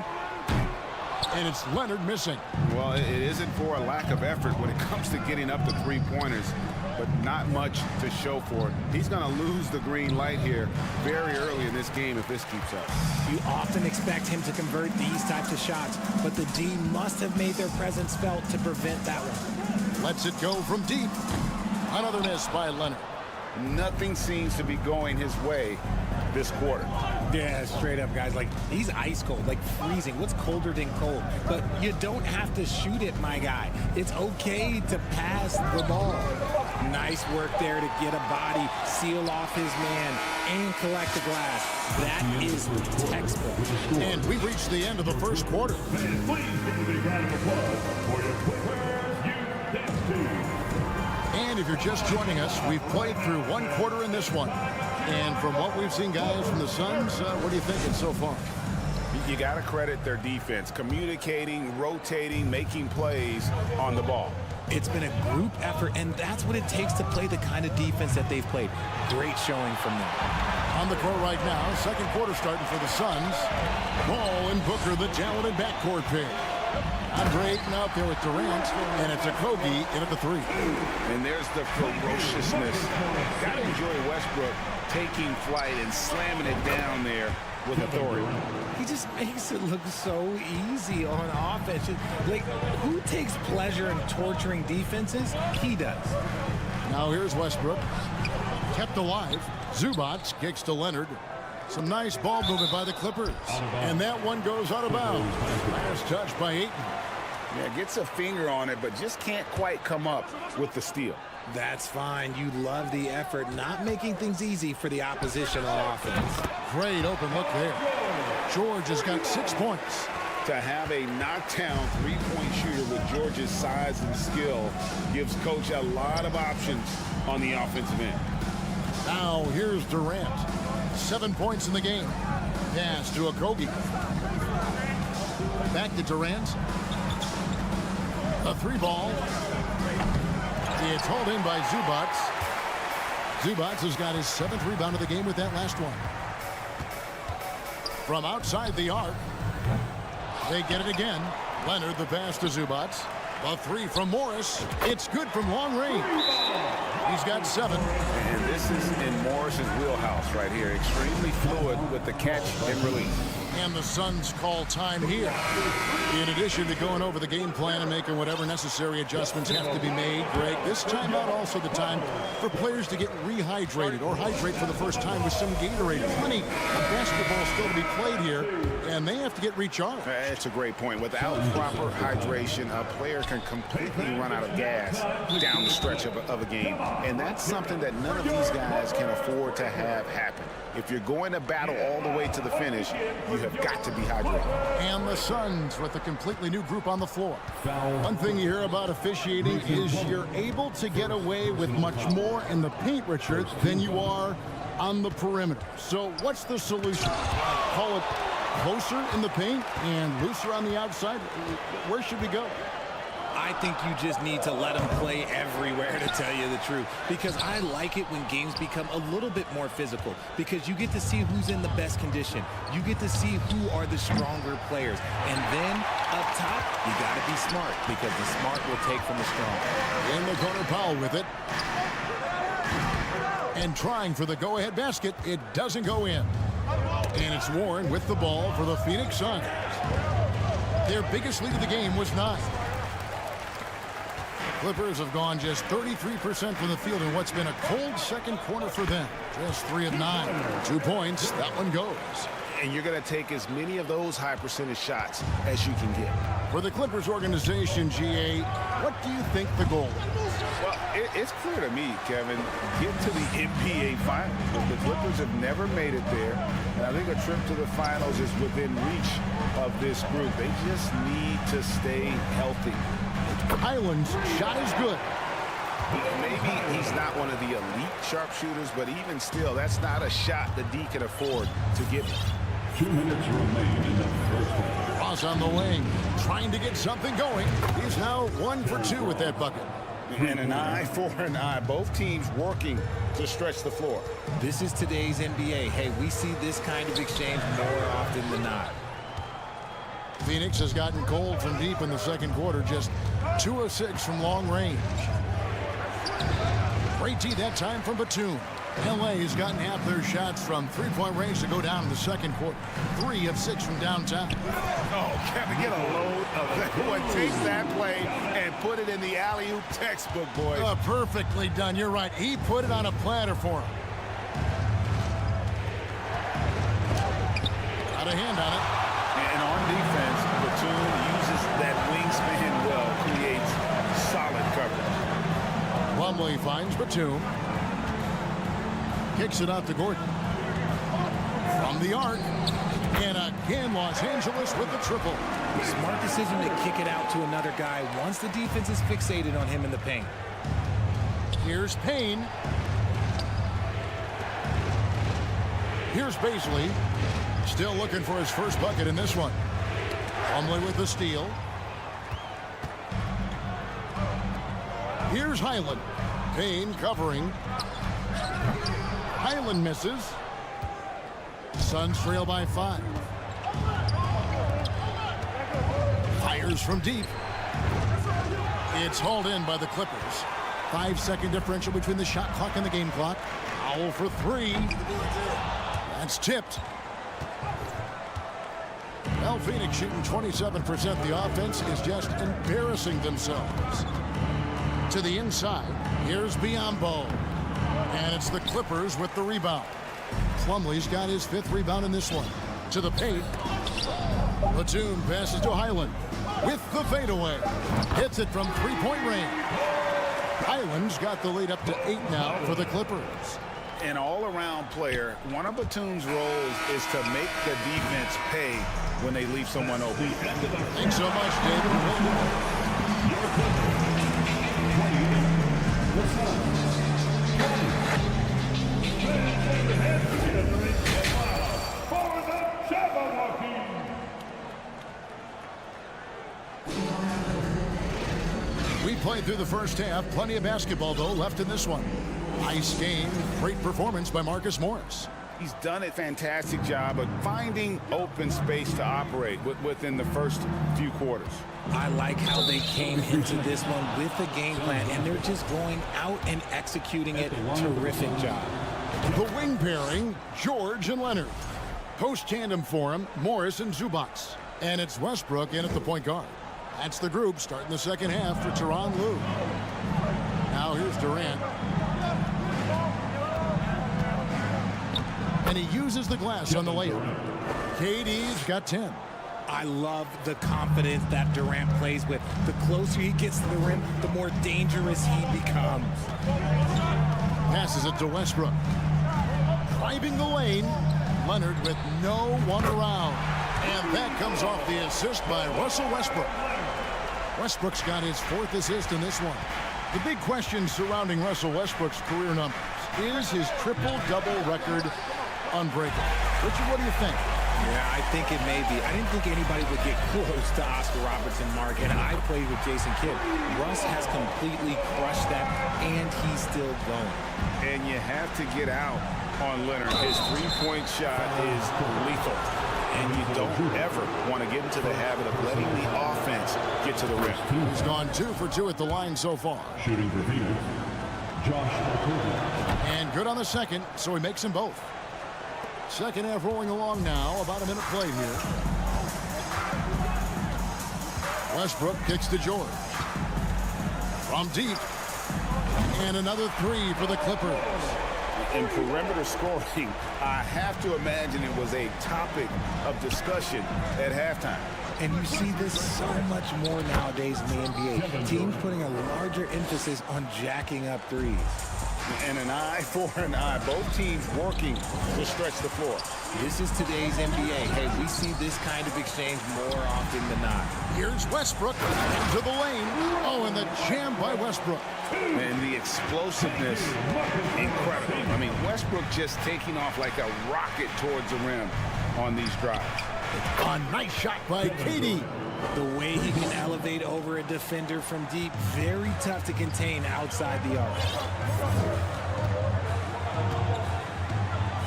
And it's Leonard missing. Well, it isn't for a lack of effort when it comes to getting up to three-pointers, but not much to show for it. He's going to lose the green light here very early in this game if this keeps up. You often expect him to convert these types of shots, but the D must have made their presence felt to prevent that one. Lets it go from deep. Another miss by Leonard. Nothing seems to be going his way this quarter. Yeah, straight up, guys. Like, he's ice cold, like freezing. What's colder than cold? But you don't have to shoot it, my guy. It's okay to pass the ball. Nice work there to get a body, seal off his man, and collect the glass. That is textbook. And we've reached the end of the first quarter. Please give a big round of applause for your players you thanks to. And if you're just joining us, we've played through one quarter in this one. And from what we've seen, guys, from the Suns, what are you thinking so far? You got to credit their defense, communicating, rotating, making plays on the ball. It's been a group effort, and that's what it takes to play the kind of defense that they've played. Great showing from them. On the court right now, second quarter starting for the Suns. Ball and Booker, the talented backcourt pair. Andre Ayton out there with Durant, and it's a Kogi in at the three. And there's the ferociousness. Got to enjoy Westbrook taking flight and slamming it down there with authority. He just makes it look so easy on offense. Like, who takes pleasure in torturing defenses? He does. Now here's Westbrook. Kept alive. Zubac kicks to Leonard. Some nice ball movement by the Clippers. And that one goes out of bounds. Last touch by Ayton. Yeah, gets a finger on it, but just can't quite come up with the steal. That's fine. You love the effort, not making things easy for the opposition on offense. Great open look there. George has got 6 points. To have a knockdown three-point shooter with George's size and skill gives Coach a lot of options on the offensive end. Now here's Durant. 7 points in the game. Pass to Okogie. Back to Durant. A three ball. It's hauled in by Zubac. Zubac has got his 7th rebound of the game with that last one. From outside the arc. They get it again. Leonard the pass to Zubac. A three from Morris. It's good from long range. He's got 7. And this is in Morris's wheelhouse right here. Extremely fluid with the catch and release. And the Suns call time here. In addition to going over the game plan and making whatever necessary adjustments have to be made, Greg, this timeout also the time for players to get rehydrated or hydrate for the first time with some Gatorade. Plenty of basketball still to be played here, and they have to get recharged. That's a great point. Without proper hydration, a player can completely run out of gas down the stretch of a game. And that's something that none of these guys can afford to have happen. If you're going to battle all the way to the finish, you have got to be hydrated. And the Suns with a completely new group on the floor. One thing you hear about officiating is you're able to get away with much more in the paint, Richard, than you are on the perimeter. So what's the solution? Call it closer in the paint and looser on the outside? Where should we go? I think you just need to let them play everywhere, to tell you the truth. Because I like it when games become a little bit more physical. Because you get to see who's in the best condition. You get to see who are the stronger players. And then, up top, you got to be smart. Because the smart will take from the strong. In the corner, Powell with it. And trying for the go-ahead basket. It doesn't go in. And it's Warren with the ball for the Phoenix Suns. Their biggest lead of the game was 9. Clippers have gone just 33% from the field in what's been a cold second quarter for them. Just 3 of 9. 2 points. That one goes. And you're going to take as many of those high percentage shots as you can get. For the Clippers organization, GA, what do you think the goal is? Well, it's clear to me, Kevin, get to the NBA Finals. The Clippers have never made it there. And I think a trip to the Finals is within reach of this group. They just need to stay healthy. Highland's shot is good. Maybe he's not one of the elite sharpshooters, but even still, that's not a shot the D can afford to give him. 2 minutes remain in the first quarter. Ross on the wing, trying to get something going. He's now 1 for 2 with that bucket. And an eye for an eye. Both teams working to stretch the floor. This is today's NBA. Hey, we see this kind of exchange more often than not. Phoenix has gotten cold from deep in the second quarter, just 2 of 6 from long range. Great D that time from Batum. LA has gotten half their shots from three-point range to go down in the second quarter. 3 of 6 from downtown. Oh, Kevin, get a load of that one. Take that play and put it in the alley-oop textbook, boys. Perfectly done. You're right. He put it on a platter for him. Got a hand on it. And on defense, Batum uses that wingspan well, creates solid coverage. Plumlee finds Batum. Kicks it out to Gordon. From the arc. And again, Los Angeles with the triple. Smart decision to kick it out to another guy once the defense is fixated on him in the paint. Here's Payne. Here's Baisley. Still looking for his first bucket in this one. Plumlee with the steal. Here's Highland. Payne covering. Highland misses. Suns trail by 5. Fires from deep. It's hauled in by the Clippers. 5-second differential between the shot clock and the game clock. Foul for 3. That's tipped. Well, Phoenix shooting 27%. The offense is just embarrassing themselves. To the inside. Here's Biyombo. And it's the Clippers with the rebound. Plumlee's got his 5th rebound in this one. To the paint. Batum passes to Highland. With the fadeaway. Hits it from three-point range. Highland's got the lead up to 8 now for the Clippers. An all-around player, one of Batum's roles is to make the defense pay when they leave someone open. Thanks so much, David. We played through the first half. Plenty of basketball, though, left in this one. Nice game. Great performance by Marcus Morris. He's done a fantastic job of finding open space to operate within the first few quarters. I like how they came into this one with a game plan, and they're just going out and executing it. Terrific job. The wing pairing, George and Leonard. Post tandem for him, Morris and Zubac. And it's Westbrook in at the point guard. That's the group starting the second half for Tyronn Lue. Now here's Durant. And he uses the glass on the layup. KD's got 10. I love the confidence that Durant plays with. The closer he gets to the rim, the more dangerous he becomes. Passes it to Westbrook. Driving the lane. Leonard with no one around. And that comes off the assist by Russell Westbrook. Westbrook's got his 4th assist in this one. The big question surrounding Russell Westbrook's career numbers is his triple-double record unbreakable. Richard, what do you think? Yeah, I think it may be. I didn't think anybody would get close to Oscar Robertson, Mark, and I played with Jason Kidd. Russ has completely crushed that, and he's still going. And you have to get out on Leonard. His three-point shot is lethal. And you don't ever want to get into the habit of letting the offense get to the rim. He's gone 2 for 2 at the line so far. Shooting for Phoenix, Josh McCoy. And good on the second, so he makes them both. Second half rolling along now. About a minute played here. Westbrook kicks to George. From deep. And another 3 for the Clippers. In perimeter scoring, I have to imagine it was a topic of discussion at halftime. And you see this so much more nowadays in the NBA. Teams putting a larger emphasis on jacking up threes. And an eye for an eye. Both teams working to stretch the floor. This is today's NBA. Hey, we see this kind of exchange more often than not. Here's Westbrook into the lane. Oh, and the jam by Westbrook. And the explosiveness, incredible. I mean, Westbrook just taking off like a rocket towards the rim on these drives. A nice shot by KD. The way he can elevate over a defender from deep, very tough to contain outside the arc.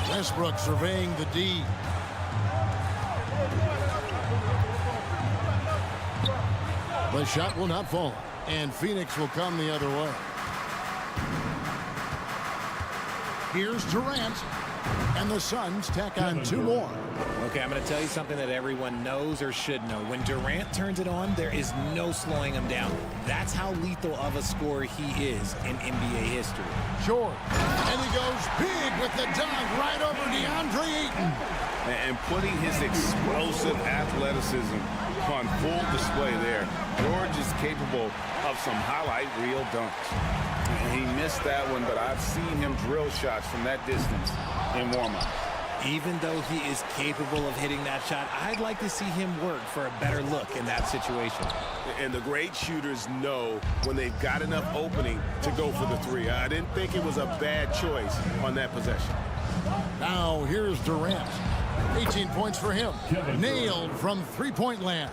Westbrook surveying the D. The shot will not fall, and Phoenix will come the other way. Here's Durant, and the Suns tack on 2 more. Okay, I'm going to tell you something that everyone knows or should know. When Durant turns it on, there is no slowing him down. That's how lethal of a scorer he is in NBA history. George, and he goes big with the dunk right over DeAndre Ayton. And putting his explosive athleticism on full display there. George is capable of some highlight reel dunks. And he missed that one, but I've seen him drill shots from that distance in warm-up. Even though he is capable of hitting that shot, I'd like to see him work for a better look in that situation. And the great shooters know when they've got enough opening to go for the 3. I didn't think it was a bad choice on that possession. Now here's Durant. 18 points for him. Nailed from three-point land.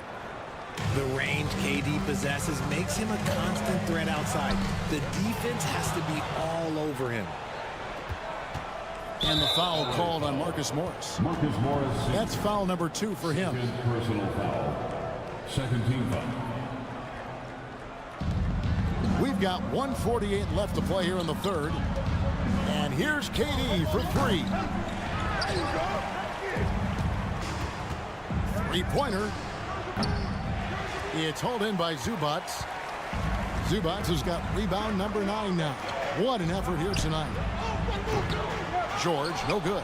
The range KD possesses makes him a constant threat outside. The defense has to be all over him. And the foul called on Marcus Morris. Marcus Morris. That's foul number 2 for him. Personal foul. Second team foul. We've got 1:48 left to play here in the third. And here's KD for 3. Three-pointer. It's hauled in by Zubac. Zubac has got rebound number 9 now. What an effort here tonight. George, no good.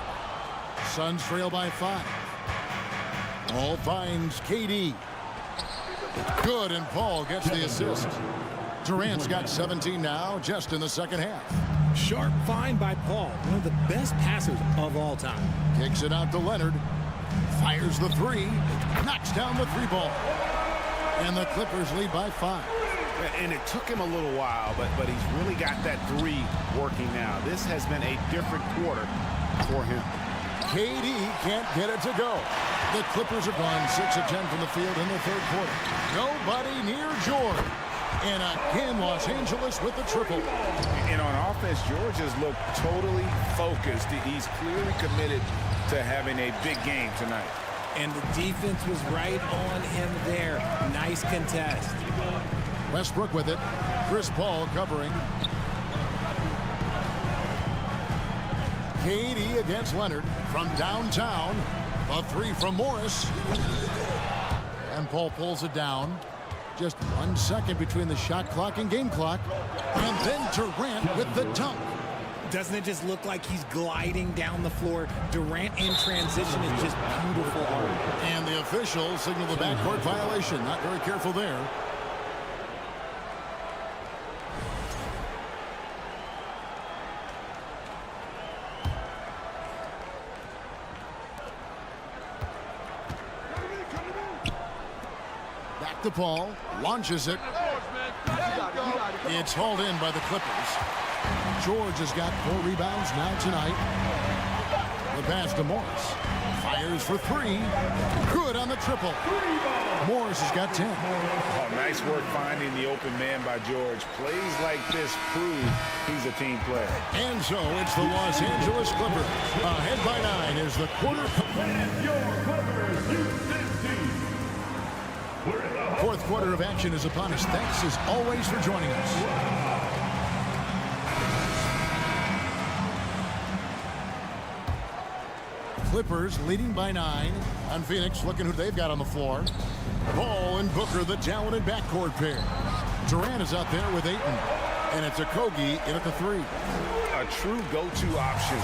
Suns trail by 5. Paul finds KD. Good, and Paul gets the assist. Durant's got 17 now, just in the second half. Sharp find by Paul, one of the best passers of all time. Kicks it out to Leonard. Fires the 3. Knocks down the 3-ball. And the Clippers lead by 5. And it took him a little while, but he's really got that 3 working now. This has been a different quarter for him. KD can't get it to go. The Clippers have gone 6 of 10 from the field in the third quarter. Nobody near George. And again, Los Angeles with the triple. And on offense, George has looked totally focused. He's clearly committed to having a big game tonight. And the defense was right on him there. Nice contest. Westbrook with it. Chris Paul covering. KD against Leonard from downtown. A 3 from Morris. And Paul pulls it down. Just 1 second between the shot clock and game clock. And then Durant with the dunk. Doesn't it just look like he's gliding down the floor? Durant in transition is just beautiful art. And the officials signal the backcourt violation. Not very careful there. Back to Paul. Launches it. It's hauled in by the Clippers. George has got 4 rebounds now tonight. The pass to Morris. Fires for 3. Good on the triple. Morris has got 10. Oh, nice work finding the open man by George. Plays like this prove he's a team player. And so it's the Los Angeles Clippers. Ahead by 9 is the quarter. Fourth quarter of action is upon us. Thanks as always for joining us. Clippers leading by 9. On Phoenix, looking who they've got on the floor. Paul and Booker, the talented backcourt pair. Durant is out there with Ayton. And it's Okogie in at the 3. A true go-to option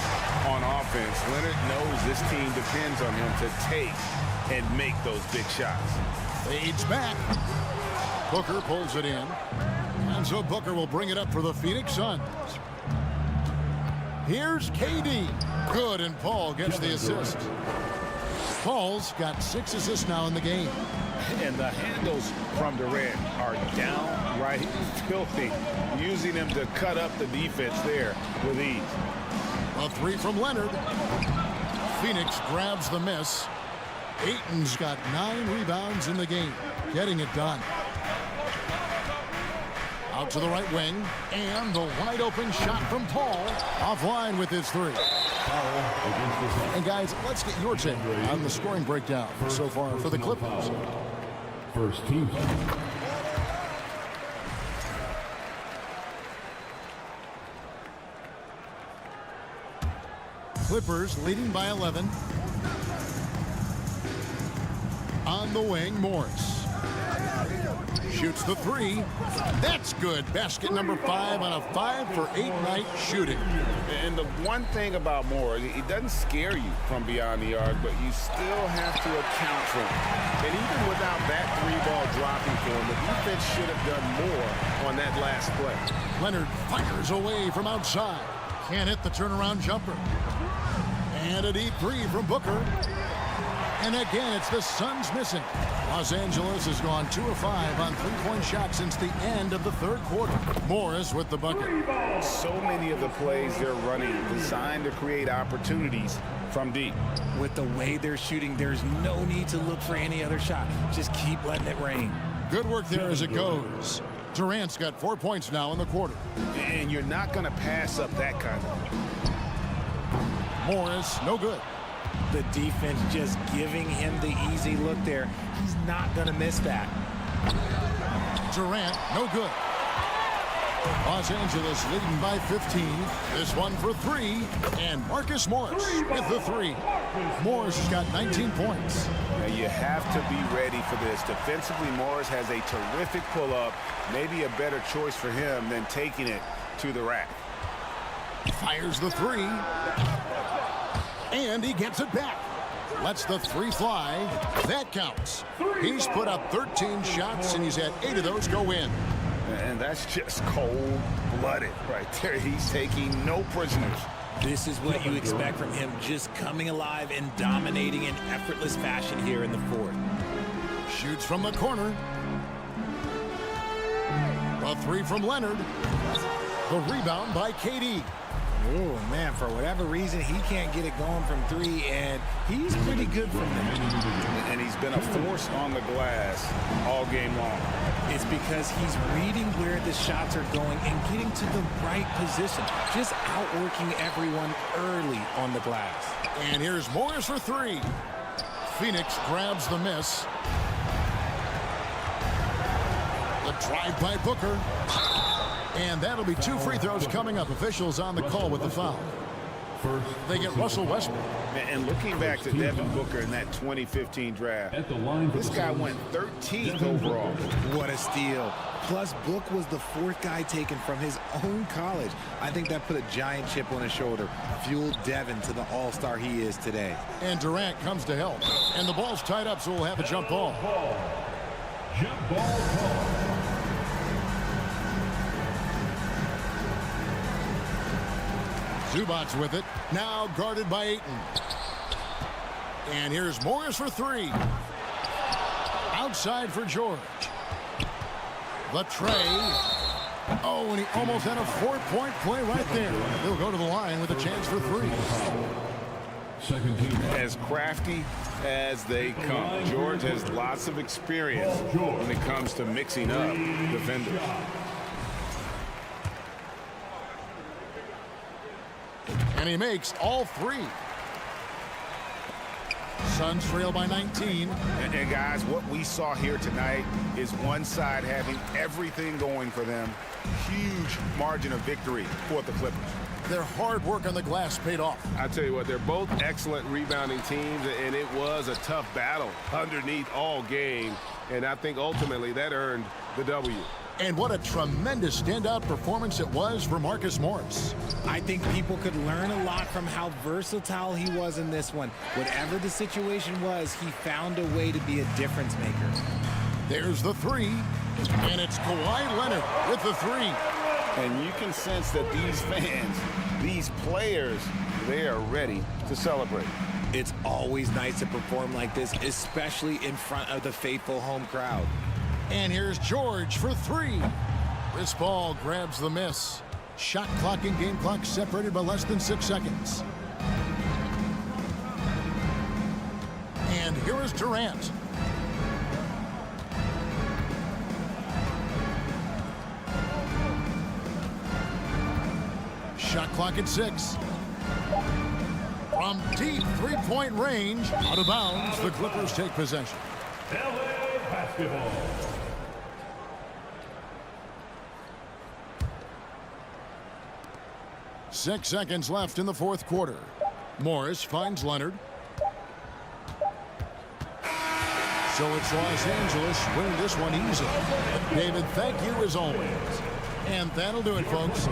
on offense. Leonard knows this team depends on him to take and make those big shots. Fades back. Booker pulls it in. And so Booker will bring it up for the Phoenix Suns. Here's KD. Good, and Paul gets the assist. Paul's got 6 assists now in the game. And the handles from Durant are downright filthy, using him to cut up the defense there with ease. A 3 from Leonard. Phoenix grabs the miss. Ayton's got 9 rebounds in the game, getting it done. Out to the right wing, and the wide open shot from Paul, offline with his 3. And guys, let's get your take on the scoring breakdown so far for the Clippers. First team. Clippers leading by 11. On the wing, Morris. Shoots the 3. That's good. Basket number 5 on a 5-for-8 night shooting. And the one thing about Moore, it doesn't scare you from beyond the arc, but you still have to account for him. And even without that 3-ball dropping for him, the defense should have done more on that last play. Leonard fires away from outside. Can't hit the turnaround jumper. And a deep 3 from Booker. And again, it's the Suns missing. Los Angeles has gone 2 of 5 on 3-point shots since the end of the 3rd quarter. Morris with the bucket. So many of the plays they're running designed to create opportunities from deep. With the way they're shooting, there's no need to look for any other shot. Just keep letting it rain. Good work there as it goes. Durant's got 4 points now in the quarter. And you're not going to pass up that kind of. Morris, no good. The defense just giving him the easy look there. He's not going to miss that. Durant, no good. Los Angeles leading by 15. This one for 3. And Marcus Morris with the 3. Morris has got 19 points. Now you have to be ready for this. Defensively, Morris has a terrific pull-up. Maybe a better choice for him than taking it to the rack. Fires the 3. And he gets it back. Lets the 3 fly. That counts. He's put up 13 shots, and he's had 8 of those go in. And that's just cold-blooded right there. He's taking no prisoners. This is what you expect from him, just coming alive and dominating in effortless fashion here in the 4th. Shoots from the corner. A 3 from Leonard. The rebound by KD. Oh, man, for whatever reason, he can't get it going from 3, and he's pretty good from there. And he's been a force on the glass all game long. It's because he's reading where the shots are going and getting to the right position, just outworking everyone early on the glass. And here's Morris for 3. Phoenix grabs the miss. The drive by Booker. And that'll be 2 free throws coming up. Officials on the call with the foul. They get Russell Westbrook. And looking back to Devin Booker in that 2015 draft, this guy went 13th overall. What a steal. Plus, Book was the 4th guy taken from his own college. I think that put a giant chip on his shoulder, fueled Devin to the all-star he is today. And Durant comes to help. And the ball's tied up, so we'll have a jump ball. Jump ball call. Zubac's with it. Now guarded by Ayton. And here's Morris for 3. Outside for George. The tray. Oh, and he almost had a 4-point play right there. He'll go to the line with a chance for 3. Second team. As crafty as they come. George has lots of experience when it comes to mixing up defenders. And he makes all 3. Suns trail by 19. And guys, what we saw here tonight is one side having everything going for them. Huge margin of victory for the Clippers. Their hard work on the glass paid off. I tell you what, they're both excellent rebounding teams, and it was a tough battle underneath all game. And I think ultimately that earned the W. And what a tremendous standout performance it was for Marcus Morris. I think people could learn a lot from how versatile he was in this one. Whatever the situation was, he found a way to be a difference maker. There's the 3, and it's Kawhi Leonard with the 3. And you can sense that these fans, these players, they are ready to celebrate. It's always nice to perform like this, especially in front of the faithful home crowd. And here's George for 3. Chris Paul grabs the miss. Shot clock and game clock separated by less than 6 seconds. And And here is Durant. Shot clock at 6. From deep three-point range, out of bounds, the Clippers take possession. LA basketball. Six seconds left in the fourth quarter. Morris finds Leonard. So it's Los Angeles winning this one easily. David, thank you as always. And that'll do it, folks.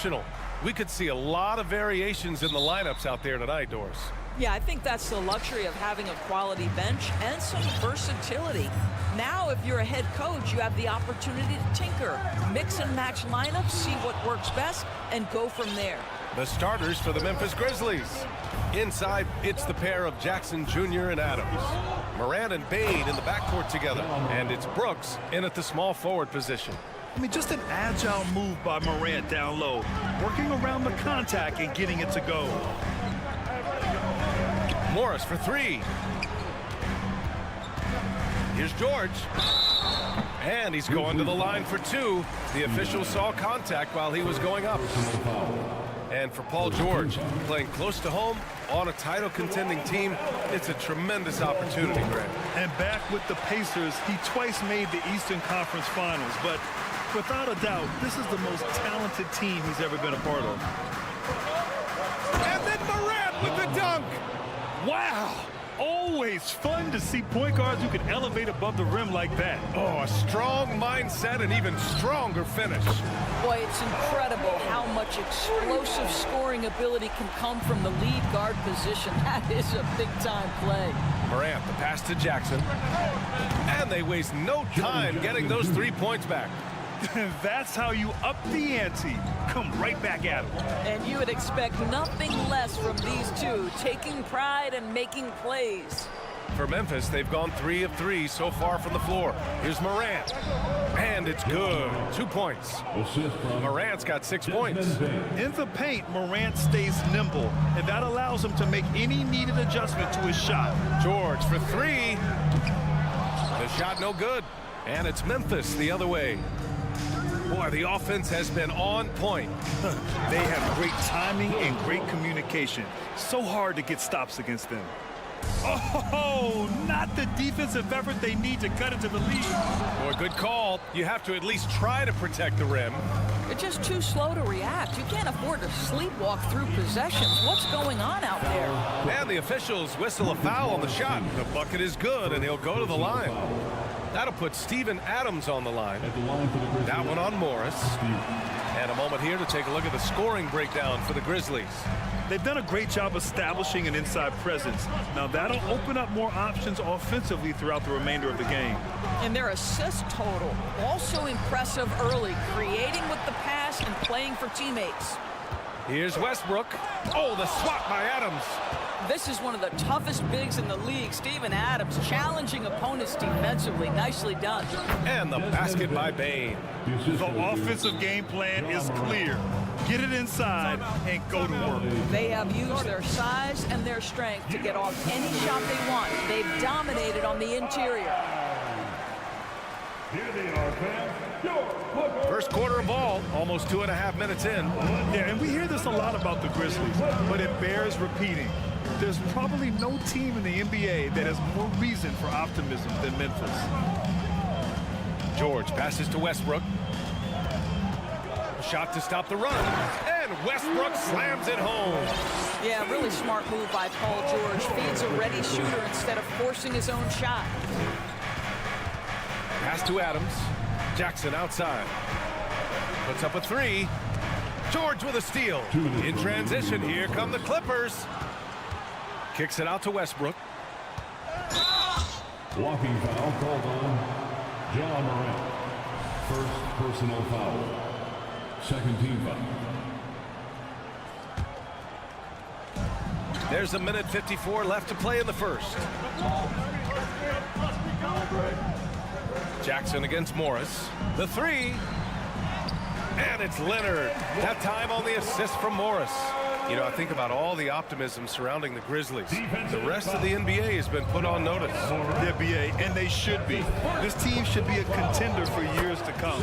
exceptional. We could see a lot of variations in the lineups out there tonight, Doris. Yeah, I think that's the luxury of having a quality bench and some versatility. Now, if you're a head coach, you have the opportunity to tinker, mix and match lineups, see what works best, and go from there. The starters for the Memphis Grizzlies. Inside, it's the pair of Jackson Jr. and Adams. Morant and Bane in the backcourt together. And it's Brooks in at the small forward position. I mean, just an agile move by Morant down low, working around the contact and getting it to go. Morris for three. Here's George. And he's going to the line for two. The official saw contact while he was going up. And for Paul George, playing close to home on a title contending team, it's a tremendous opportunity, Grant. And back with the Pacers, he twice made the Eastern Conference Finals, but without a doubt, this is the most talented team he's ever been a part of. And then Morant with the dunk. Wow! Always fun to see point guards who can elevate above the rim like that. Oh, a strong mindset and even stronger finish. Boy, it's incredible how much explosive scoring ability can come from the lead guard position. That is a big-time play. Morant, the pass to Jackson. And they waste no time getting those 3 points back. That's how you up the ante. Come right back at him. And you would expect nothing less from these two, taking pride and making plays. For Memphis, they've gone 3 of 3 so far from the floor. Here's Morant. And it's good. 2 points. Morant's got 6 points. In the paint, Morant stays nimble, and that allows him to make any needed adjustment to his shot. George for 3. The shot no good. And it's Memphis the other way. Boy, the offense has been on point. They have great timing and great communication. So hard to get stops against them. Oh, not the defensive effort they need to cut into the lead. Boy, good call. You have to at least try to protect the rim. They're just too slow to react. You can't afford to sleepwalk through possessions. What's going on out there? And the officials whistle a foul on the shot. The bucket is good, and he'll go to the line. That'll put Steven Adams on the line. That one on Morris. And a moment here to take a look at the scoring breakdown for the Grizzlies. They've done a great job establishing an inside presence. Now that'll open up more options offensively throughout the remainder of the game. And their assist total, also impressive early, creating with the pass and playing for teammates. Here's Westbrook. Oh, the swat by Adams. This is one of the toughest bigs in the league. Steven Adams challenging opponents defensively. Nicely done. And the basket by Bane. The offensive game plan is clear. Get it inside and go to work. They have used their size and their strength to get off any shot they want. They've dominated on the interior. Here they are, fans. First quarter of ball, almost 2.5 minutes in. Yeah, and we hear this a lot about the Grizzlies, but it bears repeating. There's probably no team in the NBA that has more reason for optimism than Memphis. George passes to Westbrook. Shot to stop the run. And Westbrook slams it home. Yeah, really smart move by Paul George. Feeds a ready shooter instead of forcing his own shot. Pass to Adams. Jackson outside. Puts up a 3. George with a steal. In transition, here come the Clippers. Kicks it out to Westbrook. Walking foul called on John Morant. First personal foul. Second team foul. There's a minute 54 left to play in the first. Jackson against Morris. The 3. And it's Leonard. That time on the assist from Morris. You know, I think about all the optimism surrounding the Grizzlies. The rest of the NBA has been put on notice. The NBA, and they should be. This team should be a contender for years to come.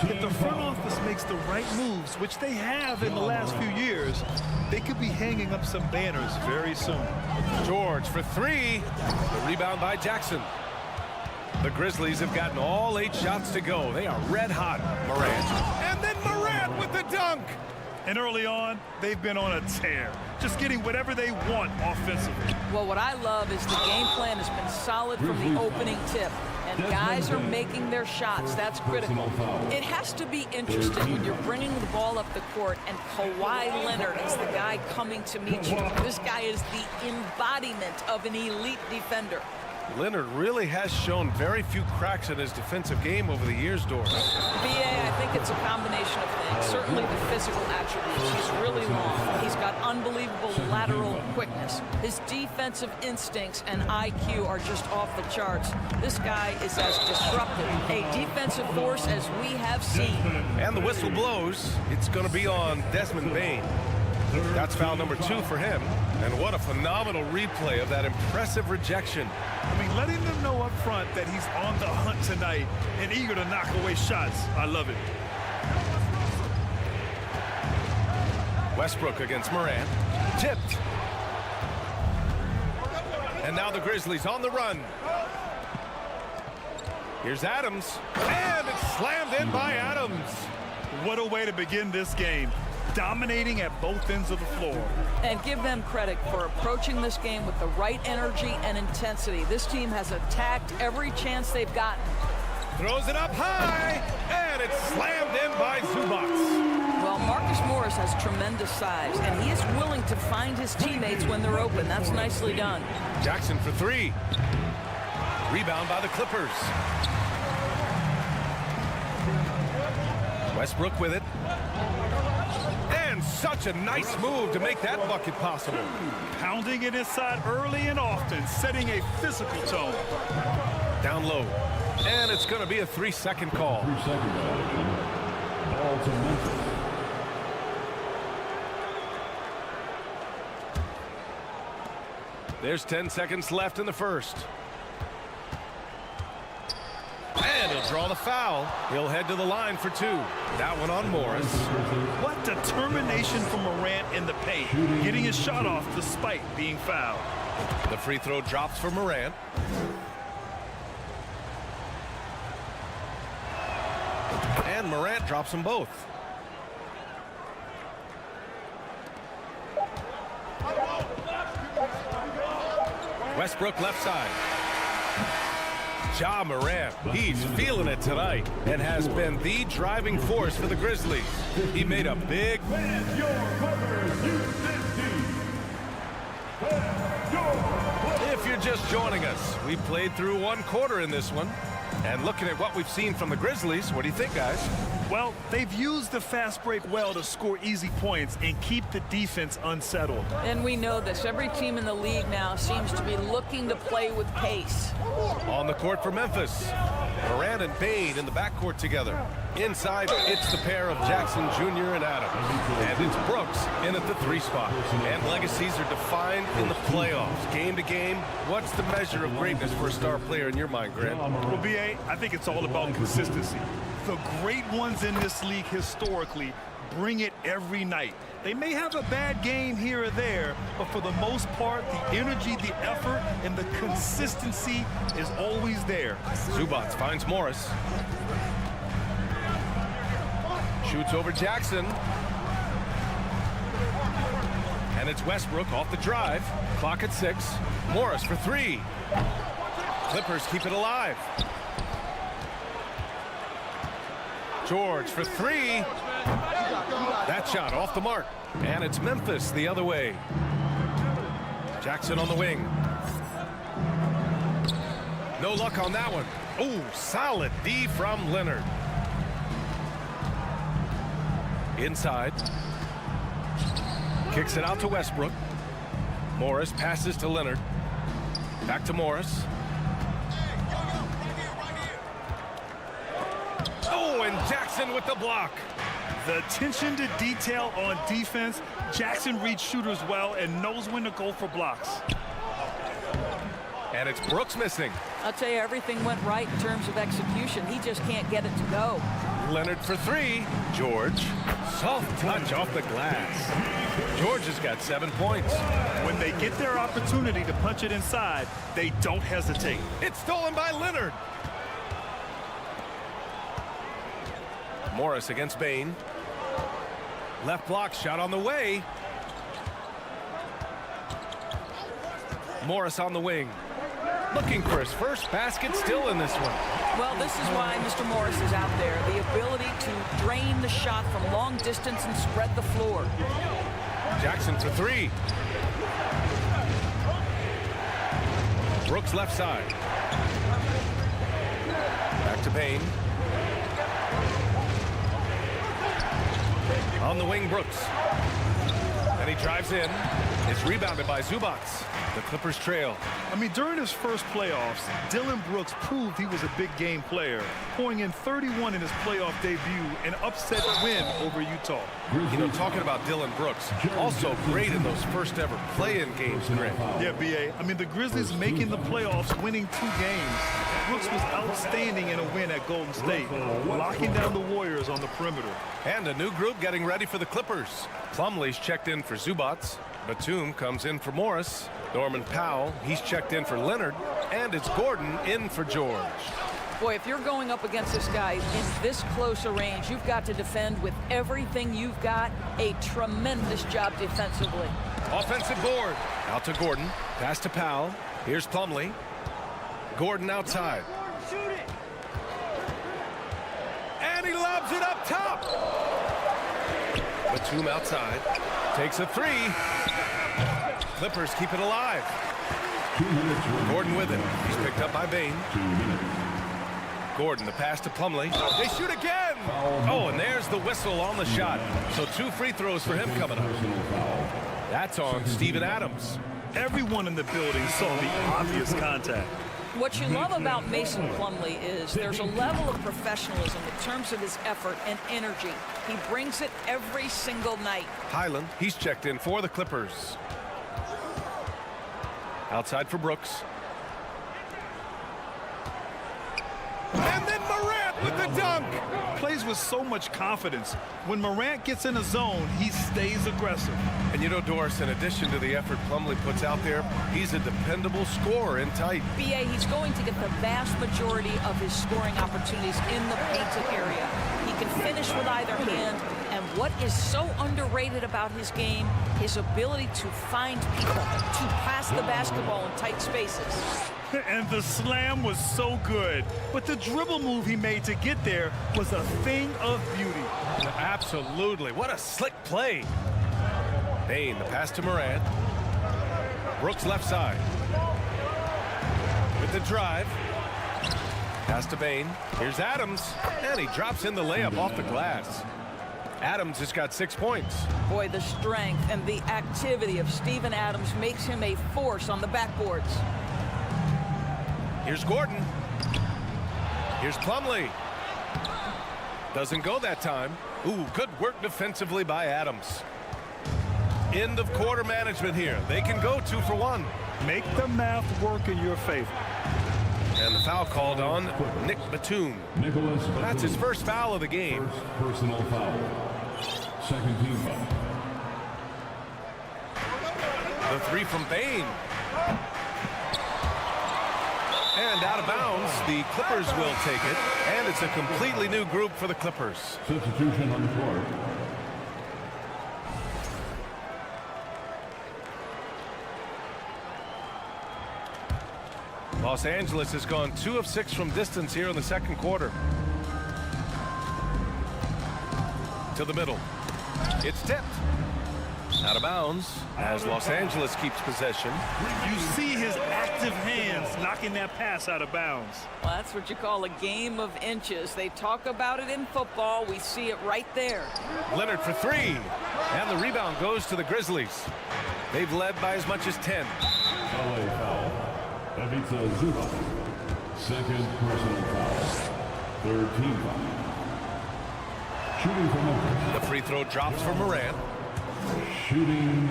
If the front office makes the right moves, which they have in the last few years, they could be hanging up some banners very soon. George for 3. The rebound by Jackson. The Grizzlies have gotten all 8 shots to go. They are red hot. Morant. And then Morant with the dunk. And early on, they've been on a tear, just getting whatever they want offensively. Well, what I love is the game plan has been solid from the opening tip. And and guys are making their shots. That's critical. It has to be interesting when you're bringing the ball up the court and Kawhi Leonard is the guy coming to meet you. This guy is the embodiment of an elite defender. Leonard really has shown very few cracks in his defensive game over the years, Doris. BA, I think it's a combination of things. Certainly the physical attributes. He's really long. He's got unbelievable lateral quickness. His defensive instincts and IQ are just off the charts. This guy is as disruptive, a defensive force as we have seen. And the whistle blows. It's going to be on Desmond Bane. That's foul number 2 for him. And what a phenomenal replay of that impressive rejection. I mean, letting them know up front that he's on the hunt tonight and eager to knock away shots. I love it. Westbrook against Morant. Tipped. And now the Grizzlies on the run. Here's Adams. And it's slammed in by Adams. What a way to begin this game. Dominating at both ends of the floor. And give them credit for approaching this game with the right energy and intensity. This team has attacked every chance they've gotten. Throws it up high, and it's slammed in by Zubac. Well, Marcus Morris has tremendous size, and he is willing to find his teammates when they're open. That's nicely done. Jackson for 3. Rebound by the Clippers. Westbrook with it. And such a nice move to make that bucket possible. Pounding it inside early and often, setting a physical tone. Down low. And it's going to be a 3-second call. 3-second violation. Ball to Memphis. There's 10 seconds left in the first. And he'll draw the foul. He'll head to the line for 2. That one on Morris. What determination from Morant in the paint, getting his shot off despite being fouled. The free throw drops for Morant. And Morant drops them both. Westbrook left side. Ja Morant, he's feeling it tonight and has been the driving force for the Grizzlies. He made a big... If you're just joining us, we played through 1 quarter in this one. And looking at what we've seen from the Grizzlies, what do you think, guys? Well, they've used the fast break well to score easy points and keep the defense unsettled. And we know this. Every team in the league now seems to be looking to play with pace. On the court for Memphis. Morant and Bane in the backcourt together. Inside, it's the pair of Jackson Jr. and Adams. And it's Brooks in at the 3 spot. And legacies are defined in the playoffs. Game to game, what's the measure of greatness for a star player in your mind, Grant? Well, B.A., I think it's all about consistency. The great ones in this league historically bring it every night. They may have a bad game here or there, but for the most part, the energy, the effort, and the consistency is always there. Zubac finds Morris. Shoots over Jackson. And it's Westbrook off the drive. Clock at 6. Morris for 3. Clippers keep it alive. George for 3. That shot off the mark. And it's Memphis the other way. Jackson on the wing. No luck on that one. Oh, solid D from Leonard. Inside. Kicks it out to Westbrook. Morris passes to Leonard. Back to Morris. Oh, and Jackson with the block. The attention to detail on defense. Jackson reads shooters well and knows when to go for blocks. And it's Brooks missing. I'll tell you, everything went right in terms of execution. He just can't get it to go. Leonard for 3. George. Soft touch off the glass. George has got 7 points. When they get their opportunity to punch it inside, they don't hesitate. It's stolen by Leonard. Morris against Bane. Left block shot on the way. Morris on the wing. Looking for his first basket still in this one. Well, this is why Mr. Morris is out there. The ability to drain the shot from long distance and spread the floor. Jackson for three. Brooks left side. Back to Bain. On the wing, Brooks. And he drives in. It's rebounded by Zubac. The Clippers trail. I mean, during his first playoffs, Dillon Brooks proved he was a big game player, pouring in 31 in his playoff debut, an upset win over Utah. You know, talking about Dillon Brooks, also great in those first ever play-in games, Greg. Yeah, B.A. I mean, the Grizzlies making the playoffs, winning 2 games. Brooks was outstanding in a win at Golden State, locking down the Warriors on the perimeter. And a new group getting ready for the Clippers. Plumlee's checked in for Zubac. Batum comes in for Morris. Norman Powell, he's checked in for Leonard. And it's Gordon in for George. Boy, if you're going up against this guy in this close a range, you've got to defend with everything you've got. A tremendous job defensively. Offensive board. Out to Gordon. Pass to Powell. Here's Plumlee. Gordon outside. And he lobs it up top. Batum outside. Takes a three. Clippers keep it alive. Gordon with it. He's picked up by Bain. Gordon, the pass to Plumlee. They shoot again. Oh, and there's the whistle on the shot. So 2 free throws for him coming up. That's on Steven Adams. Everyone in the building saw the obvious contact. What you love about Mason Plumlee is there's a level of professionalism in terms of his effort and energy. He brings it every single night. Highland, he's checked in for the Clippers. Outside for Brooks. And then Morant with the dunk. Plays with so much confidence. When Morant gets in a zone, he stays aggressive. And you know, Doris, in addition to the effort Plumlee puts out there, he's a dependable scorer in tight. B.A., he's going to get the vast majority of his scoring opportunities in the painted area. He can finish with either hand, and what is so underrated about his game, his ability to find people, to pass the basketball in tight spaces. And the slam was so good, but the dribble move he made to get there was a thing of beauty. Absolutely. What a slick play. Bain, the pass to Morant. Brooks left side. With the drive. Pass to Bain. Here's Adams. And he drops in the layup off the glass. Adams has got 6 points. Boy, the strength and the activity of Steven Adams makes him a force on the backboards. Here's Gordon. Here's Plumlee. Doesn't go that time. Ooh, good work defensively by Adams. End of quarter management here. They can go 2 for 1. Make the math work in your favor. And the foul called on Nick Batum. That's his first foul of the game. First personal foul. Second team foul. The 3 from Bain. And out of bounds, the Clippers will take it. And it's a completely new group for the Clippers. Substitution on the court. Los Angeles has gone 2 of 6 from distance here in the second quarter. To the middle. It's tipped. Out of bounds as Los Angeles keeps possession. You see his active hands knocking that pass out of bounds. Well, that's what you call a game of inches. They talk about it in football. We see it right there. Leonard for 3. And the rebound goes to the Grizzlies. They've led by as much as 10. CLA foul. Ivica Zubac. Second personal foul. Third team foul. Shooting from Memphis. The free throw drops for Morant. Shooting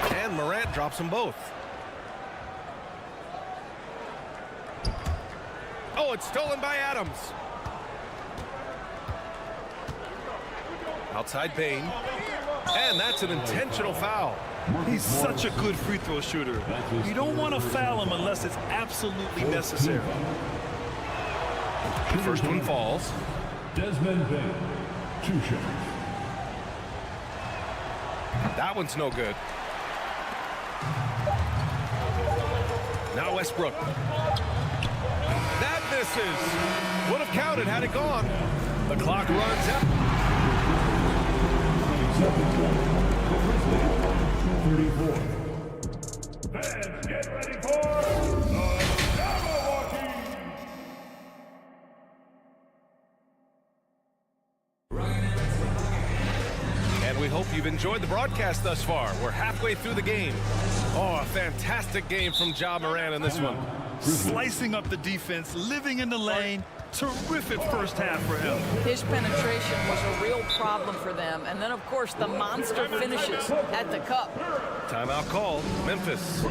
2. And Morant drops them both. Oh, it's stolen by Adams. Outside Bain. And that's an intentional foul. He's such a good free throw shooter. You don't want to foul him unless it's absolutely necessary. The first one falls. Desmond Bain. 2 shots. That one's no good. Now Westbrook. That misses. Would have counted had it gone. The clock runs out. 34. Fans, get ready for the Jabberwocky! And we hope you've enjoyed the broadcast thus far. We're halfway through the game. Oh, a fantastic game from Ja Morant in this one. Slicing up the defense, living in the lane. Terrific first half for him. His penetration was a real problem for them. And then, of course, the monster finishes at the cup. Timeout called. Memphis.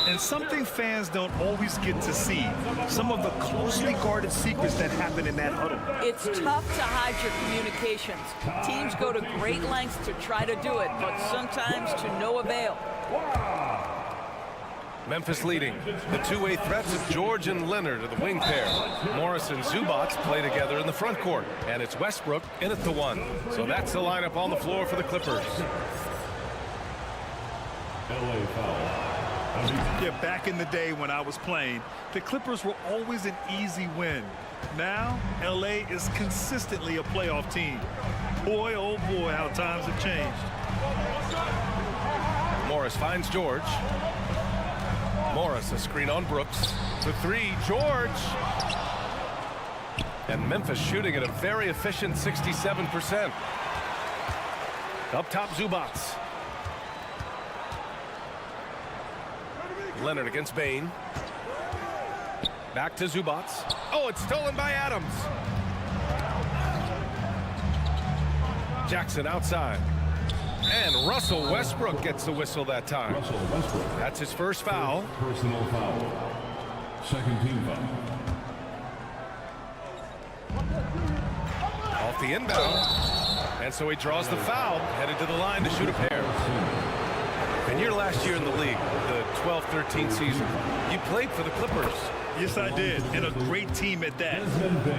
And something fans don't always get to see, some of the closely guarded secrets that happen in that huddle. It's tough to hide your communications. Teams go to great lengths to try to do it, but sometimes to no avail. Memphis leading. The two-way threats of George and Leonard are the wing pair. Morris and Zubats play together in the front court. And it's Westbrook in at the one. So that's the lineup on the floor for the Clippers. LA foul. Yeah, back in the day when I was playing, the Clippers were always an easy win. Now, LA is consistently a playoff team. Boy, oh boy, how times have changed. Morris finds George. Morris, a screen on Brooks. For three, George. And Memphis shooting at a very efficient 67%. Up top, Zubats. Leonard against Bane. Back to Zubats. Oh, it's stolen by Adams. Jackson outside. And Russell Westbrook gets the whistle that time. That's his first foul. Personal foul. Second team foul. Off the inbound. And so he draws the foul, headed to the line to shoot a pair. And your last year in the league, the 12-13 season, you played for the Clippers. Yes, I did, and a great team at that.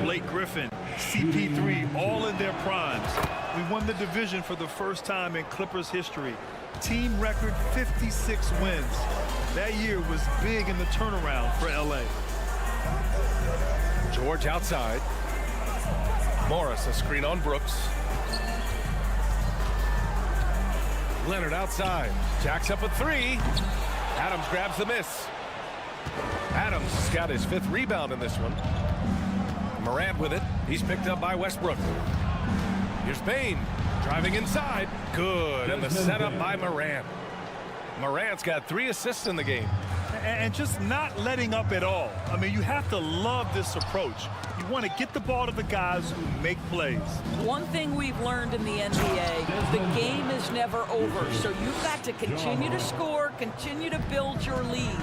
Blake Griffin, CP3, all in their primes. We won the division for the first time in Clippers history. Team record 56 wins. That year was big in the turnaround for LA. George outside. Morris, a screen on Brooks. Leonard outside. Jacks up a three. Adams grabs the miss. Adams has got his 5th rebound in this one. Morant with it. He's picked up by Westbrook. Here's Bane driving inside. Good. And the setup by Morant. Morant's got 3 assists in the game. And just not letting up at all. I mean, you have to love this approach. You want to get the ball to the guys who make plays. One thing we've learned in the NBA, the game is never over. So you've got to continue to score, continue to build your lead.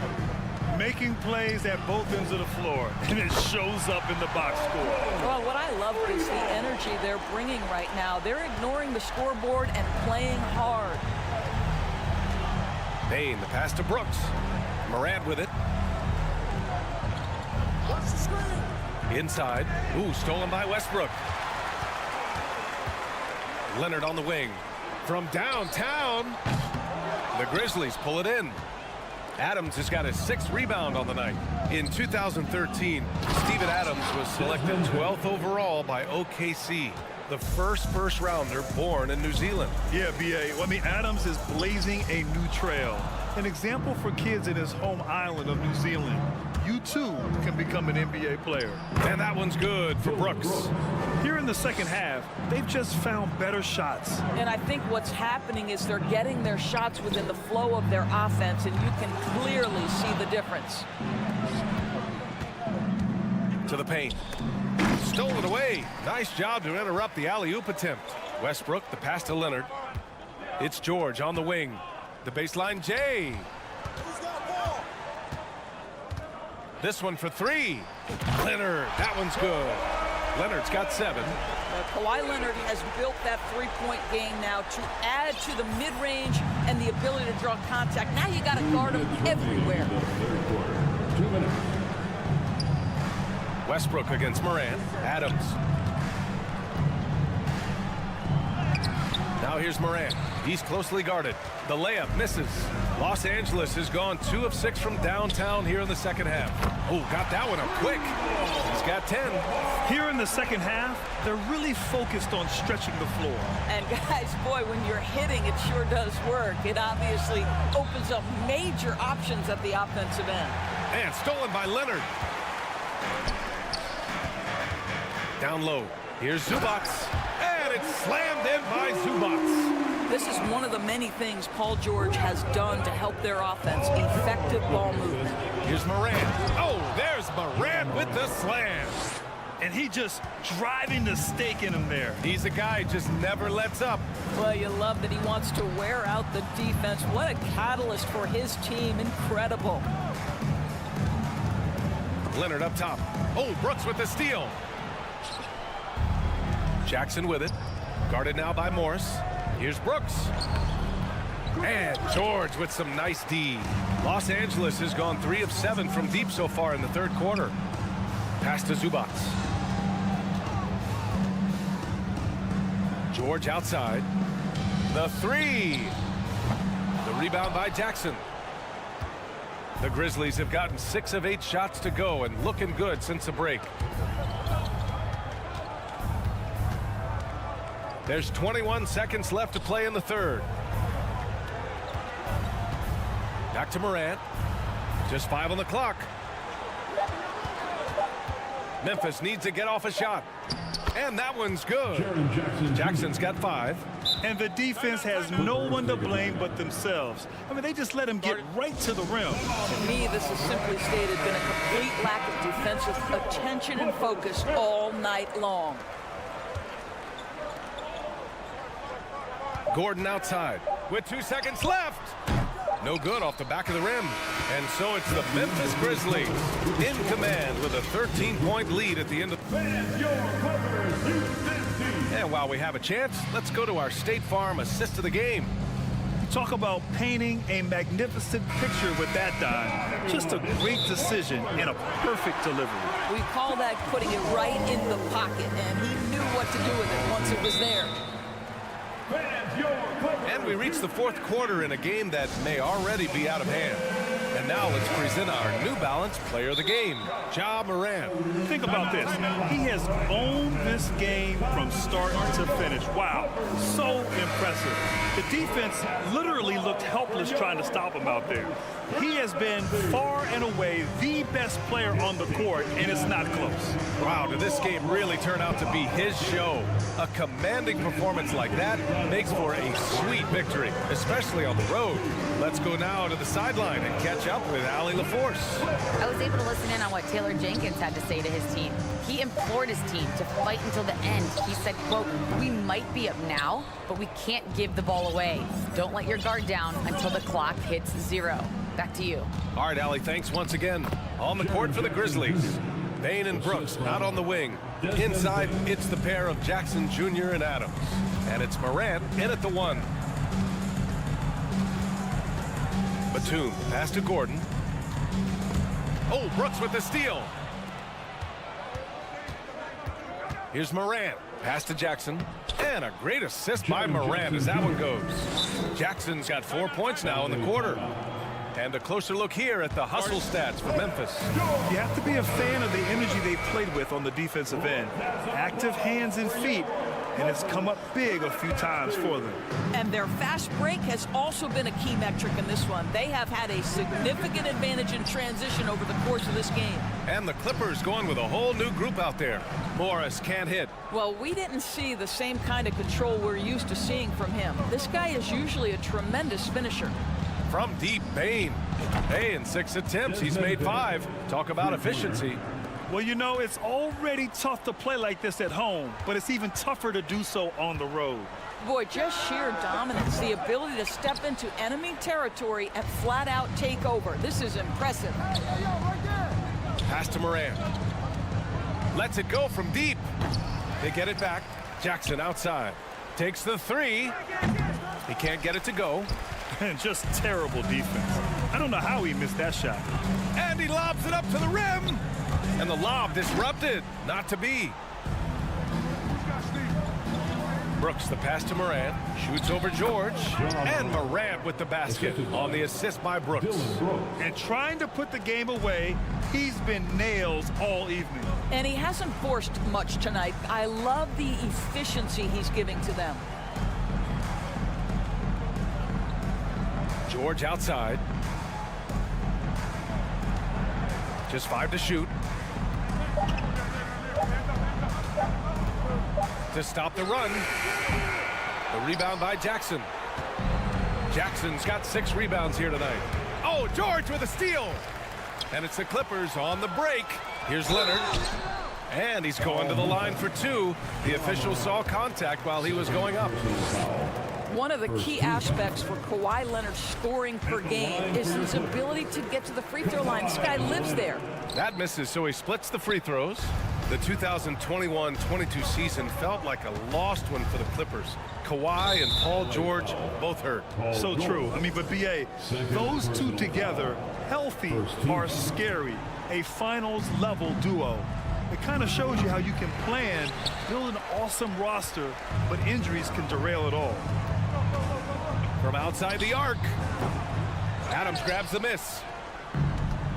Making plays at both ends of the floor, and it shows up in the box score. Well, what I love is the energy they're bringing right now. They're ignoring the scoreboard and playing hard. Bane, the pass to Brooks. Morant with it. Inside. Ooh, stolen by Westbrook. Leonard on the wing. From downtown, the Grizzlies pull it in. Adams has got his 6th rebound on the night. In 2013, Steven Adams was selected 12th overall by OKC, the first rounder born in New Zealand. Yeah, B.A. I mean, Adams is blazing a new trail. An example for kids in his home island of New Zealand. You too can become an NBA player. And that one's good for Brooks. Here in the second half, they've just found better shots. And I think what's happening is they're getting their shots within the flow of their offense, and you can clearly see the difference. To the paint. Stolen away. Nice job to interrupt the alley-oop attempt. Westbrook, the pass to Leonard. It's George on the wing. The baseline, Jay. This one for 3. Leonard, that one's good. Leonard's got 7. Kawhi Leonard has built that three-point game now to add to the mid-range and the ability to draw contact. Now you got to guard him everywhere. 2 minutes. Westbrook against Morant. Adams. Now here's Morant. He's closely guarded. The layup misses. Los Angeles has gone 2 of 6 from downtown here in the second half. Oh, got that one up quick. He's got 10. Here in the second half, they're really focused on stretching the floor. And guys, boy, when you're hitting, it sure does work. It obviously opens up major options at the offensive end. And stolen by Leonard. Down low. Here's Zubac. And it's slammed in by Zubac. This is one of the many things Paul George has done to help their offense. Effective ball movement. Here's Morant. Oh, there's Morant with the slam. And he just driving the stake in him there. He's a guy who just never lets up. Well, you love that he wants to wear out the defense. What a catalyst for his team. Incredible. Leonard up top. Oh, Brooks with the steal. Jackson with it. Guarded now by Morris. Here's Brooks. And George with some nice D. Los Angeles has gone 3 of 7 from deep so far in the third quarter. Pass to Zubac. George outside. The 3. The rebound by Jackson. The Grizzlies have gotten 6 of 8 shots to go and looking good since the break. There's 21 seconds left to play in the third. Back to Morant. Just 5 on the clock. Memphis needs to get off a shot. And that one's good. Jackson's got 5. And the defense has no one to blame but themselves. I mean, they just let him get right to the rim. To me, this has simply stated been a complete lack of defensive attention and focus all night long. Gordon outside with 2 seconds left. No good off the back of the rim. And so it's the Memphis Grizzlies in command with a 13-point lead at the end of... And while we have a chance, let's go to our State Farm assist of the game. Talk about painting a magnificent picture with that dive. Just a great decision and a perfect delivery. We call that putting it right in the pocket, and he knew what to do with it once it was there. And we reach the fourth quarter in a game that may already be out of hand. And now let's present our New Balance Player of the Game, Ja Morant. Think about this. He has owned this game from start to finish. Wow, so impressive. The defense literally looked helpless trying to stop him out there. He has been far and away the best player on the court, and it's not close. Wow, did this game really turn out to be his show? A commanding performance like that makes for a sweet victory, especially on the road. Let's go now to the sideline and catch up with Allie LaForce. I was able to listen in on what Taylor Jenkins had to say to his team. He implored his team to fight until the end. He said, quote, "We might be up now, but we can't give the ball away. Don't let your guard down until the clock hits 0. Back to you. All right, Allie, thanks once again. On the court for the Grizzlies. Bain and Brooks out on the wing. Inside, it's the pair of Jackson Jr. and Adams. And it's Morant in at the 1. Batum, pass to Gordon. Oh, Brooks with the steal. Here's Morant, pass to Jackson. And a great assist by Morant as that one goes. Jackson's got 4 points now in the quarter. And a closer look here at the hustle stats for Memphis. You have to be a fan of the energy they've played with on the defensive end. Active hands and feet, and it's come up big a few times for them. And their fast break has also been a key metric in this one. They have had a significant advantage in transition over the course of this game. And the Clippers going with a whole new group out there. Morris can't hit. Well, we didn't see the same kind of control we're used to seeing from him. This guy is usually a tremendous finisher. From deep, Bain. Hey, in 6 attempts, he's made 5. Talk about efficiency. Well, you know, it's already tough to play like this at home, but it's even tougher to do so on the road. Boy, just sheer dominance, the ability to step into enemy territory and flat out take over. This is impressive. Pass to Morant. Lets it go from deep. They get it back. Jackson outside. Takes the 3. He can't get it to go. And just terrible defense. I don't know how he missed that shot. And he lobs it up to the rim. And the lob disrupted. Not to be. Brooks, the pass to Morant. Shoots over George. And Morant with the basket on the assist by Brooks. And trying to put the game away, he's been nails all evening. And he hasn't forced much tonight. I love the efficiency he's giving to them. George outside. Just 5 to shoot. To stop the run. The rebound by Jackson. Jackson's got 6 rebounds here tonight. Oh, George with a steal. And it's the Clippers on the break. Here's Leonard. And he's going to the line for 2. The official saw contact while he was going up. One of the key aspects for Kawhi Leonard's scoring per game is his ability to get to the free throw line. This guy lives there. That misses, so he splits the free throws. The 2021-22 season felt like a lost one for the Clippers. Kawhi and Paul George both hurt. So true. I mean, but B.A., those two together, healthy, are scary. A finals-level duo. It kind of shows you how you can plan, build an awesome roster, but injuries can derail it all. From outside the arc, Adams grabs the miss.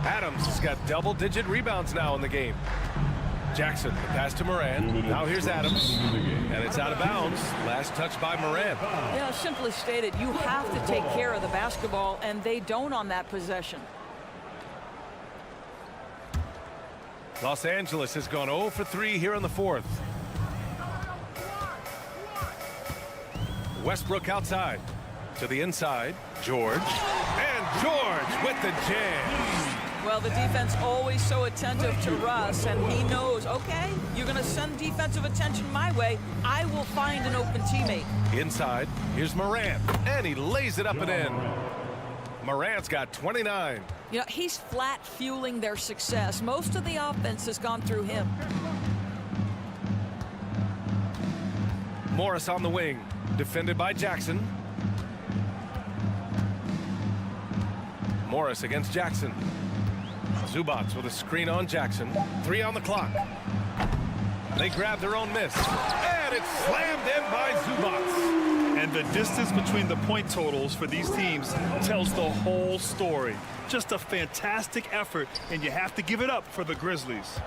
Adams has got double-digit rebounds now in the game. Jackson, the pass to Morant. Now here's Adams, and it's out of bounds. Last touch by Morant. You know, simply stated, you have to take care of the basketball, and they don't on that possession. Los Angeles has gone 0 for 3 here in the 4th. Westbrook outside. To the inside, George. And George with the jam. Well, the defense always so attentive to Russ, and he knows, okay, you're going to send defensive attention my way. I will find an open teammate. Inside, here's Morant, and he lays it up and in. Morant's got 29. You know, he's flat fueling their success. Most of the offense has gone through him. Morris on the wing, defended by Jackson. Morris against Jackson. Zubats with a screen on Jackson. 3 on the clock. They grab their own miss. And it's slammed in by Zubats. And the distance between the point totals for these teams tells the whole story. Just a fantastic effort, and you have to give it up for the Grizzlies.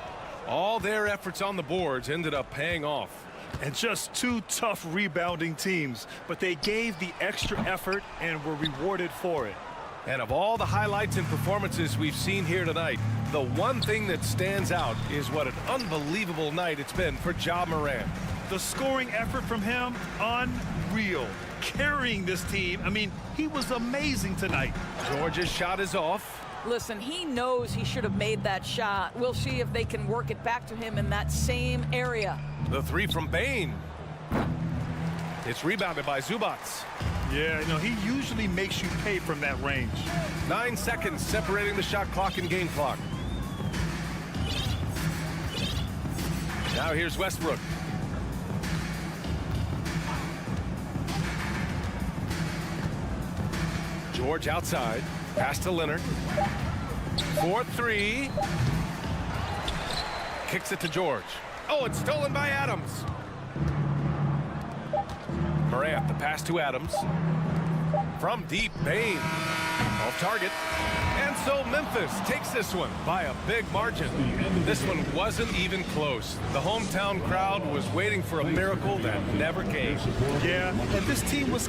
All their efforts on the boards ended up paying off. And just 2 tough rebounding teams, but they gave the extra effort and were rewarded for it. And of all the highlights and performances we've seen here tonight, the one thing that stands out is what an unbelievable night it's been for Ja Morant. The scoring effort from him, unreal. Carrying this team, I mean, he was amazing tonight. George's shot is off. Listen, he knows he should have made that shot. We'll see if they can work it back to him in that same area. The 3 from Bane. It's rebounded by Zubats. Yeah, you know, he usually makes you pay from that range. 9 seconds separating the shot clock and game clock. Now here's Westbrook. George outside. Pass to Leonard. 4-3. Kicks it to George. Oh, it's stolen by Adams. Morant, the pass to Adams. From deep, Bane. Off target. And so Memphis takes this one by a big margin. This one wasn't even close. The hometown crowd was waiting for a miracle that never came. Yeah, and this team was